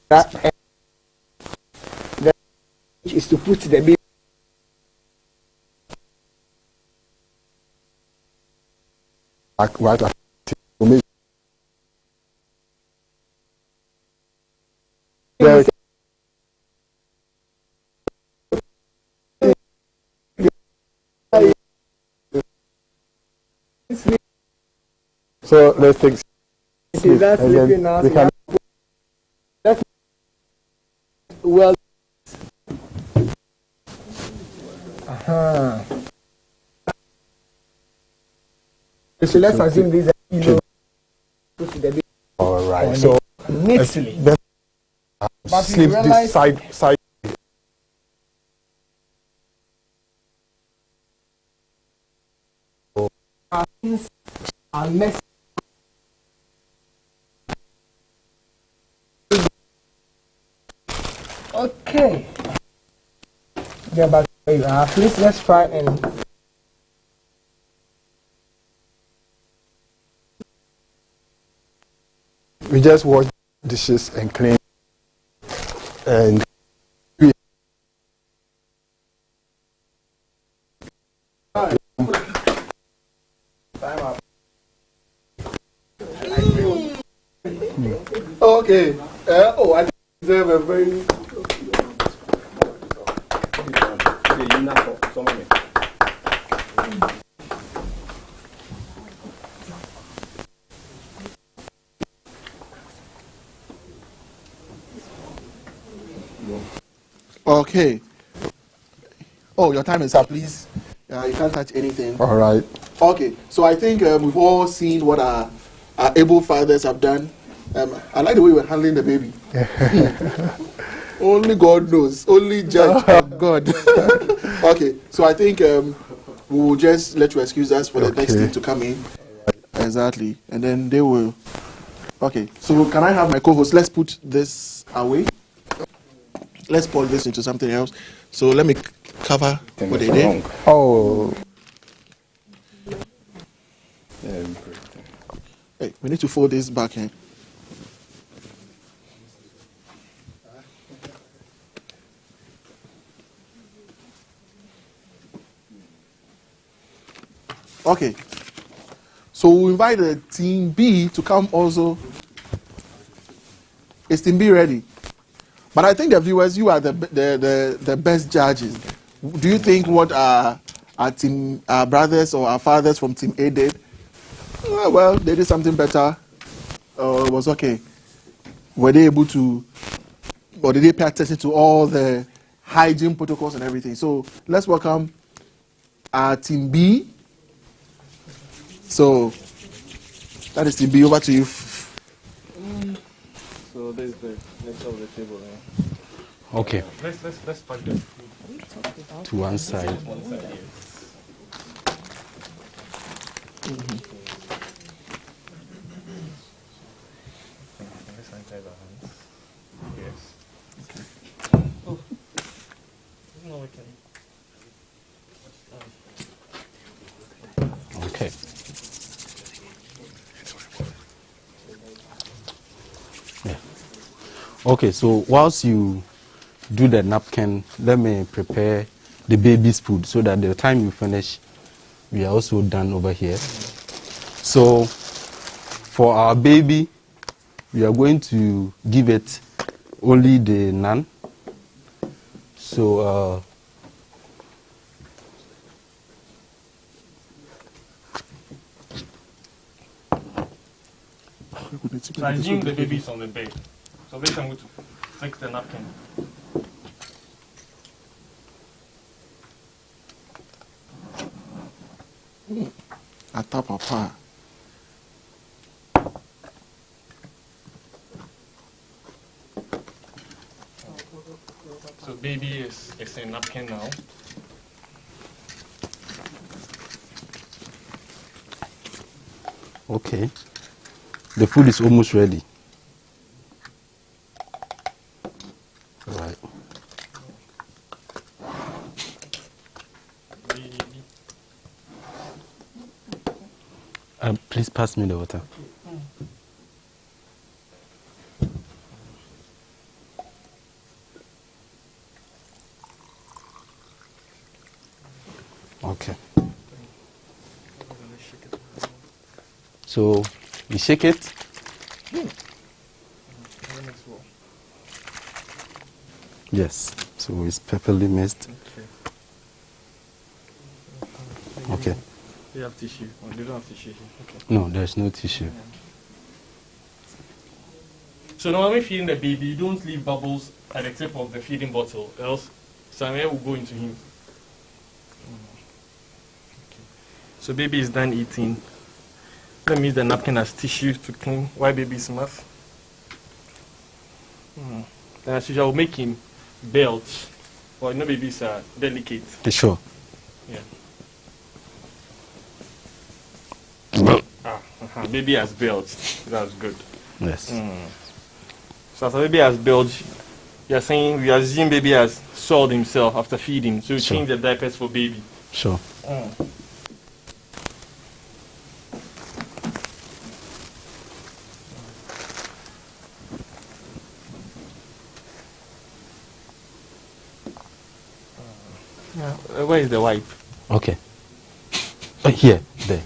That is to put the baby. Right. So let's take. See, that's sleeping now. That's well. So let's assume these are all right. So neatly. Sleep this side. Are messy. Okay. Get back where you are. Please let's try and we just wash dishes and clean and okay. Okay. I deserve a very. Okay. Oh, your time is up, please. You can't touch anything. All right. Okay, so I think we've all seen what our able fathers have done. I like the way we're handling the baby. Only God knows. Only judge God. Okay, so I think we will just let you excuse us for the next team to come in. Exactly, and then they will. Okay, so can I have my co-host? Let's put this away. Let's pour this into something else. So let me cover what they did. Oh. Hey, we need to fold this back in. Okay. So we invite the team B to come also. Is team B ready? But I think the viewers, you are the best judges. Do you think what our brothers or our fathers from team A did? Well, they did something better. It was okay. Were they able to, or did they pay attention to all the hygiene protocols and everything? So let's welcome our team B. So that is team B. Over to you. So there's the next of the table. Okay. Let's pack the food to one side. One side, yes. Let's sanitize our hands. Yes. Okay. Oh. No, okay. Okay. Yeah. Okay, so whilst you do the napkin, let me prepare the baby's food so that the time you finish, we are also done over here. So for our baby, we are going to give it only the naan. So so I assume the baby is on the bed. So this I'm going to fix the napkin. Ata papa. So baby is a napkin now. okay, the food is almost ready. Right. Please pass me the water. Okay. So you shake it. Yes. So it's perfectly mixed. Okay. Do you have tissue? Or they don't have tissue? Okay. No, there's no tissue. So normally feeding the baby, you don't leave bubbles at the tip of the feeding bottle, else some air will go into him. Okay. So baby is done eating. Let me use the napkin as tissue to clean while baby's mouth. Then as usual, I'll make him belch. Well, you know babies are delicate. Sure. Yeah. Baby has belched. That's good. Yes. So after baby has belched, you're saying we assume baby has soiled himself after feeding, so we change the diapers for baby. Sure. Where is the wipe? Okay. Here, there.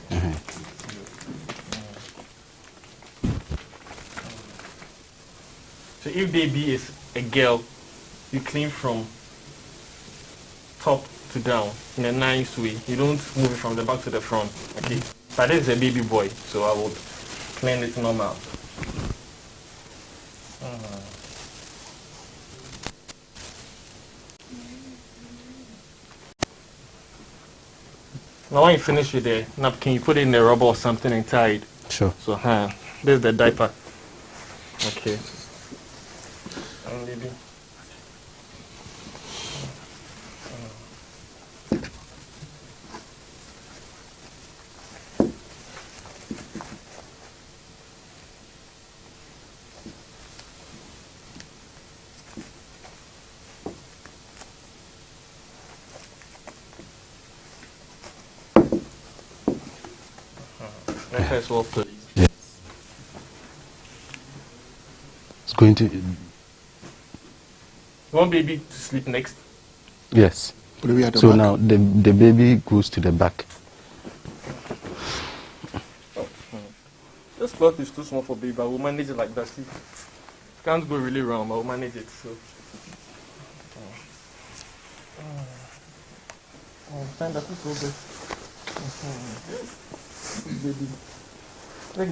So if baby is a girl, you clean from top to down in a nice way. You don't move it from the back to the front. Okay. But this is a baby boy, so I would clean it normal. Now when you finish with the napkin, you put it in the rubber or something and tie it. Sure. So this is the diaper. Okay. And baby. As well, please. Yes. It's going to. You want baby to sleep next? Yes. So now the baby goes to the back. This cloth is too small for baby, but we'll manage it like that. See? Can't go really round, but we'll manage it. So.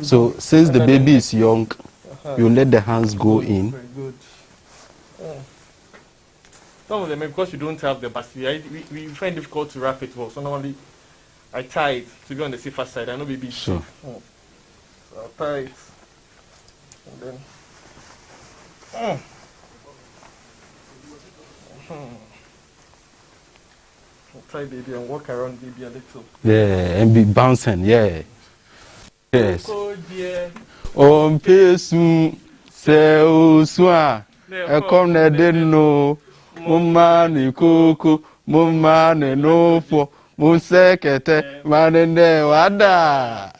So since the baby is young, you let the hands go in. Very good. Some of them, because you don't have the battery, we find it difficult to wrap it well. So normally, I tie it to be on the safer side. I know baby is Sure. safe. So I'll tie it. And then... I'll tie baby and walk around baby a little. Yeah, and be bouncing, yeah. Yes. Oh dear. On pesu se uswa ekone deno mumani koko mumani nofo musekete manene wada.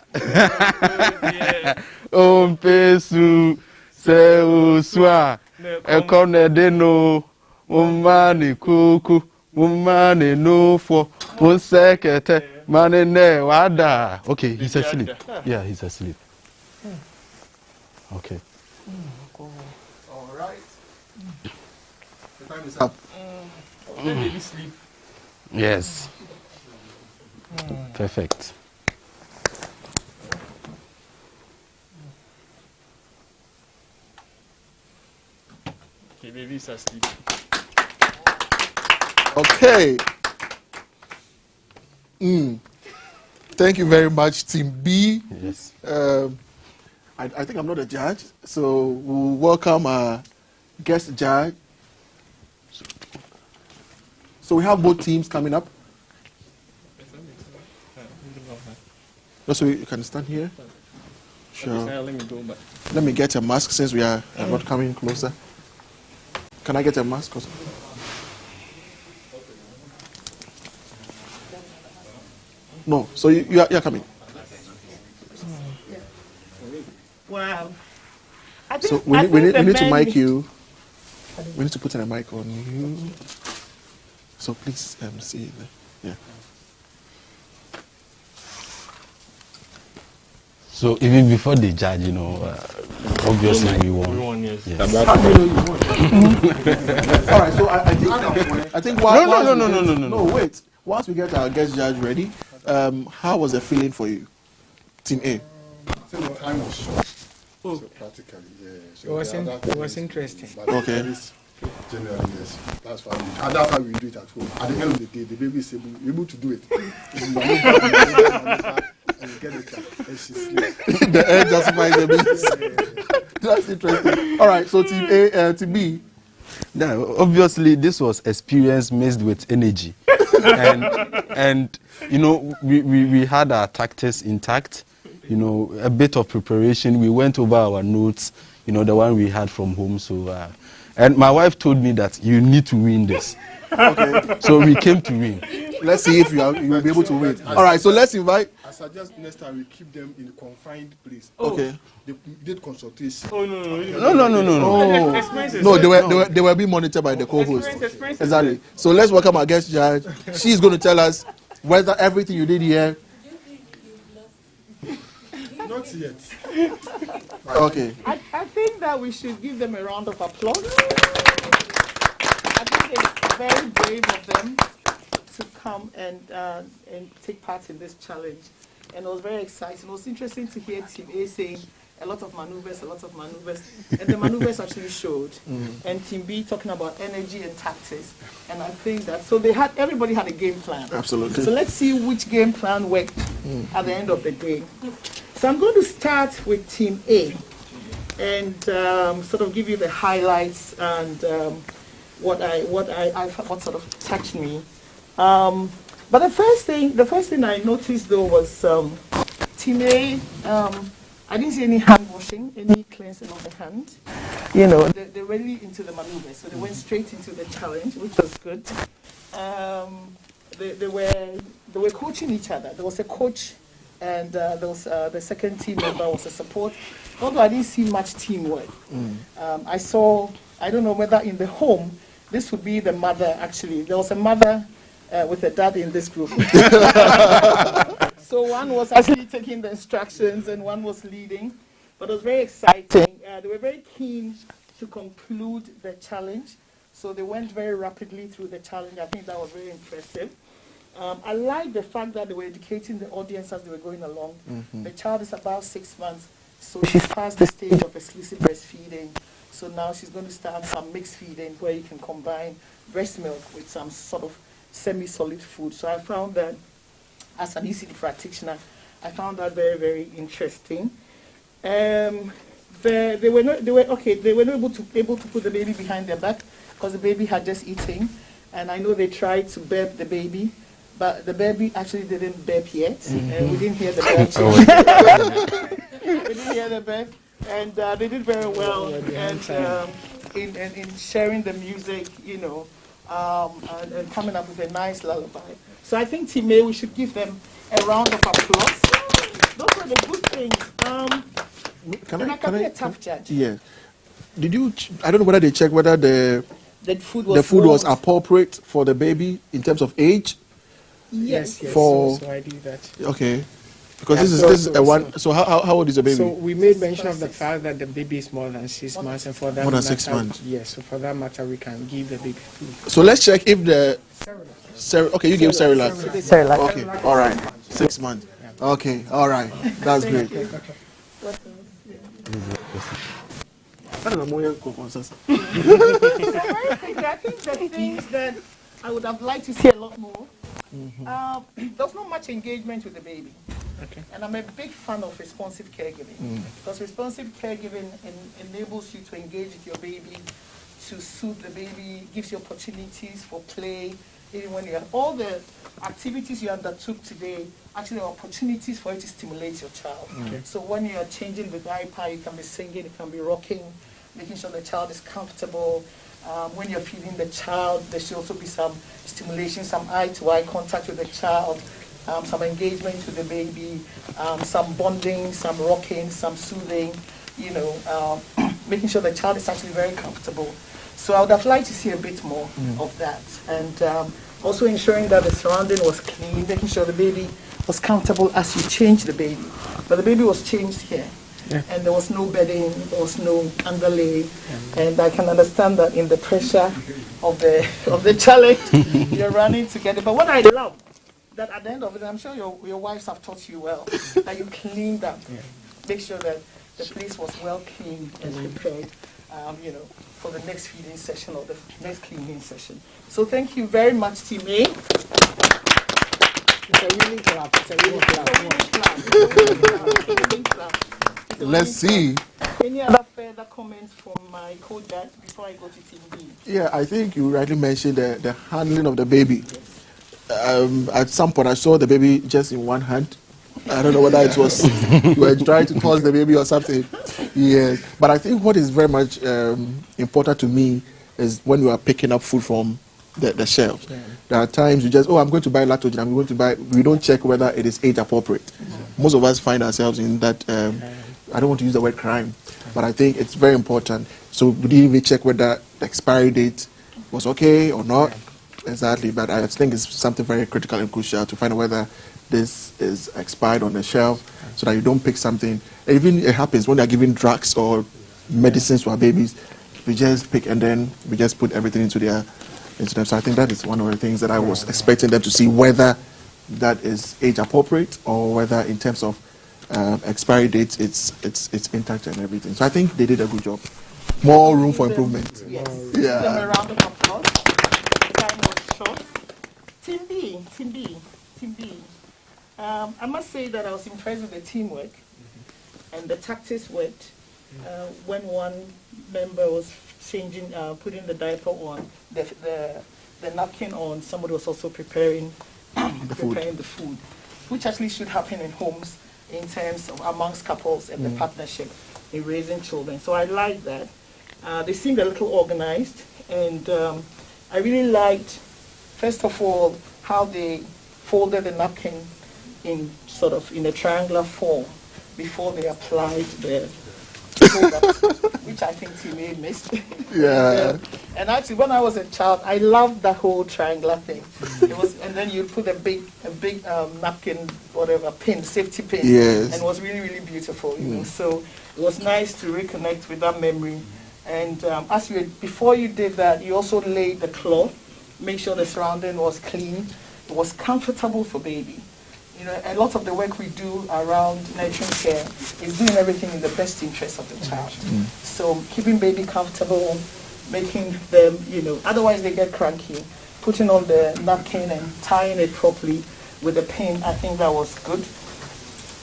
On pesu se uswa ekone deno mumani koko mumani nofo musekete manene wada. Okay, he's asleep. Yeah, he's asleep. Okay. All right. The time is up. Let baby sleep. Yes. Perfect. Okay, baby is asleep. Okay. Thank you very much, Team B. Yes. I think I'm not a judge, so we'll welcome our guest judge. So we have both teams coming up. So you can stand here. Sure. Let me go back. Let me get a mask since we are not coming closer. Can I get a mask? No, so you're coming. Wow. So we need to mic you. We need to put in a mic on you. So please see it. Yeah. So even before the judge, obviously we won. We won, yes. How do you know you won? All right. So I think no. Wait. Once we get our guest judge ready, how was the feeling for you, Team A? I think the time was short. So practically, yeah. So it was interesting. Okay. Generally, yes. That's why we do it at home. At the end of the day, the baby is able to do it. And you get it, and she sleeps. The end justifies the means. That's interesting. All right. So Team A, Team B. Now, obviously, this was experience mixed with energy, and we had our tactics intact. A bit of preparation. We went over our notes. The one we had from home. So, and my wife told me that you need to win this. Okay. So we came to win. Let's see if you will be able to win. All right. So let's invite. I suggest next time we keep them in a confined place. Okay. They did consultation. Oh no. No, they were being monitored by the co-host. Exactly. So let's welcome our guest judge. She's going to tell us whether everything you did here. Not Not yet. Okay. I think that we should give them a round of applause. I think it's very brave of them to come and take part in this challenge. And it was very exciting. It was interesting to hear Team A saying a lot of maneuvers, and the maneuvers actually showed. And Team B talking about energy and tactics. And I think that, so everybody had a game plan. Absolutely. So let's see which game plan worked at the end of the day. So I'm going to start with Team A and sort of give you the highlights and what sort of touched me. But the first thing I noticed though was Team A. I didn't see any hand washing, any cleansing of the hand. You know, they're really into the maneuver, so they went straight into the challenge, which was good. They were coaching each other. There was a coach, and there was the second team member was a support. Although I didn't see much teamwork, I don't know whether in the home this would be the mother. Actually, there was a mother with a dad in this group. So one was actually taking the instructions and one was leading, but it was very exciting. They were very keen to conclude the challenge, so they went very rapidly through the challenge. I think that was very impressive. I like the fact that they were educating the audience as they were going along. The child is about 6 months, so she's past the stage of exclusive breastfeeding. So now she's going to start some mixed feeding where you can combine breast milk with some sort of semi-solid food. So I found that, as an ECD practitioner, I found that very, very interesting. They were not able to put the baby behind their back because the baby had just eaten, and I know they tried to burp the baby, but the baby actually didn't burp yet. We didn't hear the burp. We didn't hear the burp, and they did very well. And in sharing the music, you know, and coming up with a nice lullaby. So I think Team A, we should give them a round of applause. Those were the good things. Can I be a tough judge? Yeah. Did you? I don't know whether they checked whether the food was appropriate for the baby in terms of age. Yes. For so I do that. Okay. Because this is a one. So how old is the baby? So we made mention of the fact that the baby is more than 6 months, and for that more than matter, 6 months. Yes. So for that matter, we can give the baby food. So let's check if the. Okay, you gave Cerelac. Cerelac. Okay, all right. 6 months. Okay, all right. That's great. I think the things that I would have liked to see a lot more. There's not much engagement with the baby. Okay. And I'm a big fan of responsive caregiving because responsive caregiving enables you to engage with your baby, to soothe the baby, gives you opportunities for play. Even when you have all the activities you undertook today, actually are opportunities for you to stimulate your child. So when you are changing the diaper, you can be singing, you can be rocking, making sure the child is comfortable. When you're feeding the child, there should also be some stimulation, some eye-to-eye contact with the child, some engagement with the baby, some bonding, some rocking, some soothing, you know, making sure the child is actually very comfortable. So I would have liked to see a bit more of that. And also ensuring that the surrounding was clean, making sure the baby was comfortable as you change the baby. But the baby was changed here. Yeah. And there was no bedding, there was no underlay, and I can understand that in the pressure of the challenge, you're running together. But what I love, that at the end of it, I'm sure your wives have taught you well, that you cleaned up, make sure that the place was well cleaned and prepared, you know, for the next feeding session or the next cleaning session. So thank you very much, Team A. It's a really clap. It's a really clap. Let's see. Any other further comments from my co-judge before I go to Team B? Yeah, I think you rightly mentioned the handling of the baby. At some point, I saw the baby just in one hand. I don't know whether it was you were trying to toss the baby or something. Yeah, but I think what is very much important to me is when you are picking up food from the shelves. Yeah. There are times you just, I'm going to buy lactogen. I'm going to buy. We don't check whether it is age appropriate. Most of us find ourselves in that. I don't want to use the word crime, but I think it's very important. So we didn't even check whether the expiry date was okay or not. Exactly, but I think it's something very critical and crucial to find out whether this is expired on the shelf, so that you don't pick something. Even it happens when they're giving drugs or medicines to our babies, we just pick and then we just put everything into them. So I think that is one of the things that I was expecting them to see, whether that is age appropriate or whether in terms of expiry dates it's intact and everything. So I think they did a good job. More room for improvement. Yes. Yeah. Give them a round of applause. Time was short. Team B. I must say that I was impressed with the teamwork and the tactics worked. When one member was changing, putting the diaper on, the napkin on, somebody was also preparing the food, which actually should happen in homes in terms of amongst couples and the partnership in raising children. So I like that. They seemed a little organized, and I really liked, first of all, how they folded the napkin in sort of in a triangular form before they applied the product, which I think Team A missed. Yeah. And actually, when I was a child, I loved that whole triangular thing. It was, and then you put a big napkin, whatever pin, safety pin, yes. and it was really, really beautiful. You know, so it was nice to reconnect with that memory. And before you did that, you also laid the cloth, make sure the surrounding was clean, it was comfortable for baby. You know, a lot of the work we do around nurturing care is doing everything in the best interest of the child. So keeping baby comfortable, making them, you know, otherwise they get cranky. Putting on the napkin and tying it properly with a pin, I think that was good.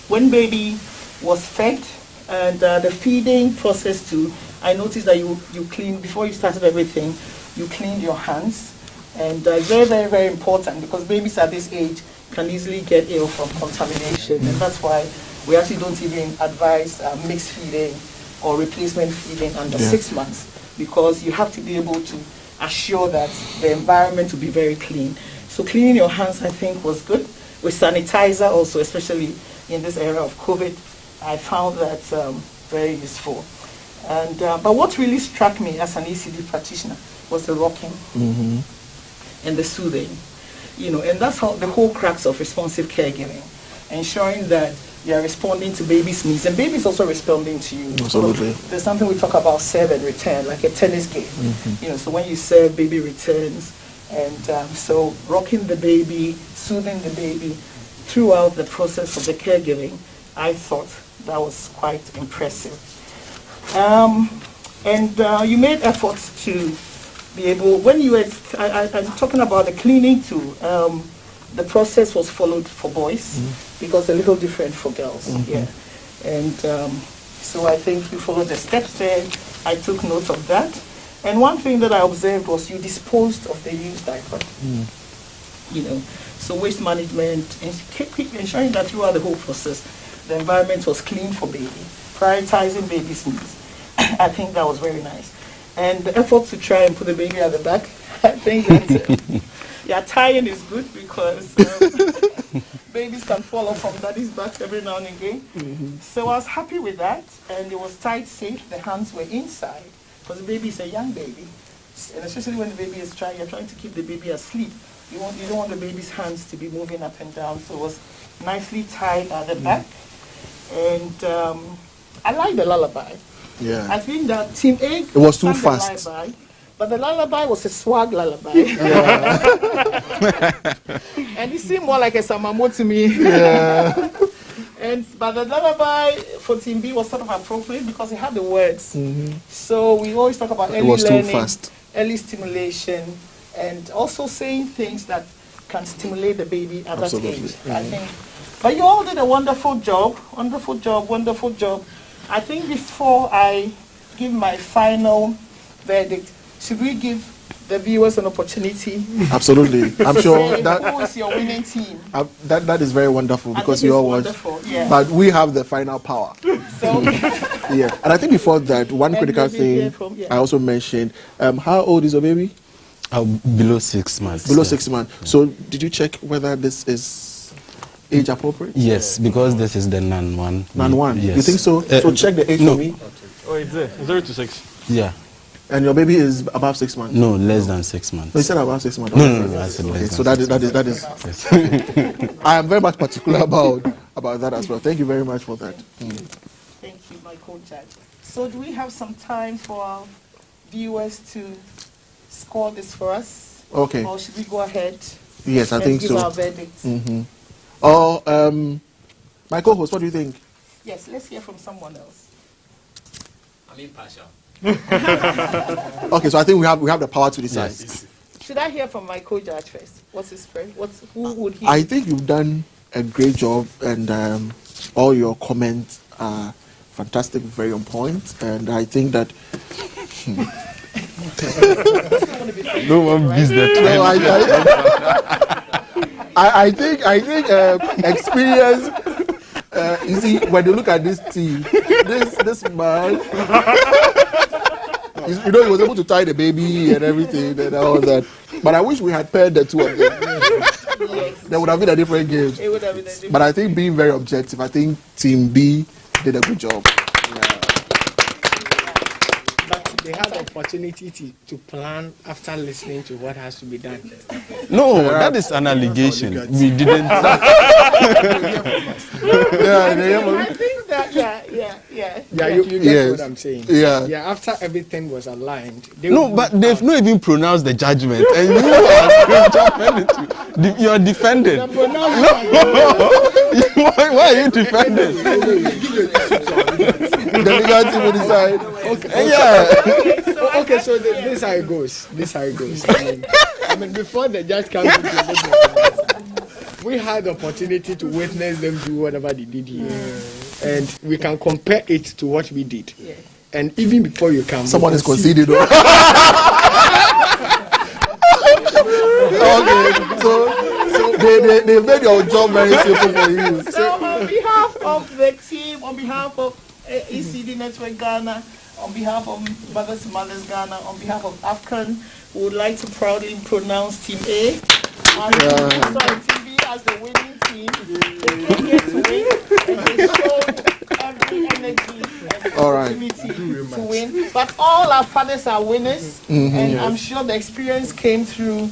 When baby was fed and the feeding process too, I noticed that you cleaned, before you started everything, you cleaned your hands. And very, very, very important, because babies at this age can easily get ill from contamination, and that's why we actually don't even advise mixed feeding or replacement feeding under 6 months, because you have to be able to assure that the environment will be very clean. So cleaning your hands, I think, was good. With sanitizer also, especially in this era of COVID, I found that very useful. And but what really struck me as an ECD practitioner was the rocking and the soothing. You know, and that's how the whole crux of responsive caregiving, ensuring that you are responding to baby's needs, and baby's also responding to you. Absolutely. So there's something we talk about, serve and return, like a tennis game. You know, so when you serve, baby returns, and so rocking the baby, soothing the baby throughout the process of the caregiving, I thought that was quite impressive. And you made efforts to be able, when you were, I'm talking about the cleaning too, the process was followed for boys because a little different for girls. Yeah. And so I think you followed the steps there. I took note of that. And one thing that I observed was you disposed of the used diaper. You know, so waste management, and ensuring that throughout the whole process, the environment was clean for baby, prioritizing baby's needs. I think that was very nice. And the effort to try and put the baby at the back, I think that tying is good, because babies can fall off from daddy's back every now and again. So I was happy with that, and it was tied safe. The hands were inside, because the baby is a young baby, and especially when the baby is trying, you're trying to keep the baby asleep. You don't want the baby's hands to be moving up and down. So it was nicely tied at the back, and I like the lullaby. Yeah. I think that Team A, it was too fast. Lullaby, but the lullaby was a swag lullaby. And it seemed more like a Samamo to me. Yeah. But the lullaby for Team B was sort of appropriate because it had the words. So we always talk about early learning, early stimulation, and also saying things that can stimulate the baby at that age. I think. But you all did a wonderful job, wonderful job, wonderful job. I think before I give my final verdict, should we give the viewers an opportunity? Absolutely. I'm sure that who is your winning team? That is very wonderful, because you all watch. Yeah. But we have the final power. So yeah. And I think before that, one critical thing I also mentioned, how old is your baby? Below 6 months. Below 6 months. So did you check whether this is age appropriate? Yes, because this is the NAN one. NAN one? Yes. You think so? So check the age for me. Oh, it's there. 0 to 6. Yeah. And your baby is above 6 months? No, less than 6 months. No, you said above 6 months. No, I said less okay, than so that is. Yes. I am very much particular about that as well. Thank you very much for that. Thank you, my co-judge. So do we have some time for our viewers to score this for us? Okay. Or should we go ahead? Yes, I think give so. Our verdict? My co-host, what do you think? Yes, let's hear from someone else. I'm impartial. Okay, so I think we have the power to decide. Yes. Should I hear from my co-judge first? What's his friend? Who would he? I think you've done a great job, and all your comments are fantastic, very on point, and I think that. No one beats the time. I think experience. You see, when you look at this team, this man, he was able to tie the baby and everything and all that. But I wish we had paired the two of them. Yes. There would have been a different game. It would have been a different. But I think being very objective, I think Team B did a good job. They had the opportunity to plan after listening to what has to be done. No, that is an allegation. We didn't. I think that, Yeah, you get what I'm saying. Yeah, after everything was aligned. But they've not even pronounced the judgment. And you are defending. Why are you defending? The legal team will decide. Okay, so this is how it goes. I mean, before the judge comes into the we had the opportunity to witness them do whatever they did here. And we can compare it to what we did. And even before you come, someone is conceded. Okay, so they made your job very simple for you. So on behalf of the team, on behalf of ECD Network Ghana, on behalf of Mothers to Mothers Ghana, on behalf of AFCON, we would like to proudly pronounce Team A Team B as the winning team. They came here to win, and they showed every energy and opportunity to win. But all our fathers are winners, and I'm sure the experience came through.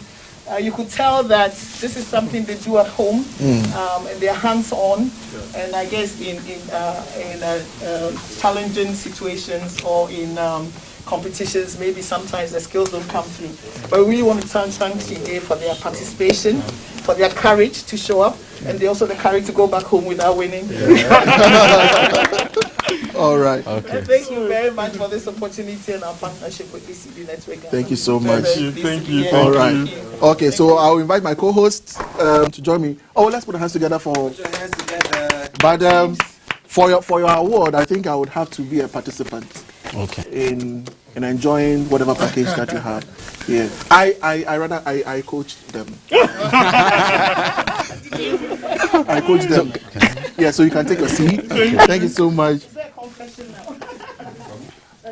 You could tell that this is something they do at home, and they're hands-on. And I guess in challenging situations or in competitions, maybe sometimes the skills don't come through. But we really want to thank Team A for their participation, for their courage to show up, and they also the courage to go back home without winning. All right. Okay. And thank you very much for this opportunity and our partnership with ECB Network. Thank you so much. Thank you. All right. Okay, so I'll invite my co-hosts to join me. Oh, let's put our hands together for. Put your hands together. But for your award, I think I would have to be a participant. Okay. In enjoying whatever package that you have. Yeah. I coached them. I coached them. Yeah, so you can take a seat. Thank you so much.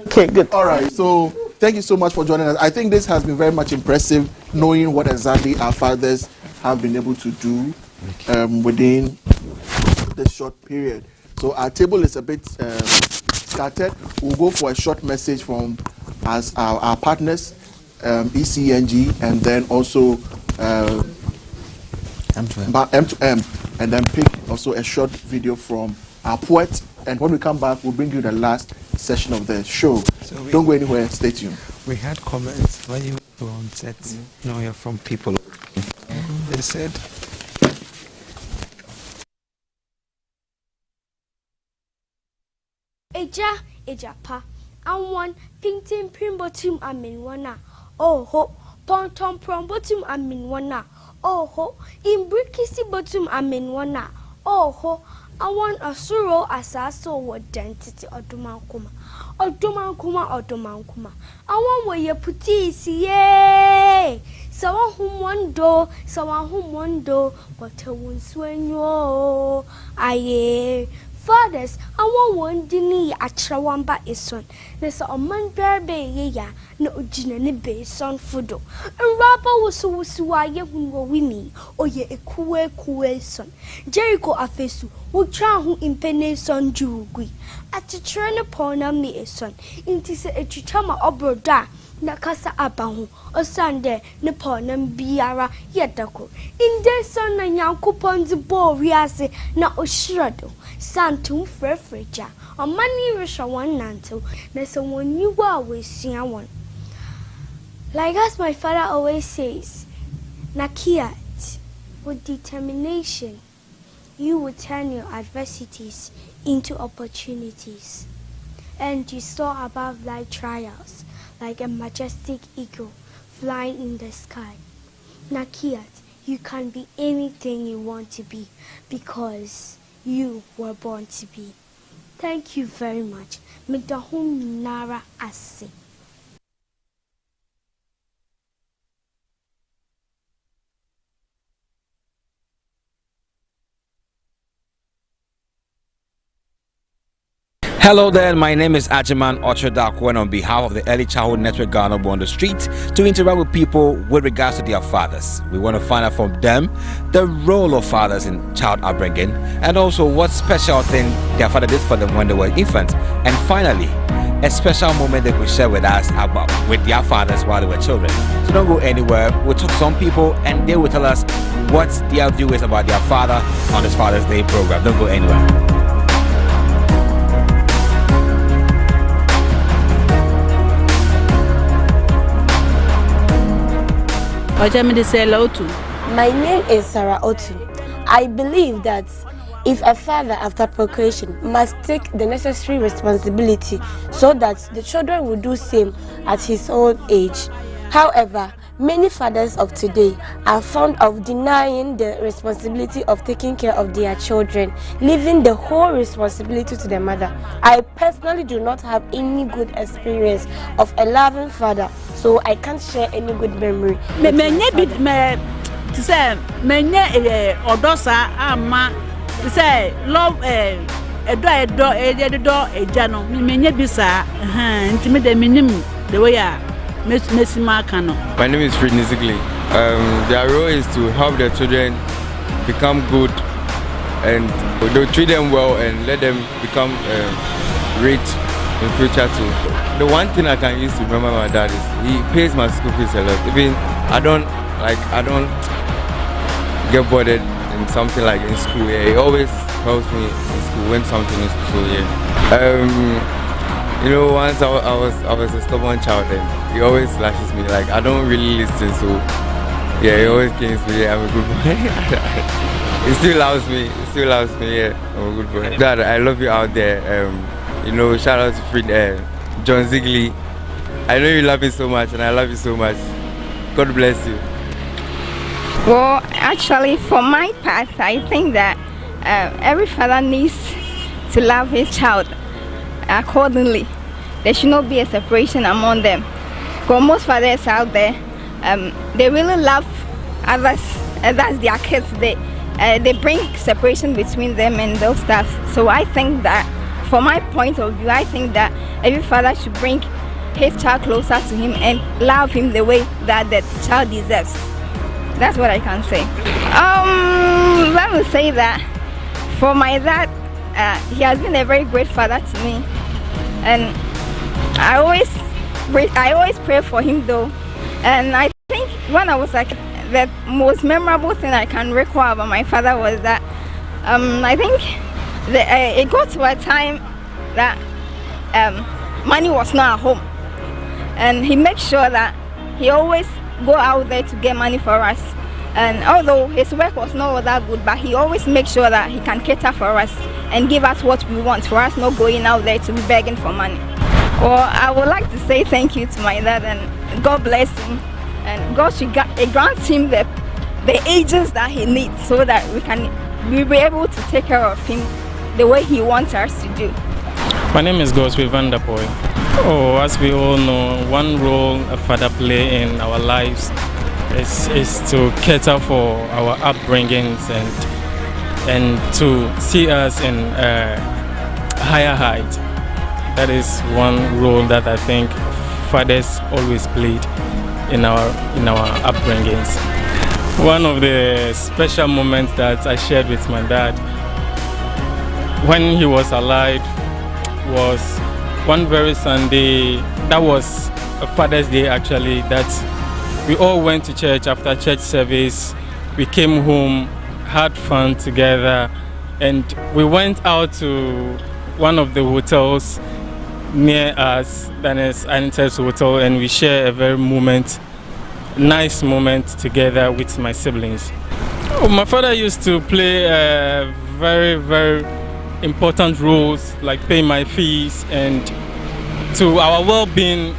Okay, good. All right, so thank you so much for joining us. I think this has been very much impressive, knowing what exactly our fathers have been able to do within this short period. So our table is a bit scattered. We'll go for a short message from our partners, ECNG, and then also M2M, and then pick also a short video from our poet. And when we come back, we'll bring you the last session of the show. So don't go anywhere, stay tuned. We had comments when you were on set, you're from people. They said, Eja pa, one painting primbotum aminwana. Oh ho, ponton prombotum aminwana. Oh ho, imbrikisi botum aminwana. Oh ho, I want a suro asaso identity odumankuma. Odumankuma. I want where you put it, yay. Someone whom one do, what a wound swing you. Aye. fathers, I want one dinny at Chawamba is son. There's a man berbe ya, no ujinani be son fudo. And Rabba was so suaya who were winnie, or ye a cool son. Jericho Afesu, who try who impene son jugui. At the train upon a me a son, into a chichama obroda. Nakasa abahu o Sunday Neponam biara yetako in the son na Yankupon the bo riase na oshrado santum frefreja o mani risha one nanto na someone you always see one. Like as my father always says, Nakiat, with determination you will turn your adversities into opportunities and you soar above life trials like a majestic eagle flying in the sky. Nakiat, you can be anything you want to be because you were born to be. Thank you very much. Midahum Nara Asi. Hello there, my name is Ajiman Ochodakwen on behalf of the Early Childhood Network Ghana on the street to interact with people with regards to their fathers. We want to find out from them the role of fathers in child upbringing and also what special thing their father did for them when they were infants. And finally, a special moment they could share with us about with their fathers while they were children. So don't go anywhere. We'll talk to some people and they will tell us what their view is about their father on this Father's Day program. Don't go anywhere. My name is Sarah Otu. I believe that if a father after procreation must take the necessary responsibility so that the children will do same at his old age. However, many fathers of today are fond of denying the responsibility of taking care of their children, leaving the whole responsibility to the mother. I personally do not have any good experience of a loving father, so I can't share any good memory. My name is Fred Nizigli. Their role is to help their children become good and they'll treat them well and let them become rich in future too. The one thing I can use to remember my dad is he pays my school fees a lot. Even I don't get bothered in something like in school. Yeah, he always helps me in school when something is so yeah. You know, once I was a stubborn child and he always lashes me, like I don't really listen, so yeah, he always claims me, yeah, I'm a good boy. He still loves me, yeah, I'm a good boy. Dad, I love you out there. You know, shout out to Fred, John Zigley. I know you love me so much and I love you so much. God bless you. Well, actually, for my part, I think that every father needs to love his child accordingly. There should not be a separation among them. Because most fathers out there, they really love others as their kids. They bring separation between them and those stuff. So I think that, from my point of view, I think that every father should bring his child closer to him and love him the way that the child deserves. That's what I can say. Let me say that for my dad, he has been a very great father to me, and I always pray for him though. And I think when I was like, the most memorable thing I can recall about my father was that I think it got to a time that money was not at home, and he made sure that he always go out there to get money for us. And although his work was not that good, but he always makes sure that he can cater for us and give us what we want, for us not going out there to be begging for money. Well, I would like to say thank you to my dad, and God bless him, and God should grant him the ages that he needs so that we'll be able to take care of him the way he wants us to do. My name is Goswe Vanderpoy. Oh, as we all know, one role a father plays in our lives is to cater for our upbringings and to see us in higher height. That is one role that I think fathers always played in our upbringings. One of the special moments that I shared with my dad when he was alive was one very Sunday. That was a Father's Day actually, that we all went to church after church service. We came home, had fun together, and we went out to one of the hotels near us, that is Anita's Hotel, and we shared a very nice moment together with my siblings. My father used to play very, very important roles, like pay my fees, and to our well-being,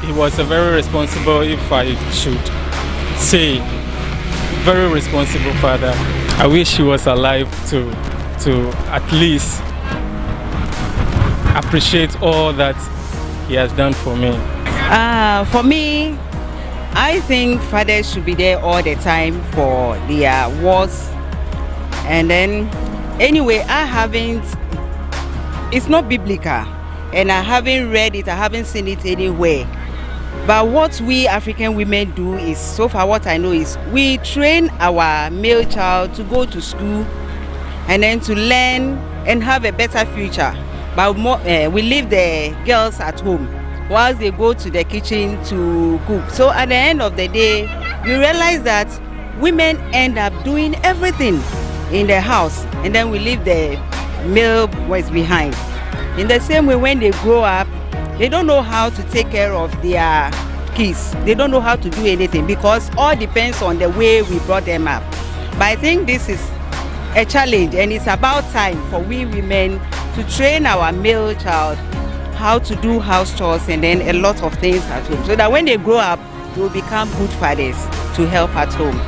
he was a very responsible, if I should say, very responsible father. I wish he was alive to at least appreciate all that he has done for me. For me, I think fathers should be there all the time for their wars. And then, anyway, it's not biblical, and I haven't read it, I haven't seen it anywhere. But what we African women do is, so far what I know is, we train our male child to go to school and then to learn and have a better future. But we leave the girls at home whilst they go to the kitchen to cook. So at the end of the day, you realize that women end up doing everything in the house, and then we leave the male boys behind. In the same way, when they grow up, they don't know how to take care of their kids. They don't know how to do anything, because all depends on the way we brought them up. But I think this is a challenge, and it's about time for we women to train our male child how to do house chores and then a lot of things at home, so that when they grow up, they will become good fathers to help at home.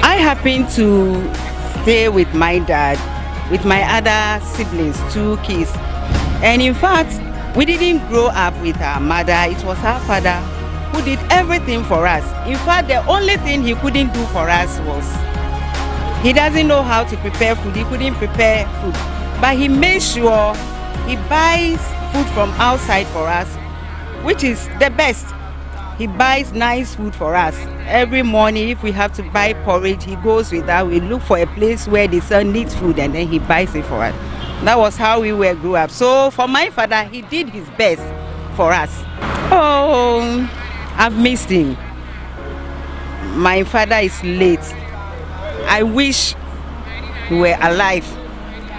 I happen to stay with my dad, with my other siblings, 2 kids. And in fact, we didn't grow up with our mother. It was our father who did everything for us. In fact, the only thing he couldn't do for us was, he doesn't know how to prepare food. He couldn't prepare food. But he made sure he buys food from outside for us, which is the best. He buys nice food for us. Every morning, if we have to buy porridge, he goes with that. We look for a place where they sell neat food, and then he buys it for us. That was how we were grew up. So for my father, he did his best for us. Oh, I've missed him. My father is late. I wish he were alive,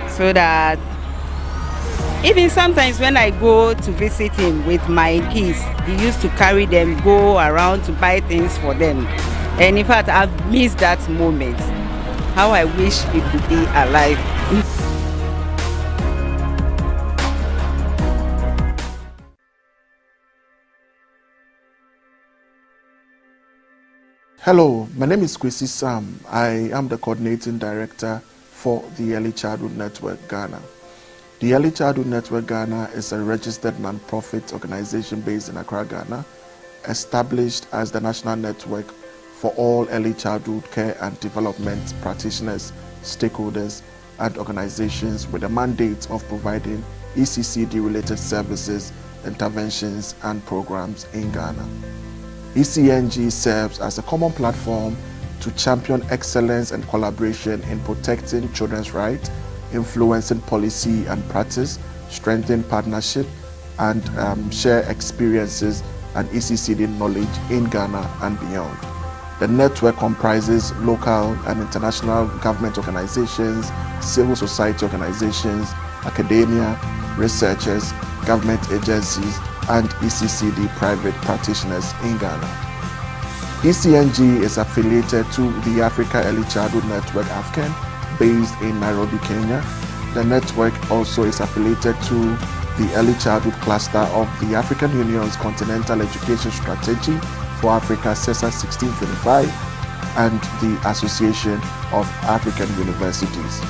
so that even sometimes when I go to visit him with my kids, he used to carry them, go around to buy things for them. And in fact, I've missed that moment. How I wish he could be alive. Hello, my name is Kwesi Sam. I am the coordinating director for the Early Childhood Network Ghana. The Early Childhood Network Ghana is a registered non-profit organization based in Accra, Ghana, established as the national network for all early childhood care and development practitioners, stakeholders, and organizations with a mandate of providing ECCD-related services, interventions, and programs in Ghana. ECNG serves as a common platform to champion excellence and collaboration in protecting children's rights, influencing policy and practice, strengthen partnership, and share experiences and ECCD knowledge in Ghana and beyond. The network comprises local and international government organizations, civil society organizations, academia, researchers, government agencies, and ECCD private practitioners in Ghana. ECNG is affiliated to the Africa Early Childhood Network AFCAN, based in Nairobi, Kenya. The network also is affiliated to the Early Childhood Cluster of the African Union's Continental Education Strategy for Africa, CESA 1625, and the Association of African Universities.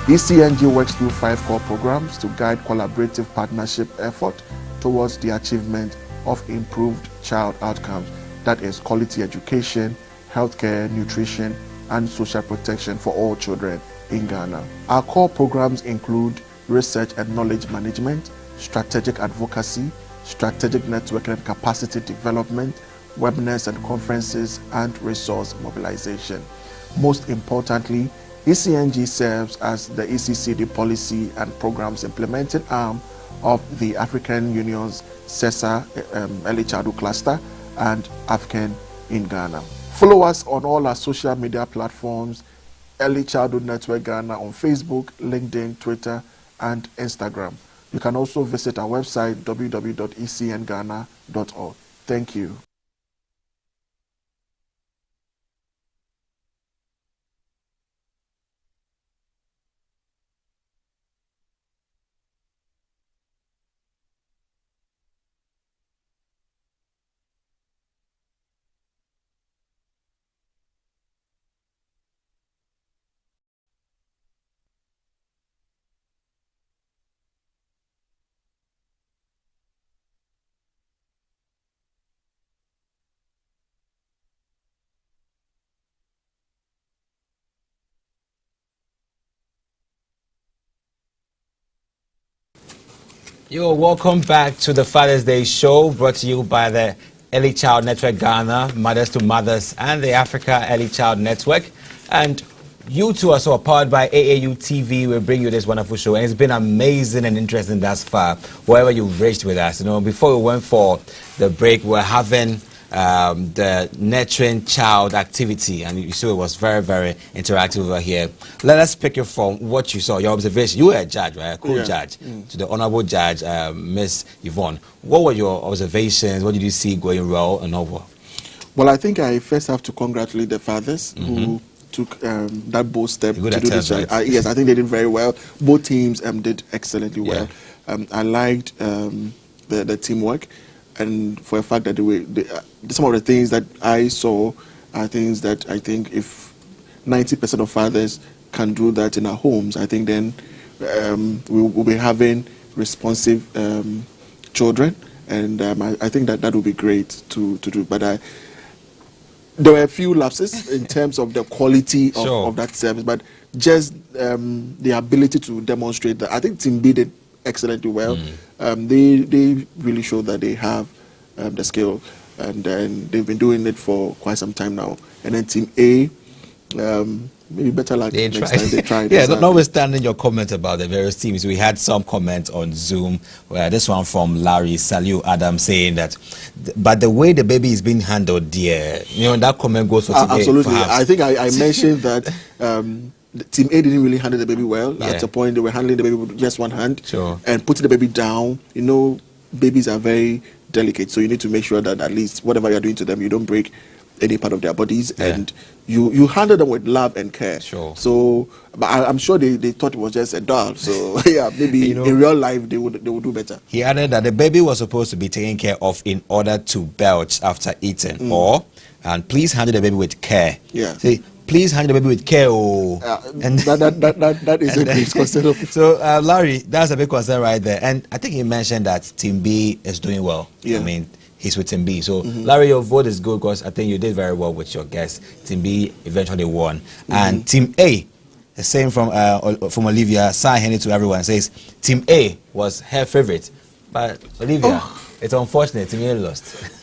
ECNG works through 5 core programs to guide collaborative partnership effort towards the achievement of improved child outcomes, that is quality education, healthcare, nutrition, and social protection for all children in Ghana. Our core programs include research and knowledge management, strategic advocacy, strategic networking and capacity development, webinars and conferences, and resource mobilization. Most importantly, ECNG serves as the ECCD policy and programs implementing arm of the African Union's CESA Early Childhood Cluster and AFCAN in Ghana. Follow us on all our social media platforms, Early Childhood Network Ghana on Facebook, LinkedIn, Twitter, and Instagram. You can also visit our website, www.ecnghana.org. Thank you. Yo, welcome back to the Father's Day show, brought to you by the Early Child Network Ghana, Mothers to Mothers, and the Africa Early Child Network. And you two are so powered by AAU TV. We bring you this wonderful show, and it's been amazing and interesting thus far, wherever you've reached with us. You know, before we went for the break, we were having the nurturing child activity, and you saw it was very, very interactive over here. Let us pick it from what you saw, your observation. You were a judge, right? A co-judge to the Honorable Judge, Miss Yvonne. What were your observations? What did you see going well and over? Well, I think I first have to congratulate the fathers who took that bold step to do this. Right? Yes, I think they did very well. Both teams did excellently well. I liked the teamwork. And for a fact that some of the things that I saw are things that I think if 90% of fathers can do that in our homes, I think then we'll be having responsive children. And I think that will be great to do. But there were a few lapses in terms of the quality of that service, but just the ability to demonstrate that. I think Team B did excellently well. They really showed that they have the skill, and they've been doing it for quite some time now. And then Team A, maybe better luck next time. They tried. Yeah, notwithstanding your comment about the various teams, we had some comments on Zoom. This one from Larry Saliu Adam saying that, but the way the baby is being handled, dear, you know, that comment goes for today. Absolutely. I think I mentioned that. Team A didn't really handle the baby well. At a point, they were handling the baby with just one hand and putting the baby down. You know, babies are very delicate, so you need to make sure that at least whatever you're doing to them, you don't break any part of their bodies, and you handle them with love and care. So, but I'm sure they thought it was just a doll. So yeah, maybe in real life they would do better. He added that the baby was supposed to be taken care of in order to belch after eating, and please handle the baby with care. Yeah. See, please handle the baby with care. And that is a great concern. So, Larry, that's a big concern right there. And I think he mentioned that Team B is doing well. I mean, he's with Team B. So, Larry, your vote is good because I think you did very well with your guess. Team B eventually won. And Team A, the same from Olivia, Sai Henry to everyone, says Team A was her favorite. But, Olivia, it's unfortunate. Team A lost.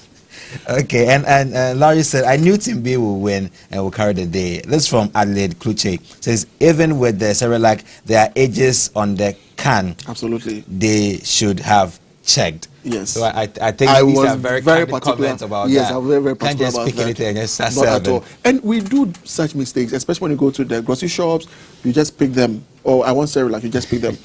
Okay, and Larry said, I knew Team B will win and will carry the day. This from Adelaide Kluche. Says, even with the Cerelac, there are ages on the can. Absolutely. They should have checked. Yes. So I think these are very particular comments about that. I'm very particular Can't just about speak that. anything and just start Not at serving. all. And we do such mistakes, especially when you go to the grocery shops, you just pick them. Oh, I want Cerelac, you just pick them.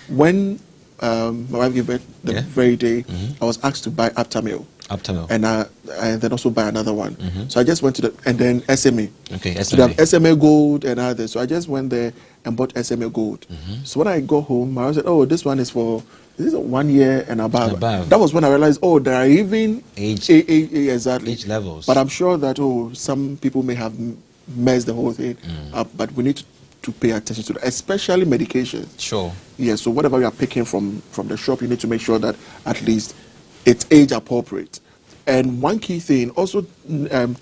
When my wife gave birth the very day, I was asked to buy Aptamil. And then also buy another one. So I just went to and then SMA. Okay, SMA. So they have SMA Gold and others. So I just went there and bought SMA Gold. So when I got home, I said, oh, this one is for 1 year and above. That was when I realized, oh, there are even age levels. But I'm sure that some people may have messed the whole thing up. But we need to pay attention to that, especially medication. Yeah. So whatever you are picking from the shop, you need to make sure that at least it's age appropriate. And one key thing, also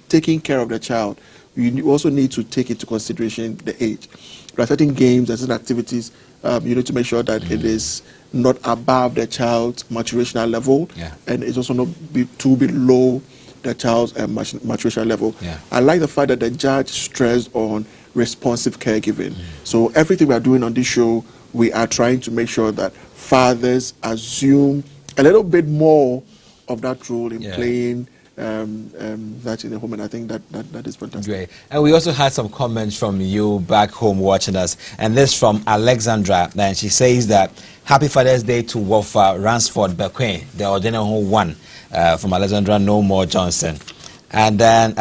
taking care of the child, you also need to take into consideration the age. there are certain games and certain activities you need to make sure that it is not above the child's maturational level, and it's also not too below the child's maturation level. I like the fact that the judge stressed on responsive caregiving. So everything we are doing on this show, we are trying to make sure that fathers assume a little bit more of that role in playing that in the home, and I think that is fantastic. Great. And we also had some comments from you back home watching us, and this from Alexandra, and she says that Happy Father's Day to Wofa Ransford Bequin, the ordinary one, from Alexandra No More Johnson. And then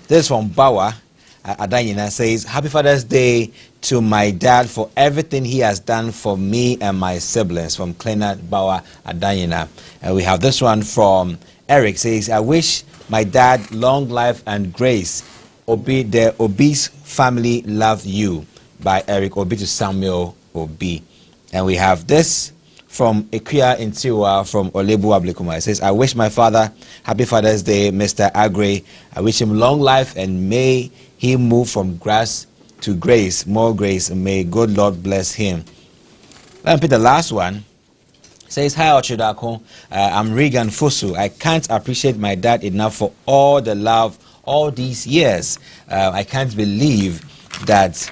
this from Bawa Adanyina says, Happy Father's Day to my dad for everything he has done for me and my siblings, from Clenat Bawa Adanyina. And we have this one from Eric, says, I wish my dad long life and grace. Obi, the Obi's family love you, by Eric Obi to Samuel Obi. And we have this from Ikuya Intiwa from Olebu Ablikuma. It says, I wish my father Happy Father's Day, Mr. Agre. I wish him long life and may he move from grass to grace, more grace, and may good Lord bless him. Let me pick the last one. It says, hi Ochidako, I'm Regan Fusu. I can't appreciate my dad enough for all the love all these years. I can't believe that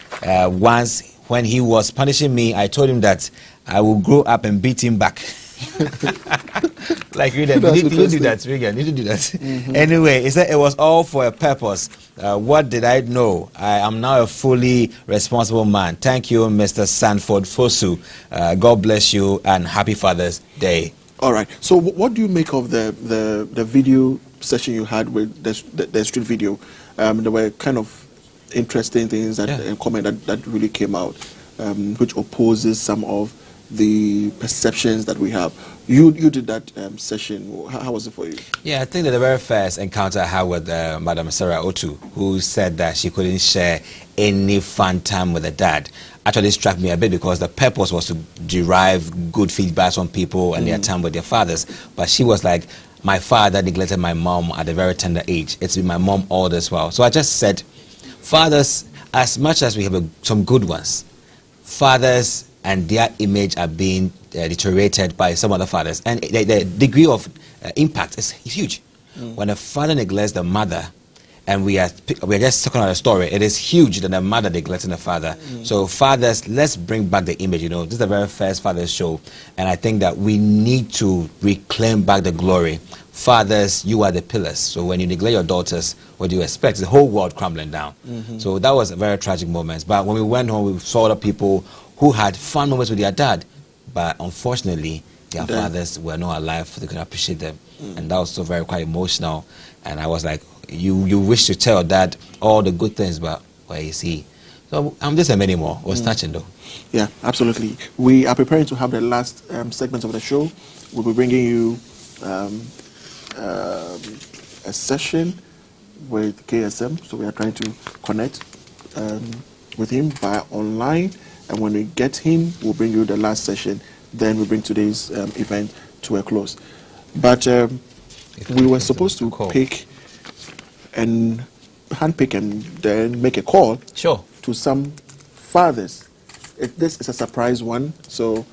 once when he was punishing me, I told him that I will grow up and beat him back. Like Regan, you need to do that, Regan. You need to do that. Anyway, it said it was all for a purpose. What did I know? I am now a fully responsible man. Thank you, Mr. Sanford Fosu. God bless you and Happy Father's Day. All right. So, what do you make of the video session you had with the street video? There were kind of interesting things that comment that really came out, which opposes some of the perceptions that we have. You did that session. How was it for you? Yeah, I think that the very first encounter I had with Madam Sarah Otu, who said that she couldn't share any fun time with her dad, actually struck me a bit, because the purpose was to derive good feedback from people and their time with their fathers. But she was like, my father neglected my mom at a very tender age. It's been my mom all this while. So I just said, fathers, as much as we have some good ones, fathers and their image are being deteriorated by some other fathers. And the degree of impact is huge. When a father neglects the mother, and we are just talking about a story, it is huge that the mother neglecting the father. So fathers, let's bring back the image. This is the very first Father's show, and I think that we need to reclaim back the glory. Fathers, you are the pillars. So when you neglect your daughters, what do you expect? The whole world crumbling down. So that was a very tragic moment. But when we went home, we saw the people who had fun moments with their dad, but unfortunately, their fathers were not alive, so they could appreciate them. And that was so very quite emotional. And I was like, you wish to tell dad all the good things, but where is he? So I'm just a many more. It was touching though. Yeah, absolutely. We are preparing to have the last segment of the show. We'll be bringing you a session with KSM. So we are trying to connect with him via online. And when we get him, we'll bring you the last session. Then we'll bring today's event to a close. But we were supposed to pick and handpick and then make a call to some fathers. This is a surprise one, so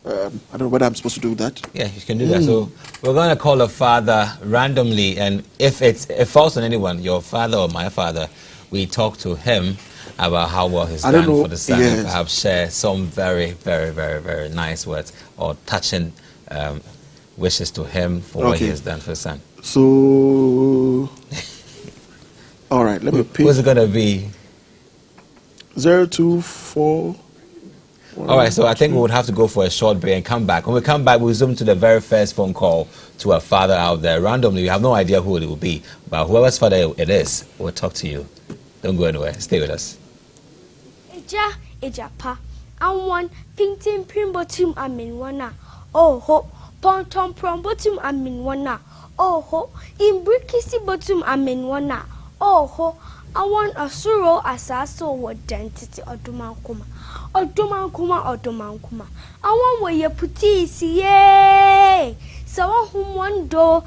I don't know whether I'm supposed to do that. Yeah, you can do that. So we're going to call a father randomly, and if it falls on anyone, your father or my father, we talk to him about how well he's done for the son, and perhaps share some very, very, very, very nice words or touching wishes to him for what he has done for the son. So, all right, let me pick. Who's it going to be? 024. All right, so I think we would have to go for a short break and come back. When we come back, we'll zoom to the very first phone call to a father out there. Randomly, we have no idea who it will be, but whoever's father it is, we'll talk to you. Don't go anywhere. Stay with us. Eja pa. Awan pintin primbotum amin wana. Oh ho. Ponton prombotum amin wana. Oh ho. Imbrikisi botum amin wana. Oh ho. Awan asuro asaso wadentity odumankuma. Odumankuma. Awan weye putisi ye. Sawa hum mondo.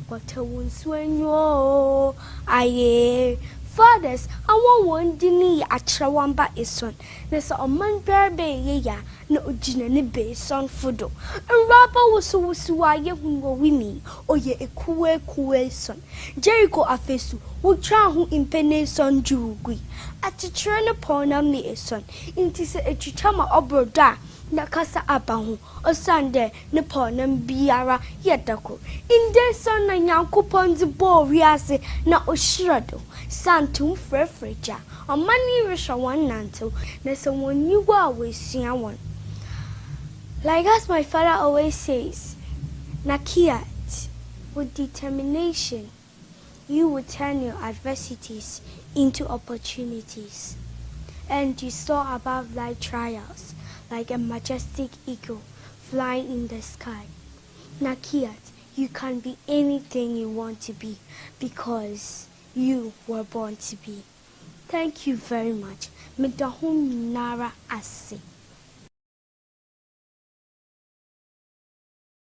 What a woundswenyo. Aye. Fathers, I want one dini achrawamba is son. There's a man berbe ya no ujinani be son fudo. And Rabba was so suaye who winnie, or ye a kue son. Jericho afesu, who try who impene son jugui. At a train upon a me a son. Intis a chichama obroda. Nakasa abahu o Sunday Neponam biara yetako. In the son na Yankupon the bo riase na oshirado. Santum frefreja. A money risha one nanto. Na someone you always see one. Like as my father always says, Nakiat, with determination, you will turn your adversities into opportunities. And you soar above life trials. Like a majestic eagle flying in the sky. Nakiat, you can be anything you want to be because you were born to be. Thank you very much. Medahum Nara Asi.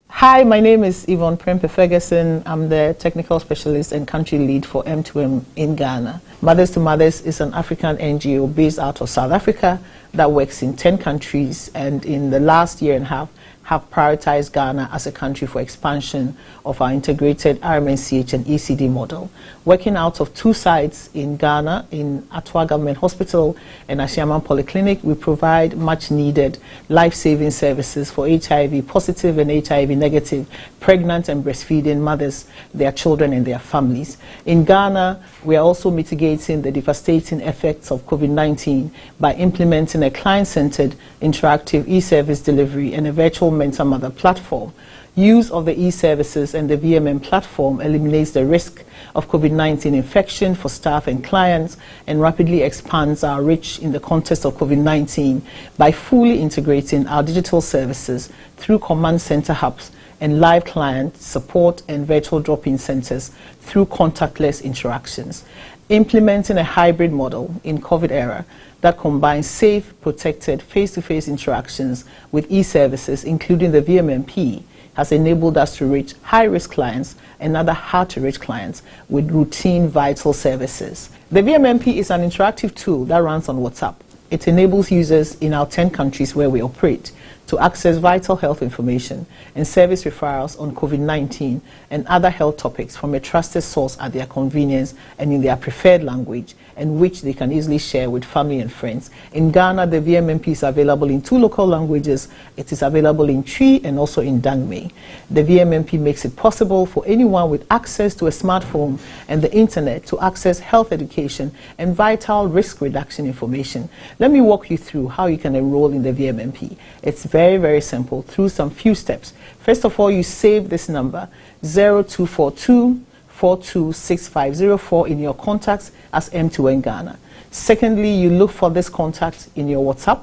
Hi, my name is Yvonne Prempe Ferguson. I'm the technical specialist and country lead for M2M in Ghana. Mothers to Mothers is an African NGO based out of South Africa that works in 10 countries, and in the last year and a half have prioritized Ghana as a country for expansion of our integrated RMNCH and ECD model. Working out of 2 sites in Ghana, in Atwa Government Hospital and Ashiaman Polyclinic, we provide much needed life-saving services for HIV positive and HIV negative pregnant and breastfeeding mothers, their children and their families. In Ghana, we are also mitigating the devastating effects of COVID-19 by implementing a client-centered interactive e-service delivery and a virtual mentor mother platform. Use of the e-services and the VMM platform eliminates the risk of COVID-19 infection for staff and clients and rapidly expands our reach in the context of COVID-19 by fully integrating our digital services through command center hubs and live client support and virtual drop-in centers through contactless interactions. Implementing a hybrid model in COVID era that combines safe, protected, face-to-face interactions with e-services, including the VMMP, has enabled us to reach high-risk clients and other hard-to-reach clients with routine vital services. The VMMP is an interactive tool that runs on WhatsApp. It enables users in our 10 countries where we operate to access vital health information and service referrals on COVID-19 and other health topics from a trusted source at their convenience and in their preferred language, and which they can easily share with family and friends. In Ghana, the VMMP is available in 2 local languages. It is available in Twi and also in Dangme. The VMMP makes it possible for anyone with access to a smartphone and the internet to access health education and vital risk reduction information. Let me walk you through how you can enroll in the VMMP. It's very, very simple through some few steps. First of all, you save this number 0242 426504 in your contacts as M2N Ghana. Secondly, you look for this contact in your WhatsApp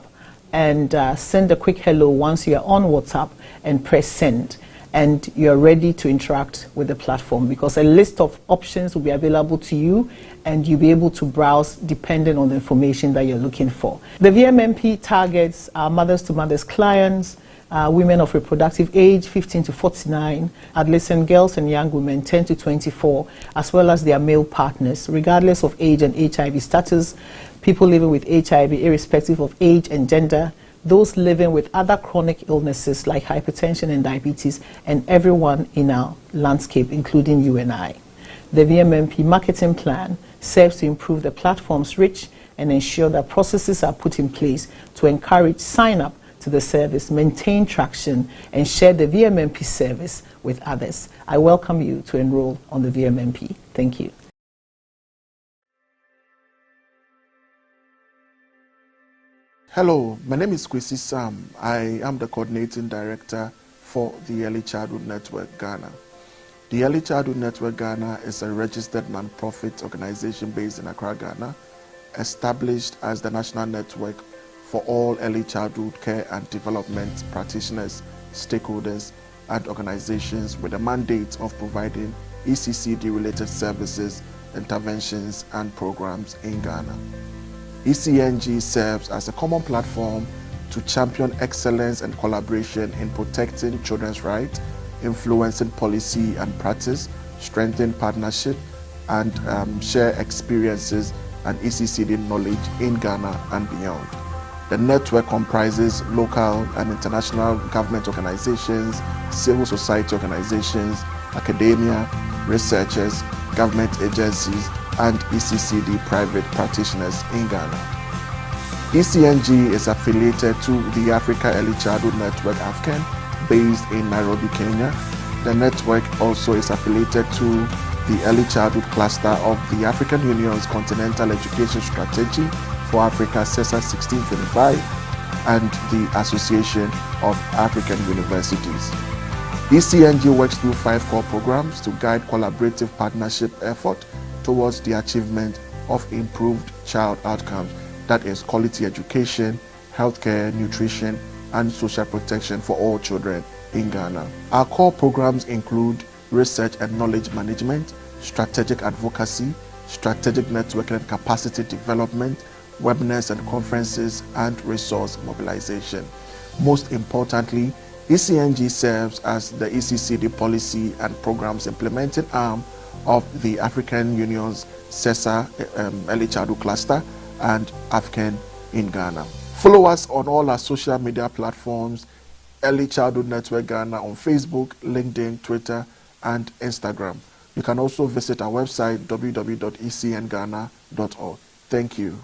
and send a quick hello once you are on WhatsApp and press send, and you're ready to interact with the platform, because a list of options will be available to you and you'll be able to browse depending on the information that you're looking for. The VMMP targets our mothers to mothers clients, women of reproductive age 15 to 49, adolescent girls and young women 10 to 24, as well as their male partners, regardless of age and HIV status, people living with HIV irrespective of age and gender, those living with other chronic illnesses like hypertension and diabetes, and everyone in our landscape, including you and I. The VMMP marketing plan serves to improve the platform's reach and ensure that processes are put in place to encourage sign-up to the service, maintain traction, and share the VMMP service with others. I welcome you to enroll on the VMMP. Thank you. Hello, my name is Kwesi Sam. I am the coordinating director for the Early Childhood Network Ghana. The Early Childhood Network Ghana is a registered non-profit organization based in Accra, Ghana, established as the national network for all early childhood care and development practitioners, stakeholders, and organizations with a mandate of providing ECCD-related services, interventions, and programs in Ghana. ECNG serves as a common platform to champion excellence and collaboration in protecting children's rights, influencing policy and practice, strengthening partnership, and share experiences and ECCD knowledge in Ghana and beyond. The network comprises local and international government organizations, civil society organizations, academia, researchers, government agencies, and ECCD private practitioners in Ghana. ECNG is affiliated to the Africa Early Childhood Network AFCAN, based in Nairobi, Kenya. The network also is affiliated to the Early Childhood Cluster of the African Union's Continental Education Strategy for Africa, CESA 1625, and the Association of African Universities. ECNG works through 5 core programs to guide collaborative partnership effort towards the achievement of improved child outcomes, that is quality education, healthcare, nutrition, and social protection for all children in Ghana. Our core programs include research and knowledge management, strategic advocacy, strategic networking and capacity development, webinars and conferences, and resource mobilization. Most importantly, ECNG serves as the ECCD policy and programs implementing arm of the African Union's CESA Early Childhood Cluster and AFCAN in Ghana. Follow us on all our social media platforms, Early Childhood Network Ghana on Facebook, LinkedIn, Twitter, and Instagram. You can also visit our website, www.ecnghana.org. Thank you.